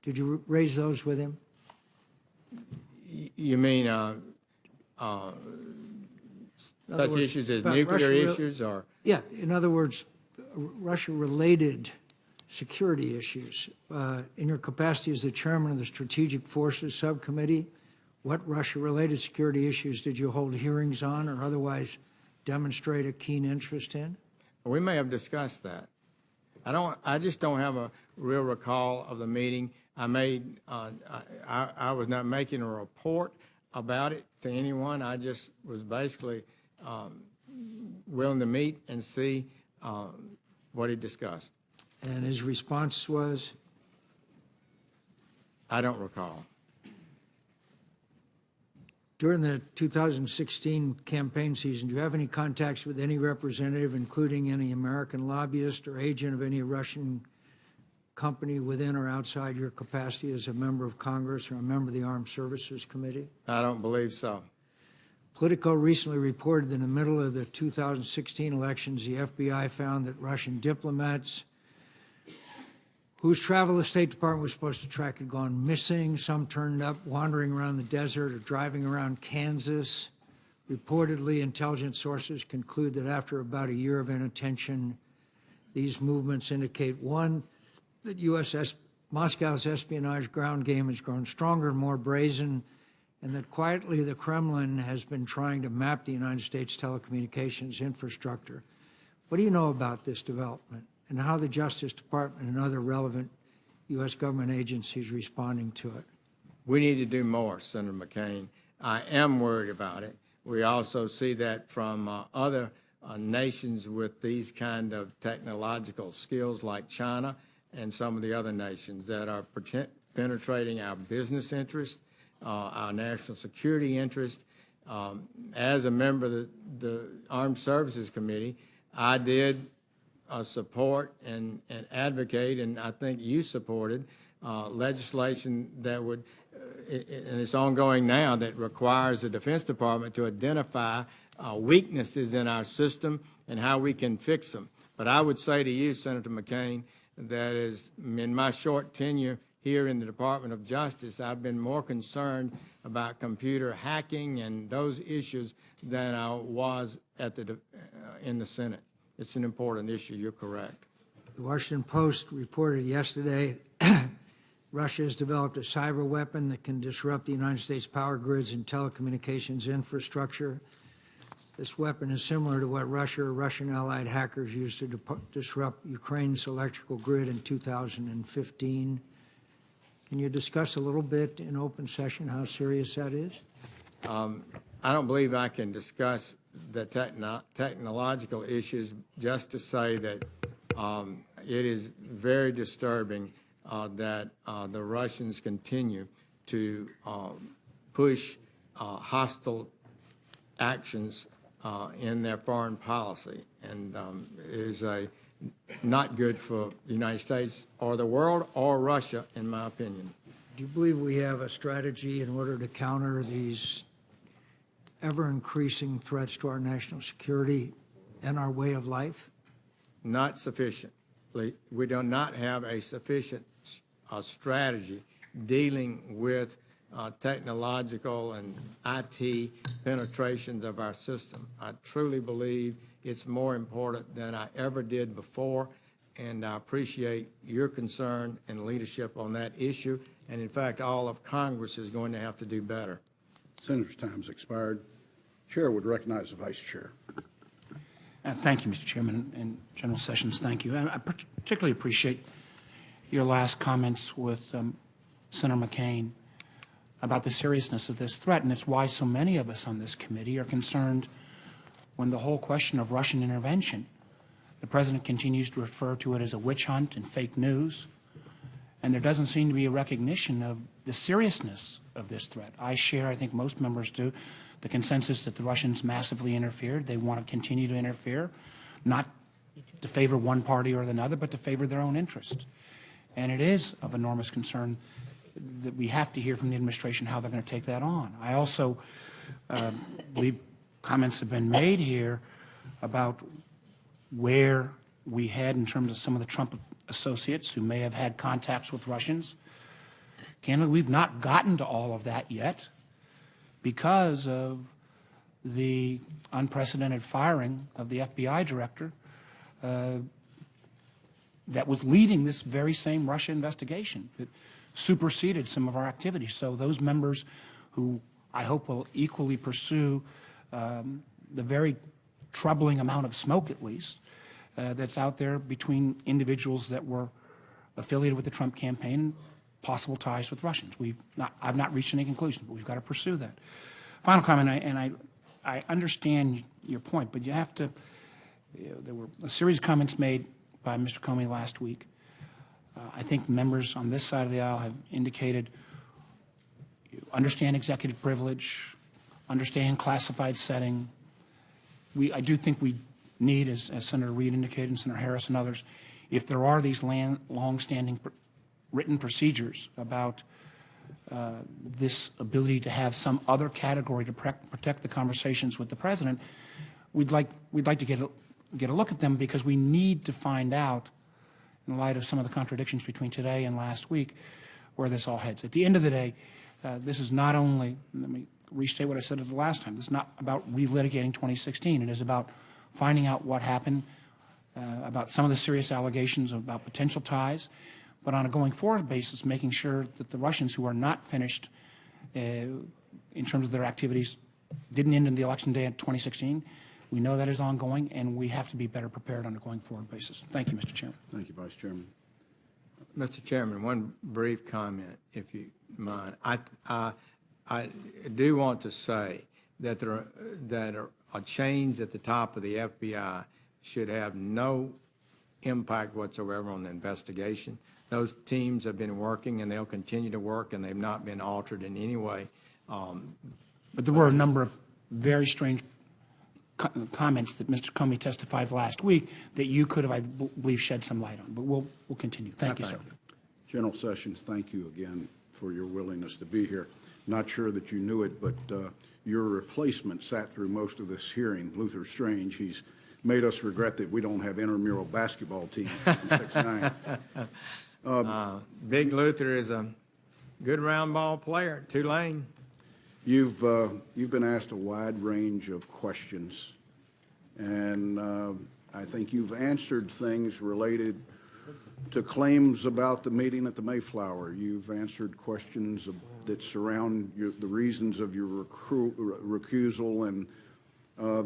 Did you raise those with him? You mean such issues as nuclear issues or? Yeah, in other words, Russia-related security issues. In your capacity as the chairman of the Strategic Forces Subcommittee, what Russia-related security issues did you hold hearings on or otherwise demonstrate a keen interest in? We may have discussed that. I just don't have a real recall of the meeting. I was not making a report about it to anyone. I just was basically willing to meet and see what he discussed. And his response was? I don't recall. During the 2016 campaign season, do you have any contacts with any representative, including any American lobbyist or agent of any Russian company within or outside your capacity as a member of Congress or a member of the Armed Services Committee? I don't believe so. Politico recently reported that in the middle of the 2016 elections, the FBI found that Russian diplomats whose travel the State Department was supposed to track had gone missing. Some turned up wandering around the desert or driving around Kansas. Reportedly, intelligence sources conclude that after about a year of inattention, these movements indicate, one, that Moscow's espionage ground game has grown stronger and more brazen, and that quietly the Kremlin has been trying to map the United States telecommunications infrastructure. What do you know about this development and how the Justice Department and other relevant U.S. government agencies responding to it? We need to do more, Senator McCain. I am worried about it. We also see that from other nations with these kind of technological skills like China and some of the other nations that are penetrating our business interest, our national security interest. As a member of the Armed Services Committee, I did support and advocate, and I think you supported legislation that would, and it's ongoing now, that requires the Defense Department to identify weaknesses in our system and how we can fix them. But I would say to you, Senator McCain, that is, in my short tenure here in the Department of Justice, I've been more concerned about computer hacking and those issues than I was at in the Senate. It's an important issue. You're correct. The Washington Post reported yesterday Russia has developed a cyber weapon that can disrupt the United States power grids and telecommunications infrastructure. This weapon is similar to what Russia or Russian allied hackers used to disrupt Ukraine's electrical grid in 2015. Can you discuss a little bit in open session how serious that is? I don't believe I can discuss the technological issues, just to say that it is very disturbing that the Russians continue to push hostile actions in their foreign policy, and it is not good for the United States or the world or Russia, in my opinion. Do you believe we have a strategy in order to counter these ever-increasing threats to our national security and our way of life? Not sufficiently. We do not have a sufficient strategy dealing with technological and IT penetrations of our system. I truly believe it's more important than I ever did before, and I appreciate your concern and leadership on that issue. And in fact, all of Congress is going to have to do better. Senator's time's expired. Chair would recognize the Vice Chair. Thank you, Mr. Chairman, and General Sessions, thank you. I particularly appreciate your last comments with Senator McCain about the seriousness of this threat, and it's why so many of us on this committee are concerned when the whole question of Russian intervention, the President continues to refer to it as a witch hunt and fake news, and there doesn't seem to be a recognition of the seriousness of this threat. I share, I think most members do, the consensus that the Russians massively interfered. They want to continue to interfere, not to favor one party or another, but to favor their own interest. And it is of enormous concern that we have to hear from the administration how they're going to take that on. I also believe comments have been made here about where we head in terms of some of the Trump associates who may have had contacts with Russians. Candidly, we've not gotten to all of that yet because of the unprecedented firing of the FBI director that was leading this very same Russia investigation that superseded some of our activities. So those members who I hope will equally pursue the very troubling amount of smoke, at least, that's out there between individuals that were affiliated with the Trump campaign, possible ties with Russians. I've not reached any conclusion, but we've got to pursue that. Final comment, I understand your point, but you have to, there were a series of comments made by Mr. Comey last week. I think members on this side of the aisle have indicated you understand executive privilege, understand classified setting. I do think we need, as Senator Reid indicated and Senator Harris and others, if there are these long-standing written procedures about this ability to have some other category to protect the conversations with the President, we'd like to get a look at them, because we need to find out, in light of some of the contradictions between today and last week, where this all heads. At the end of the day, this is not only, let me restate what I said the last time, this is not about relitigating 2016. It is about finding out what happened, about some of the serious allegations about potential ties, but on a going forward basis, making sure that the Russians who are not finished in terms of their activities didn't end in the election day of 2016. We know that is ongoing, and we have to be better prepared on a going forward basis. Thank you, Mr. Chairman. Thank you, Vice Chairman. Mr. Chairman, one brief comment, if you mind. I do want to say that there are chains at the top of the FBI should have no impact whatsoever on the investigation. Those teams have been working, and they'll continue to work, and they've not been altered in any way. But there were a number of very strange comments that Mr. Comey testified last week that you could have, I believe, shed some light on. But we'll continue. Thank you, sir. General Sessions, thank you again for your willingness to be here. Not sure that you knew it, but your replacement sat through most of this hearing, Luther Strange. He's made us regret that we don't have intramural basketball team in 6'9". Big Luther is a good round ball player at Tulane. You've been asked a wide range of questions, and I think you've answered things related to claims about the meeting at the Mayflower. You've answered questions that surround the reasons of your recusal and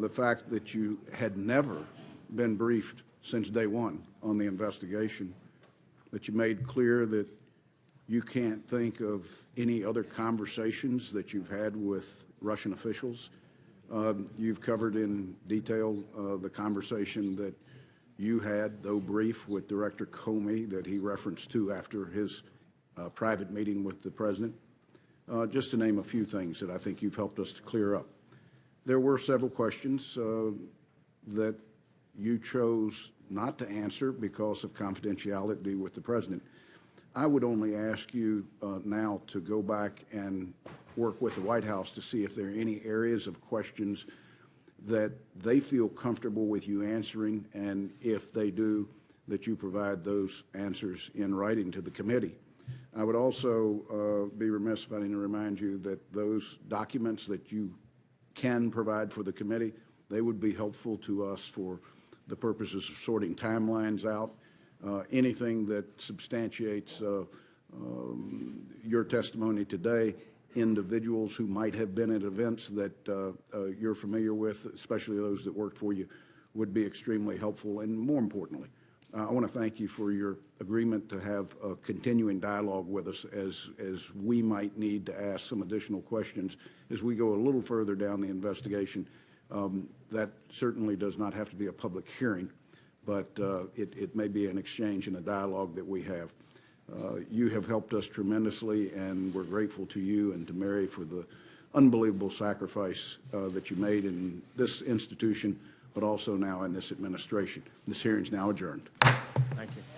the fact that you had never been briefed since day one on the investigation, that you made clear that you can't think of any other conversations that you've had with Russian officials. You've covered in detail the conversation that you had, though brief, with Director Comey that he referenced to after his private meeting with the President, just to name a few things that I think you've helped us to clear up. There were several questions that you chose not to answer because of confidentiality with the President. I would only ask you now to go back and work with the White House to see if there are any areas of questions that they feel comfortable with you answering, and if they do, that you provide those answers in writing to the committee. I would also be remiss if I didn't remind you that those documents that you can provide for the committee, they would be helpful to us for the purposes of sorting timelines out. Anything that substantiates your testimony today, individuals who might have been at events that you're familiar with, especially those that worked for you, would be extremely helpful. And more importantly, I want to thank you for your agreement to have a continuing dialogue with us as we might need to ask some additional questions as we go a little further down the investigation. That certainly does not have to be a public hearing, but it may be an exchange and a dialogue that we have. You have helped us tremendously, and we're grateful to you and to Mary for the unbelievable sacrifice that you made in this institution, but also now in this administration. This hearing is now adjourned. Thank you.